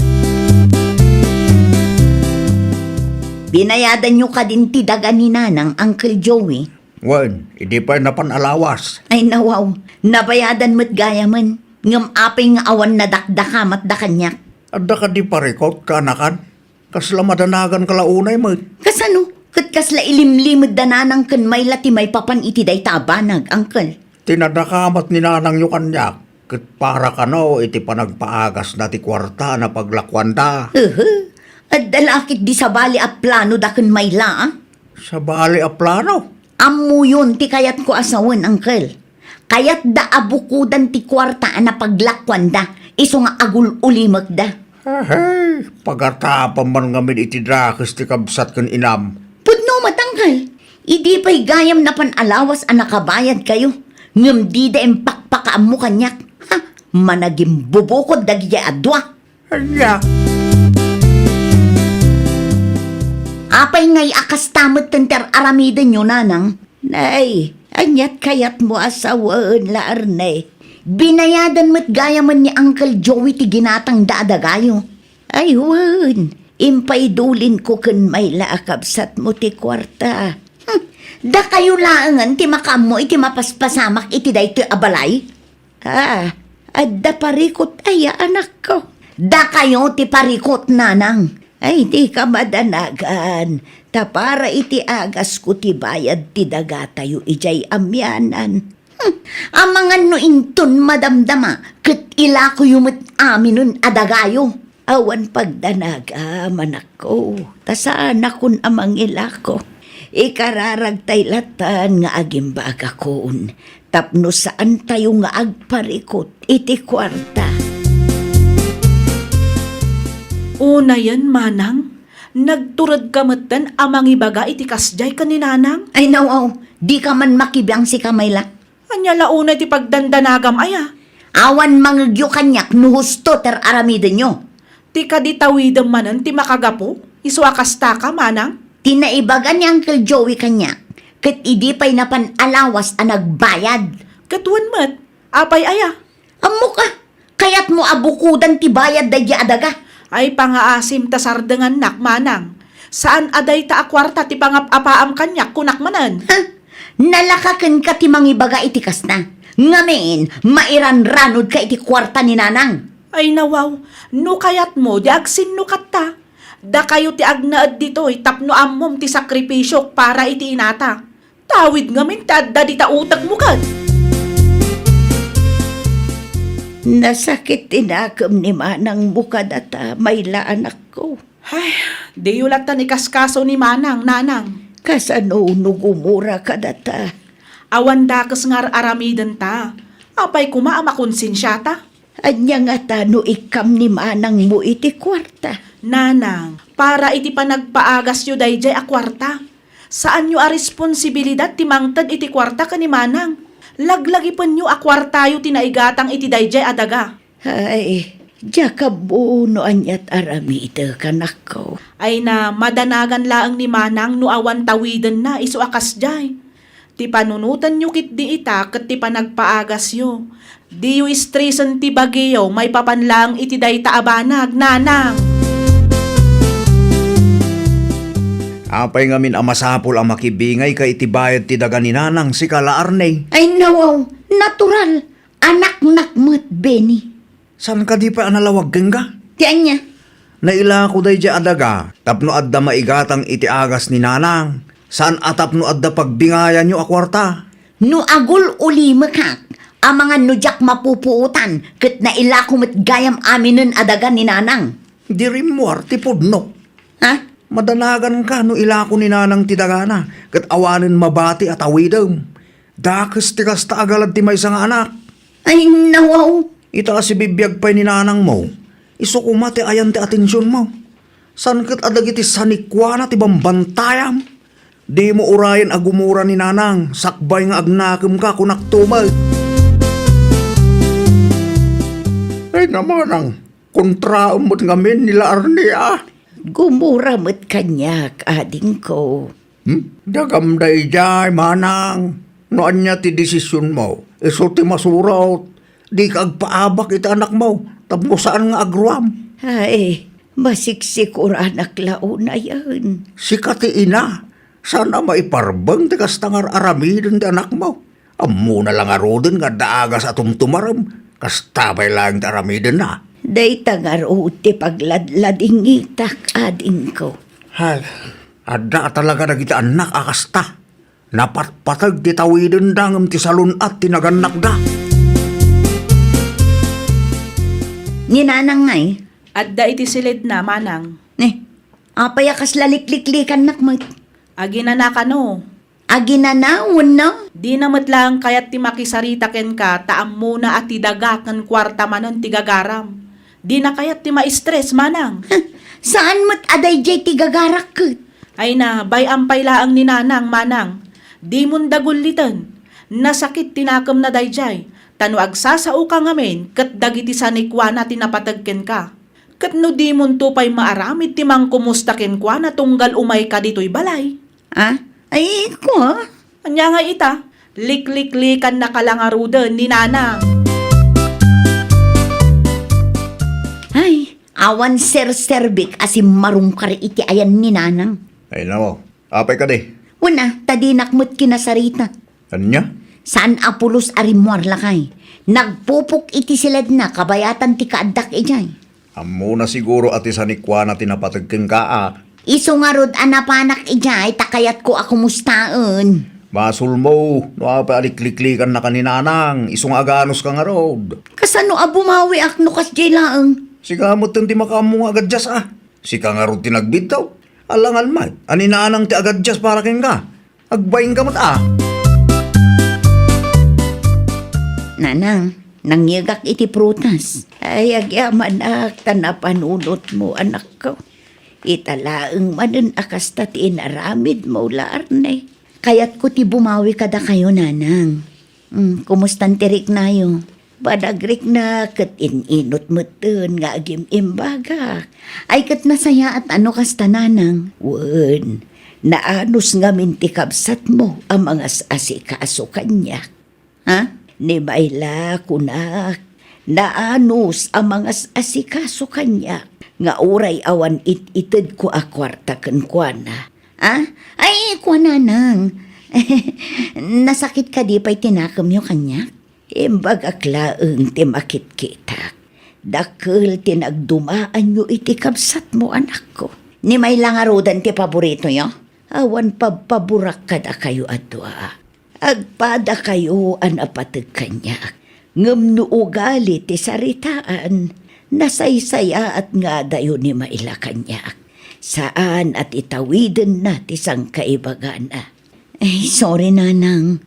Binayadan nyo ka din ti daga ni nanang, Uncle Joey. Wan, hindi pa napanalawas. Ay nawaw, nabayadan mo't gaya man. Ngam apay nga awan na dakdakamat da kanyak. Adda ka di parikot kaanakan. Kasla madanagan kalaunay mo. Kasano? Kat kasla ilimlimod dananang kan may lati may papan iti day tabanag, Uncle. Tinadakamat ni nanang yung kanyak. Kat para ka no, iti panagpaagas na ti kwarta na paglakwanda. At dalakit di sa bali a plano da kan may la, Sa bali a plano. Ammo yun ti kayat ko asawan, Uncle. Kayat da abukudan ti kwarta na paglakwanda, iso nga agul ulimag da. Hey, pagatapan man ngamin iti drakes ti kabsat kan inam. Pudno matangkal, idi pa'y gayam na panalawas a nakabayad kayo. Ngam di da empakpakaam mo kanyak. Ha, managim bubukod dagya adwa. Anya, Apay ngay akas tamot tenter aramidan nyo, nanang. Nay, anyat kayat mo asawaan laarnay. Binayadan mo't gaya man ni Uncle Joey ti ginatang daadagayo. Ay, wan. Impay dulin ko kan may laakabsat mo ti kwarta. Da kayo laangan ti makam mo iti mapaspasamak iti dayto abalay. Adda parikot ay anak ko. Da kayo ti parikot, nanang. Ay, di ka madanagan. Ta para iti agas ko ti bayad ti daga tayo ijay amyanan. Amangan no inton madamdama, kat ila ko yumot aminun adagayo. Awan pagdanaga, manak ko. Ta saan akon amang ila ko. Ikararag tay latan nga agimbaga koon. Tapno saan tayo nga agparikot iti kwarta. Una yan, manang. Nagturad kamatan amang ibaga iti kasjay ka ni nanang. Ay nawaw, di ka man makibiyang si Kamayla. Anya launa ti pagdandanagam aya. Awan mangagyo kanyak no husto ter aramiden nyo. Ti kaditawidam manan ti makagapo. Isuakasta ka, manang. Tinaibagan ni Uncle Joey kanyak. Kat idi pa'y napan alawas a nagbayad. Katuan mat, apay aya. Amo ka, kayat mo abukudan ti bayad dagya adaga. Ay pangaasim ta sardengan nak, manang. Saan aday ta akwarta ti pangap-apaam kanyak kunak manan? Ha? Nalakaken ka ti mangibaga iti kasna. Ngamin, mairan-ranod ka iti kwarta ni nanang. Ay nawaw, no kayat mo, di agsinukat ta. Da kayo ti agnaad dito'y tapno ammom ti sakripisyo para iti inata. Tawid ngamin ti adda di ta utak mo kad. Nasakit tinakam ni manang bukadata, may anak ko. Ay, di yulatan ikaskaso ni manang, nanang. Kasano nugumura ka data. Awan dakas ngar aramidan ta. Apay kumaama konsensya ta. Anya nga tano ikam ni manang mo iti kwarta. Nanang, para iti panagpaagas yu dayjay a kwarta. Saan yu a responsibilidad ti mangtad iti kwarta ka ni manang? Laglagi pa nyo a kwarta yu tinaigatang iti dayjay adaga. Ay, Jakabo no anyat aramida kanakaw. Ay na madanagan laang ni Manang no awan tawiden na iso akas jay. Ti panunutan nyo kit di ita ket ti panagpaagas yo. Di yu istresan ti bagiyo may papanlang iti dayta abanag nanang. Apay ngamin amasapol ang makibingay kay itibayad ti daga ni nanang si Kalaarney. Ay nawaw, natural. Anak nakmet Benny. San ka di pa analawag ka? Tiyan niya. Naila ko day di adaga, tapno adda maigatang iti agas ni nanang. San atap no adda pagbingayan nyo akwarta? No agul uli makak. Ang mga nudyak mapupuutan ket naila kumet gayam aminen adagan ni nanang. Di rin mo artipod no. Ha? Madanagan ka no ilako ni nanang tidagana, kat awanin mabati at awidam. Dakas tikas ta agalad ti may nga anak. Ay nawaw. Ita si bibiyag pa'y ni nanang mo. Iso kumati ayan ti atensyon mo. San kat adagiti sanikwana ti bambantayam. Di mo urayan agumura ni nanang, sakbay nga agnakem ka kunak tumag. Ay namanang, kontraam mo't ngamin nila Arnia. Gumura met kanyak ading ko. Dagam day jay, manang. Noan niya ti desisyon mo. Iso ti masuraw. Di ka agpaabak iti anak mo. Tapno saan nga agruam. Ay, masiksik anak laon na yan. Si kati ina. Sana maiparbang ti kastangar aramidin ti anak mo. Amo na lang arodin nga daagas atum tumaram. Kastabay lang ti aramidin na. Day tangaro ti pagladlading itak ading ko. Hal, ada talaga na kita anak akasta. Napatpatag ti tawidin dangam ti salun at tinaganak da. Ninanang ngay, Adda iti silid na Manang. apayakas lalikliklikan nakmat. Agi na nakano. Aginanawon no? Di namat lang kayat ti makisarita ken ka taam muna at ti daga ken kwarta manon ti gagaram. Di na kayat ti ma-stress Manang. Saan mat aday jay ti gagarak ket? Ay na, bay ampay laang ni nanang Manang. Di mundagulitan. Nasakit tinakam na dayjay. Tano agsasao ka ngamin, kat dagiti sanikwana tinapatagken ka. Kat no di mun tupay maaramid timang kumusta ken kwa na tunggal umay ka dito'y balay. Ay, ko ha? Anya nga ita, likliklikan na kalangarudan ni nanang. Ay, awan ser-serbik asim marungkar iti ayan ni nanang. Ay namo, apay ka di. Una, tadinakmut kinasarita. Anya? Saan apulos arimuar lakay? Nagpupok iti silad na kabayatan ti kaadak ijay. Amo na siguro ati sanikwana tinapatagken ka. Iso nga rod anapanak ijay, takayat ko ako mustaan. Masul mo, no apa alikliklikan na kaninanang, isong aganos ka nga rod. Kasano abumawi akno kas jay laeng? Sigamot ti makamu nga agad jas Sika nga rod tinagbitaw. Alangan man, aninanang ti agad jas para ken ka. Agbayin ka mat Nanang, nangyagak iti prutas. Ay, agyaman ak, tanapanunot mo anak ko. Italaeng manen akas ti inaramid mo laarne. Kayat ko ti bumawi kada kayo, nanang. Kumustan tirik na yo? Badagrik na kat ininot mo tun nga agim imbaga. Ay kat nasaya at ano kasta nanang. Wen, naanos nga minti kabsat mo ang mga asikaso kanya. Ha? Ni Bayla kunak, naanos ang mga asikaso kanya. Nga uray awan itid ko akwarta ken kuana. Ay, kuana nang. Nasakit ka di pa'y tinakam yung kanya? Imbag aklaeng timakit kita. Dakil tinagdumaan yung itikabsat mo anak ko. Ni may langarudan ti paborito nyo? Awan paburak kada kayo adwa. Agpada kayo an apatag kanya. Ngam no ugali ti saritaan. Nasaysaya at nga dayo ni maila kanya. Saan at itawiden na ti sang kaibagana. Ay, sorry nanang.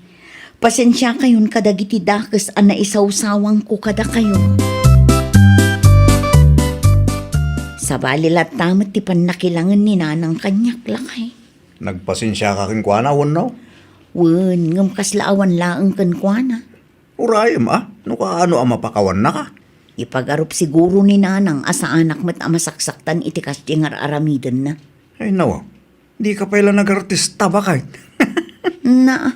Pasensya kayon kadagiti dakes an naisawsawang ko kada kayo. Sa balilat tamat ti panakilangan ni nanang kanyak lakay. Nagpasensya ka ken kuana no? Wen, ngam kaslaawan laang kan kuana. Urayam no kaano ang mapakawan na ka? Ipagarup siguro ni nanang asa anak mat amasaksaktan iti kasdi nga aramidan na. Ay nawa, di ka pala nag-artista ba kahit? Na,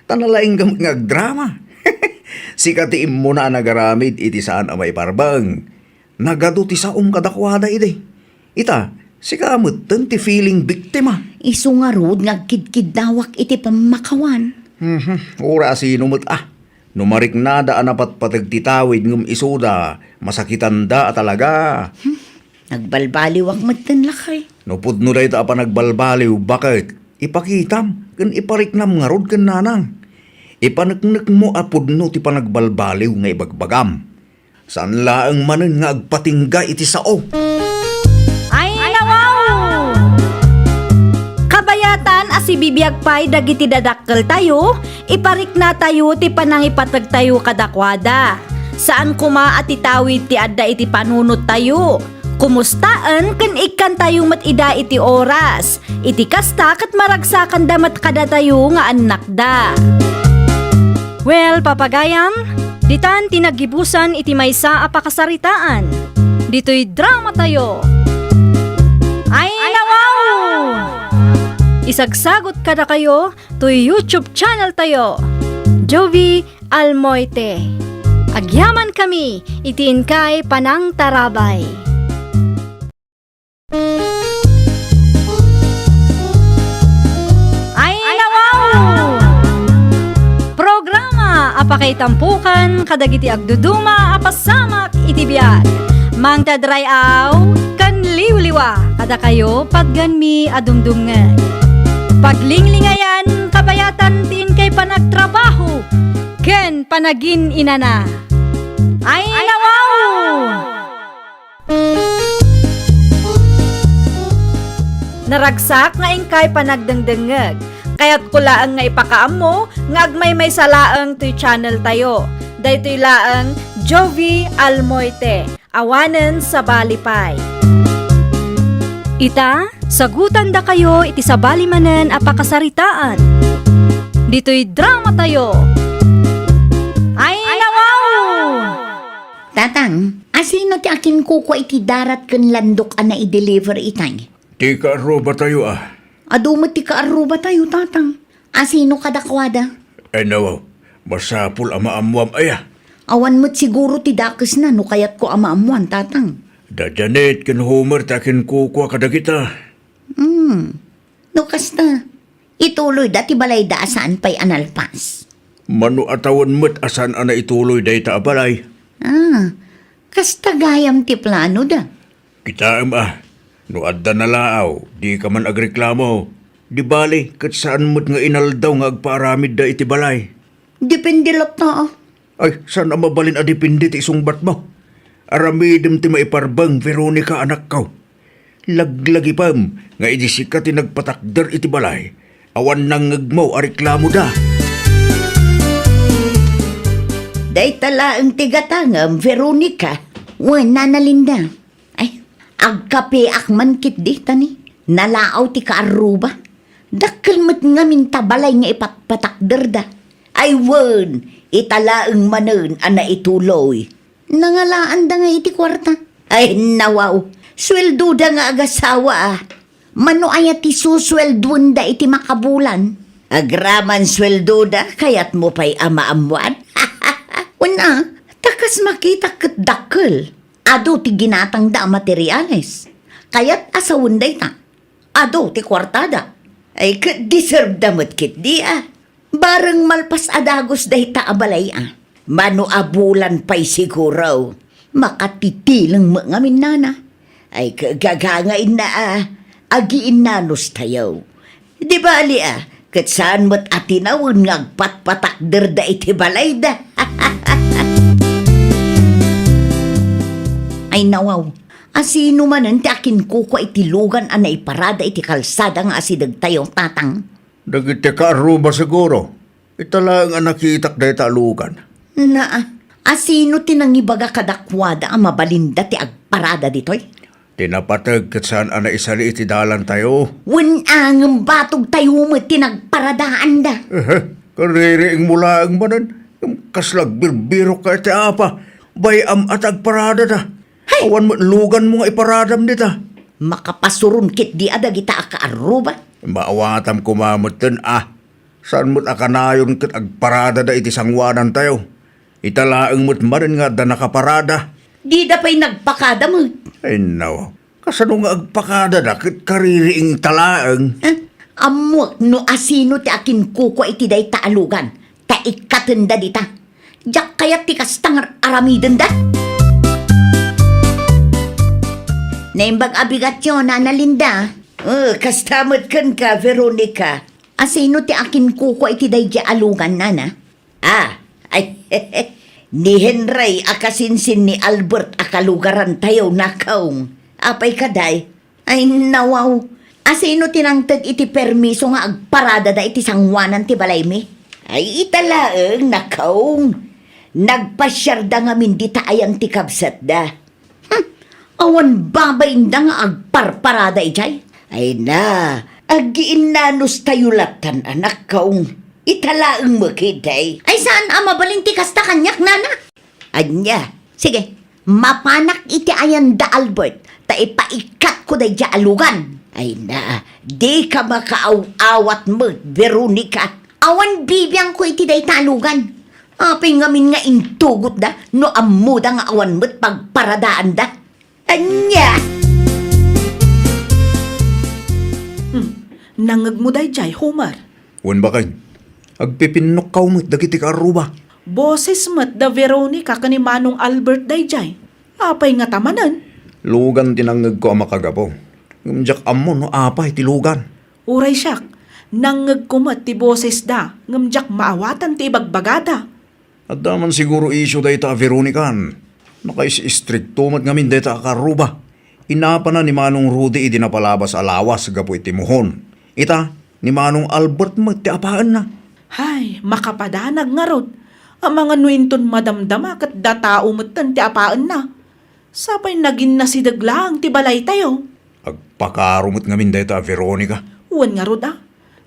Tanalaing gamit nga drama. Sikatiin mo na nagaramid iti saan amay parbang. Nagado ti saom kadakwada iti. Ita, sikamot ti feeling biktima. iso nga rod ngagkidkid dawak iti pamakawan. Ura sinumot Numarik na da anapat patagtitawid ngum isuda, masakitan da talaga. Nagbalbaliwak matan lakay. Nupod no da ita pa nagbalbaliw, bakit? Ipakitam, kan ipariknam nga rod kan nanang. Ipanaknak mo apod no ti panagbalbaliw nga ibagbagam. Saan laang manen nga agpatingga iti sao? Ay nawaw! Kabayatan asi bibiyag pay dagiti dadakkel tayo, iparik na tayo ti panangipatag tayo kadakwada. Saan kuma at itawid ti adda iti panunot tayo? Kumustaan kan ikan tayo mat ida iti oras. Iti kasta kat maragsakan da mat kada tayo nga anak da. Well, papagayam, ditan tinagibusan iti maysa a pakasaritaan. Dito'y drama tayo. Ay nawaw! Isagsagot kada kayo to YouTube channel tayo. Jovi Almoite. Agyaman kami, itiin kay Panang Tarabay. Ay nawaw! Programa apakay tampukan kadagiti agduduma apasamak iti biag. Mang tadrayaw kan liwliwa kada kayo pagganmi adumdumngan. Paglinglingayan kabayatan tin kay panagtrabaho ken panagin inana. Ay nawaw! Naragsak nga ingkay panagdengdengeg. Kaya't kulaang nga ipakaam mo, nga agmay salaang to'y channel tayo. Dahito'y laang Jovi Almoite, awanen sa Balipay. Ita, sagutan da kayo iti sa balimanen a pakasaritaan. Dito'y drama tayo. Ay nawaw! Tatang, asino ti akin kuko iti darat ken landok na i-deliver itay? Di ka aruba tayo Adumot ti kaaruba tayo, tatang. Asino kadakwada? Ay nawaw, masapul ama amuam Awan mo't siguro ti dakes na no kayat ko amaamuan, tatang. Da Janet ken Homer takin kukwa kada kita. No kasta, ituloy dati balay da asaan pa'y analpas. Mano atawan met asan ana ituloy day ta abalay. Kasta gayam ti plano da. Kita no adda na laaw, di ka man agreklamo. Di bali, kat saan mo't nga inaldaw nga agpaaramid da iti balay. Depende lot na Ay, saan ang mabalin adipindi ti isungbat mo? Aramidem ti maiparbang Veronica anak ko. Laglagi pam, nga idisika ti nagpatakder iti balay. Awan nang ngagmo areklamo da. Day tala ang tigatangam, Veronica. Wan nanalinda. Ay, agkape akman kit di tani. Nalaaw ti kaaruba. Dakkel met nga mintabalay nga ipatpatakder da. Ay wan, itala ang manen ana ituloy. Nangalaan da nga iti kwarta. Ay nawaw, sweldo da nga agasawa Mano aya ti susweldon da iti makabulan. Agraman sweldo da, kayat mo pa'y amaamuan. Una, takas makita kat dakkel. Ado ti ginatang da materyales. Kayat asawon day ta. Ado ti kwartada. Ay kat deserve damot kit di Barang malpas adagos day ta abalay Mano abulan pa'y siguro. Makatitilang mga minana. Ay kagagangain na agiin nanos tayo. Di ba ali kat saan mo't atinawon ngagpatpatakder da iti balay da. Ay nawaw, asino manen ti akin kuko iti lugan anay parada iti kalsada nga asidag tayo tatang. Dagiti ka aruba siguro. Italang ang nakitak day talugan. Na, asino tinangibaga kadakwada ang mabalinda ti agparada ditoy? Tinapatag kat saan ana isali iti dalan tayo. Ang batog tayo mo tinagparadaan da. Kaririing mula ang manan. Kaslag birbiro ka iti apa. bayam at agparada da. Awan mo, lugan mo nga iparadam dita. Makapasurun kit di ada kita akaaruba. Maawatam kumamutin Saan mo't akanayon kat agparada da iti sangwanan tayo. Italaang mo't marin nga da nakaparada. Di da pa'y nagpakada mo. Ay naw, kasano nga agpakada da kat kaririing talaang. Amok no asino ti akin kuko iti day taalugan. Ta ikatenda dita. Jak kaya ti kastang aramiden da. Naimbag abigasyon na Linda. Kastamot kan ka, Veronica. Asino ti akin kuko iti day di alugan nana? Ni Henry akasinsin ni Albert akalugaran tayo nakaong. Apay kaday? Ay nawaw. Asino tinangtag iti permiso nga agparada da iti sangwanan ti balay mi? Ay italaeng nakaong. Nagpasyarda nga min di taayang ti kabsat da. Awan babay na nga agparparada ijay. Ay na, agiin nanos tayo latan anak kaong. Italaang makiday. Ay saan ama balinti kasta kanyak nana? Anya, sige, mapanak iti ayan da Albert. Ta ipaikat ko da alugan. Ay na, di ka makaaw-awat mo, Veronica. Awan bibiyang ko iti day talugan. Apay ngamin nga intugot da, no amuda nga awan mo't pagparadaan da. Anya! Nangag mo day jay, Homer. Wan ba kayo? Agpipinok ka mo't dagiti karuba. Boses mat da Veronica kani Manong Albert day jay. Apay nga tamanan. Lugan tinangag ko ang makagapo. Ngumjak amo no apay ti lugan. Uray siyak. Nangag kumat ti boses da. Ngamjak maawatan ti ibagbagada. At daman siguro isyo da ita Veronican. Nakais-istrikto mat ngamin da ita karuba. Inapa na ni Manong Rudy iti napalabas alawas gapo iti muhon. Ita, ni Manong Albert mat ti apaan na. Hay, makapadanag nga rod. Ang mga nuinton madamdama kat datao matan ti apaan na. Sapay nagin na si daglang ti balay tayo. Agpakarumot ngamin da ita Veronica. Uwan nga rod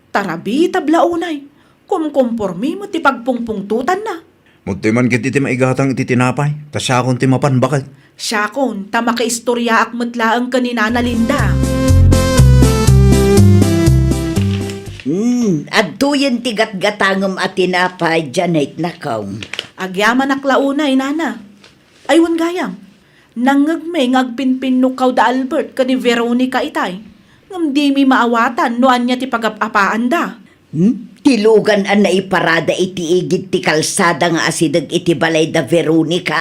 Tarabi tablaunay. Kumkompormi mo ti pagpungpungtutan na. Muti man kit iti maigatang iti tinapay. Tasyakon ti mapan bakal. Siyakon, tama ka istorya akmatlaang kanina na Linda. Adtuyan ti gatgatangam at tinapay janay nakaw. Agyaman aklaunay, nana. Aywan gayam. Nangagmay ngagpinpinukaw da Albert kani Veronica itay. Ngam di mi maawatan noan niya ti pagapapaan da. Tilugan an naiparada iti igid ti kalsada nga asidag iti balay da Veronica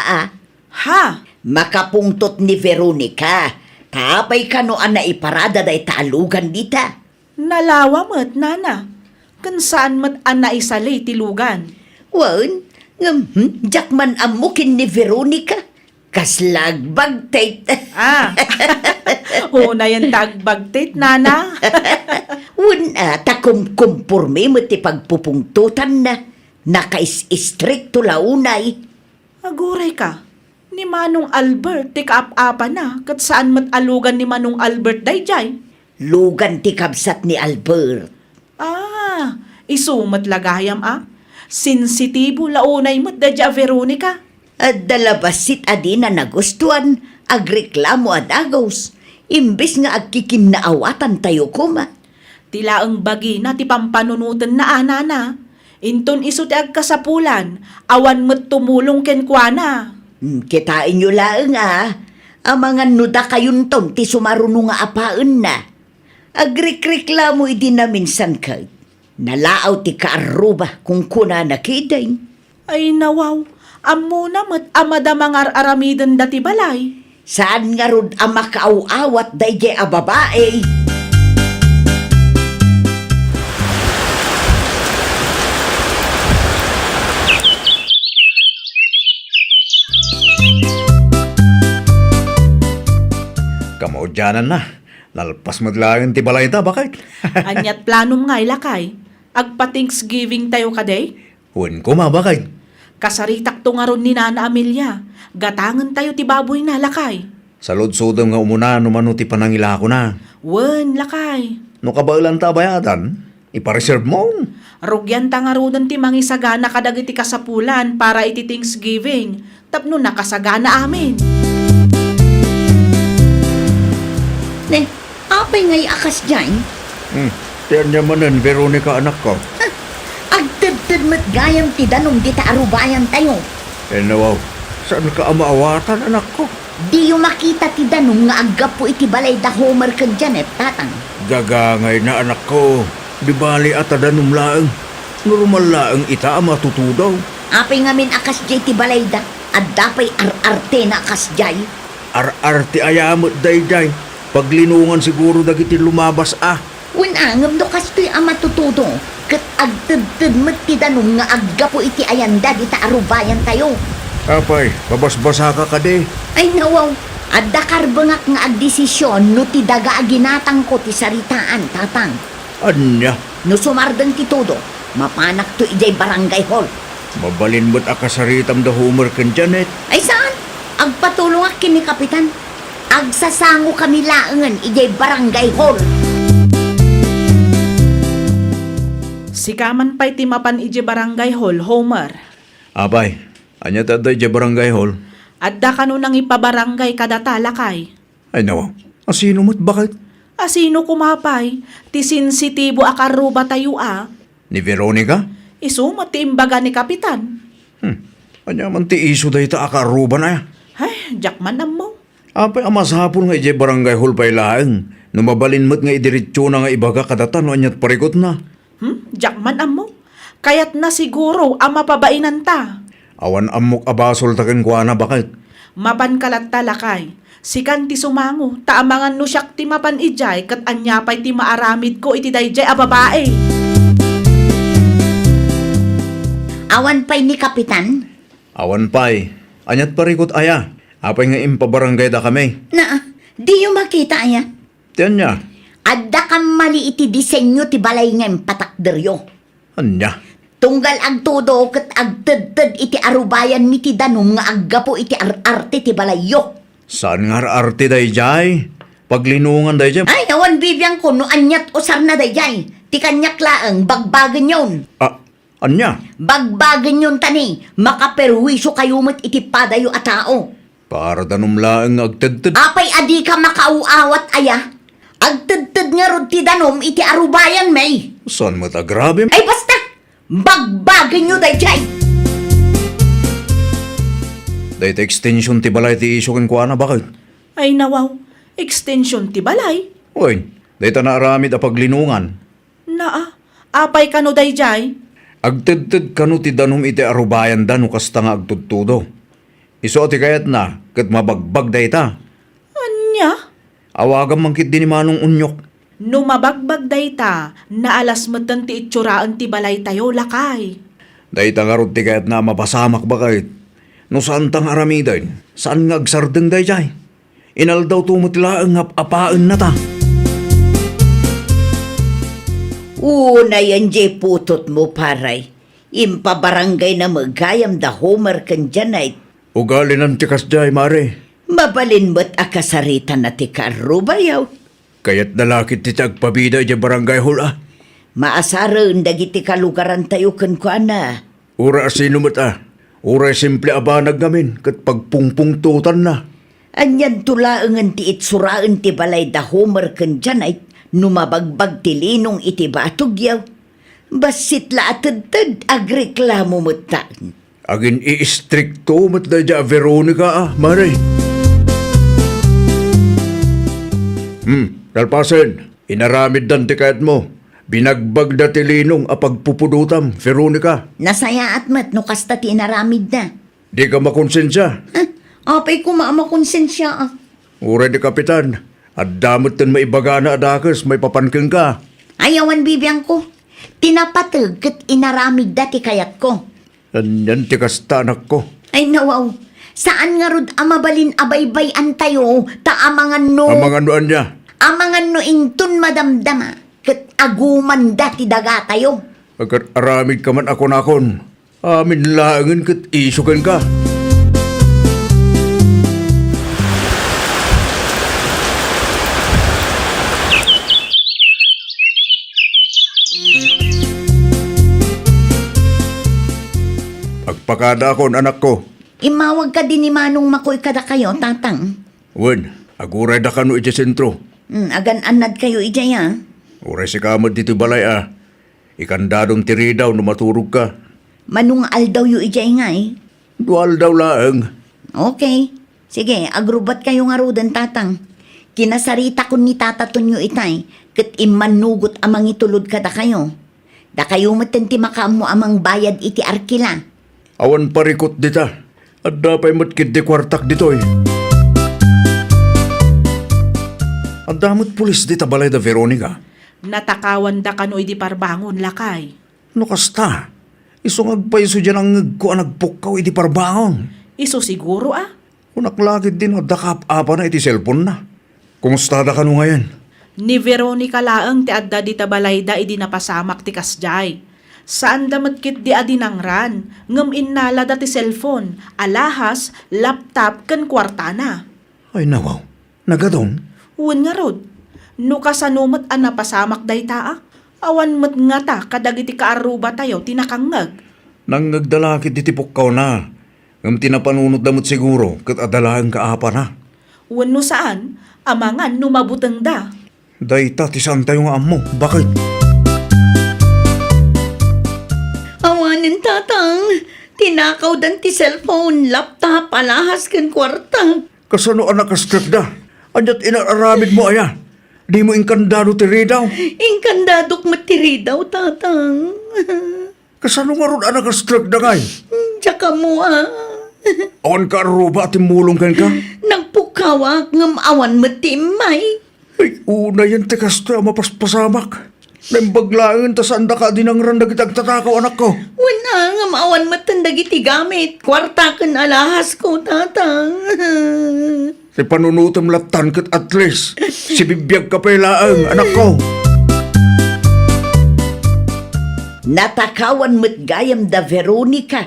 Ha? Makapungtot ni Veronica. Tapay ka no an naiparada da italugan dita. Nalawa mat, nana. Kan saan mat an naisalay tilugan. Wan, jakman amukin ni Veronica. Kaslag bagtay. Oo na yan tagbagtit, nana. Takumkumpurme mo ti pagpupungtutan na. Nakais-istrikto launay. Aguray ka. Ni Manong Albert, ti kaap-apa na. Kat saan mat alugan ni Manong Albert dayjay? Lugan ti kabsat ni Albert. Isumat lagayam Sensitibo launay mat dadya Veronica. At dalabasit adi na nagustuhan, agreklamo at agos. Imbes nga agkikinnaawatan tayo kuma. Tila ang bagi na ti pampanunutan na anana. Inton iso ti agkasapulan, awan mo't tumulong kenkwana. Kitain nyo laeng ang mga nuda kayon ton ti sumaruno nga apaan na. Agrikreklamo idi na minsan kay. Nalaaw ti kaaruba kung kuna nakiday. Ay nawaw, amo na mat amadamangar aramidan dati balay. Saan nga rod ang makaaw-awat dayjay a babae? Kamaudyanan na. Lalpas madlayan ti balay ta, bakit? Anyat planom nga ilakay. Agpa-Thanksgiving tayo kaday. Huwin ko ma, bakit? Kasaritak to nga ron ni Nana Amelia. Gatangan tayo ti baboy na lakay. Salud-sudong nga umuna numano ti panangila ko na. Wen, lakay. No kabailan ta bayatan, ipareserve mo. Rugyan ta nga ron ti mangisagana kadag iti kasapulan para iti Thanksgiving. tapno nakasagana amin. Ne, apay ngay akas dyan? Tiyan niya manan, Veronica anak ko. Agtid-tid mo't gayam ti danong di taarubayan tayo. Nawaw, saan ka amaawatan anak ko? Di yung makita ti danong nga aggapo iti balay da Homer ka dyan tatang. Gagangay na anak ko. Di bali at adanum laang. Normal laang ita matutudaw. Apay ngamin akas jay ti balay da, at dapay ar-arte na akas jay. Ar-arte ayamot dayday. Paglinungan siguro dagiti lumabas Unangam do kastoy ang matutudo, kat agtid-tid mo't ti danong nga aggapo iti ayanda di taarubayan tayo. Apay, babas-basa ka kade. Ay nawaw, at dakarbangak nga agdesisyon no ti daga aginatang ko ti saritaan, tatang. Anya, No sumardang ti todo, mapanak to ijay barangay hall. mabalin mo't akasaritam da Homer kan Janet. Ay saan? Agpatulong ak kini kapitan. Agsasango kami laangan ijay barangay hall. Sikaman pa'y timapan iji barangay hall, Homer. Apay, anya taday di barangay hall. At da kano nang ipabarangay kada talakay. Ay nawaw, asino mo't bakit? Asino kumapay, ti sensitibo akaruba tayo Ni Veronica? Isumat ti imbaga ni kapitan. Anya man ti iso day ta akaruban ay. Ay, jakman nam mo. Apay amas hapon nga ije barangay hall pay laeng. Numabalin mo't nga idiretso na nga ibaga kadatan no anyat parikot na. Jakman am mo. Kayat na siguro ang mapabainan ta. Awan amok abasol taken kwa na bakit? Mapan kalat talakay. Sikan ti sumango, taamangan no siyak ti mapan ijay, kat anyapay ti maaramid ko iti dayjay a babae. Awan pa'y ni kapitan. Awan pay. Anyat parikot aya. Apay nga impabarangay da kami. Na, di yung makita aya. Tiyan niya. Adda kam mali iti disenyo ti balay ngem patakderyo. Anya. Tunggal agtudo ket agtedted iti arubayan mi ti danong nga aggapo iti ar-arte ti balayyo. Saan nga arte day jay? Paglinungan day jay. Ay, awan bibiyang ko no anyat usar na dayjay. Ti kanyak laeng bagbagan yon. Anya? Bagbagan yon tani. Makaperwisyo kayo mo't iti padayo a tao. Para danum laeng agtedted. Apay adi ka makauawat aya. Agtedted nga rod ti danom iti arubayan may. Saan mo ta grabe? Ay basta! Bagbagan nyo dayjay! Day ta extension ti balay ti iso ken kwa na bakit? Ay nawaw, extension ti balay. Uy, day ta naaramid a paglinungan. Naa, apay kano dayjay. Agtedted kanu ti danum iti arubayan da no kasta nga agtudtudo. Iso ti kayat na, ket mabagbag day ta. Anya? Awagan man kit din ni Manong Unyok. No mabagbag dayta, naalas matan ti itsuraan ti balay tayo lakay. Day ta nga rod ti kayat na mapasamak bakit? No saan tang aramiday? Saan nga agsardeng day jay? Inal daw tumutila ang apaan na ta. Una yan jay putot mo paray. Impabarangay na magayam da Homer kan janay. Ugali ng tikas jay, mare. Mabalin mo't akasarita na ti karubayaw. Kaya't dalakit ti tagpabida di barangay hall Maasarang dagiti kalugaran tayo kan kwa na. Ura sino mo't Ura simple abanag namin kat pagpungpung tutan na. Anyan tulaangan ti itsuraan ti balay da Homer kan janay. Numabagbag ti linong iti batugyaw. Basit la atad-tad agreklamo mo't taan. Agin i-stricto mo't da dya Veronica mare. Kalpasen, inaramid dan ti kayat mo. Binagbag da ti linong a pagpupudutam, Veronica. Nasaya at mat no kasta ti inaramid na. Di ka makonsensya. Apay ko maamakonsensya Ura di kapitan. At damot tan maibaga na adakas, may papankeng ka. Ayawan bibiyang ko. Tinapatag kat inaramid dati kayat ko. Anyan ti kastanak ko. Ay nawaw, saan nga rod amabalin abaybay-an tayo taamangan no... Amang anuan niya. Amangan no intun madamdama kat aguman dati daga tayo. Agkat aramid ka man ako nakon. Amin laangan kat isukan ka. Pagpakada akon anak ko. Imawag ka din ni Manong Makoy kada kayo, tatang. Wen, aguray da kanu iti sentro. Agan-anad kayo ijaya. Uray si kamad dito balay Ikandadong tiri daw no maturog ka. Manung aldaw yu ijay nga eh. Dual daw laeng. Okay. Sige, agrubat kayo nga rodan, tatang. Kinasarita ko ni tataton yu itay, kat imanugot amang itulod kada kayo. Da kayo matenti makaam mo amang bayad iti arkila. Awan parikot dita. At dapay matkid di kwartak ditoy. Ang damot pulis dita balay da Veronica. Natakawan da kano idi parbangon lakay. No kasta. Isong agpaiso dyan ang ko nagpukaw iti parbangon. Iso siguro Kunaklakit din at dakap-apa na iti cellphone na. Kumusta da kanu ngayon? Ni Veronica laeng ti adda di tabalayda idi napasamak ti kasjay. Saan damatkit di adinangran, ngem innala da ti cellphone, alahas, laptop, ken kwartana. Ay nawaw. Nagadong? Uwan nga rod, no kasanumat an napasamak dayta awan met nga ta kadagiti kaaruba tayo tinakangag. Nang nagdalakit iti pukaw na. Ngam tinapanunod damot siguro kat adalaang kaapa na. Uwan no saan, amangan no mabuteng da. Dayta ti saan tayo nga amo. Bakit? Awanin, tatang. Tinakaw dan ti cellphone, laptop, alahas ken kwarta. Kasano anak kastrip da? Anyat inararamid mo aya. Di mo inkandado ti ridaw. Inkandadok matiri daw, tatang. Kasano nga ron anak kastrip da kay? Tsaka mo Awan ka aruba at imulong ka? Nagpukawak ngam awan matimay. Ay, una yan ti kastrip mapaspasamak. Naimbaglaan ta saan da ka din ang randag itagtatakaw anak ko. Wala ngam awan matandag iti gamit. Kwarta ken alahas ko, tatang. Si panunutom latan kat at least. Si bibiyag ka pailaang anak ko. Natakawan mo't gayam da Veronica.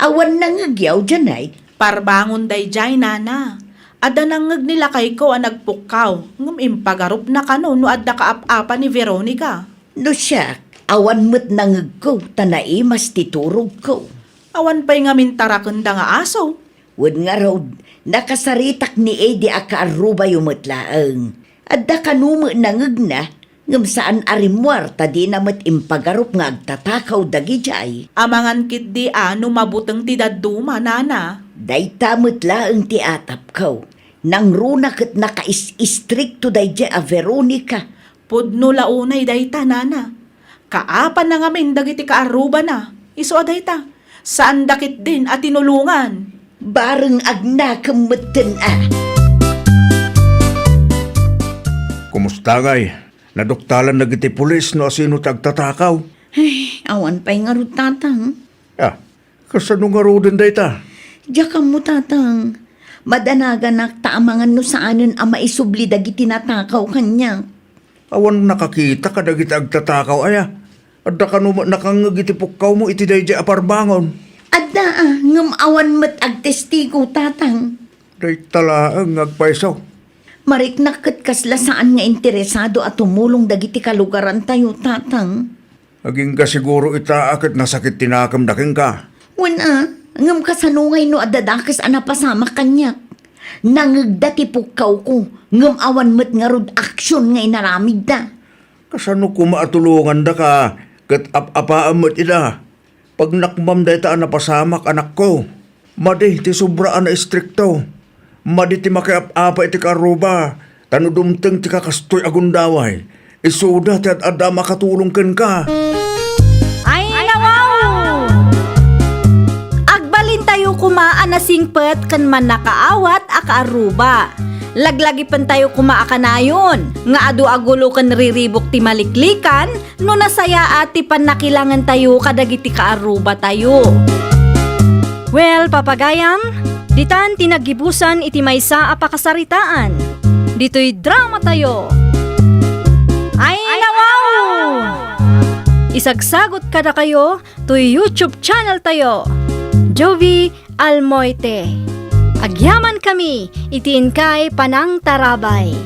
Awan nangagyaw dyan ay. Parbangon dayjay nana. Ada nangag nila kay ko ang nagpukaw, ngum impagarup na kano no adda kaap-apa ni Veronica. No siya, awan mo't nangag ko, tanay mas titurog ko. Awan pa'y nga mintarakan da nga aso. Wad nga raw, nakasaritak ni Eddie akaaruba yung matlaang. Adda kanumo nangag na, ngam saan arimwar, tadi na mat impagarup nga agtatakaw dagi jay. Amangan kit di no mabuteng ti daduma nana. Dayta matlaang ti atap ko. Nang runa kat nakais-istrikto dayja a Veronica. Pudno launay dayta nana. Kaapan na ngamin dagiti kaaruba na. Iso dayta. Saan dakit din at tinulungan. Bareng agna kamatan Kumusta ngay? Naduktalan na giti pulis no asino tagtatakaw. Ay, awan pa'y nga ro, tatang. Kasano nga ro din dayta? Diyan mo, tatang. Madanagan nagtaamangan no saanin ang maisubli dagiti natakaw kanya. Awan nakakita ka dagiti agtatakaw aya. Adda ka no nakangagiti pukaw mo iti dayjay aparbangon. Adda ngam awan mat agtestigo, tatang. Day talaang agpaisaw. Mariknakit kasla saan nga interesado at tumulong dagiti kalugaran tayo, tatang. Aging ka siguro itaakit nasakit tinakam daking ka. Wana, ngam kasanungay no adadakas anapasama kanya. Nangagdati pukaw ko, ngam awan mat nga rod aksyon nga inaramid da. Kasano kumaatulungan da ka, kat ap-apaan mo't ida. Pag nakmam da ita napasamak anak ko, madi ti sobraan na istrikto. Madi ti makiap-apa iti karuba, tanudumteng ti kakastoy agundaway. Isuda ti at ada makatulong ken ka. Ay nawaw! Agbalin tayo kumaan na singpet kan man nakaawat akaaruba. Laglagi pan tayo kumaakanayon, nga adu agulo kan riribok ti maliklikan, no nasaya at ti panakilangan tayo kadagiti kaaruba tayo. Well, papagayam, ditan tinagibusan iti maysa a pakasaritaan. Dito'y drama tayo. Ay nawaw! Isagsagot kada kayo to YouTube channel tayo. Jovi Almoite. Agyaman kami, itiin kay Panang Tarabay.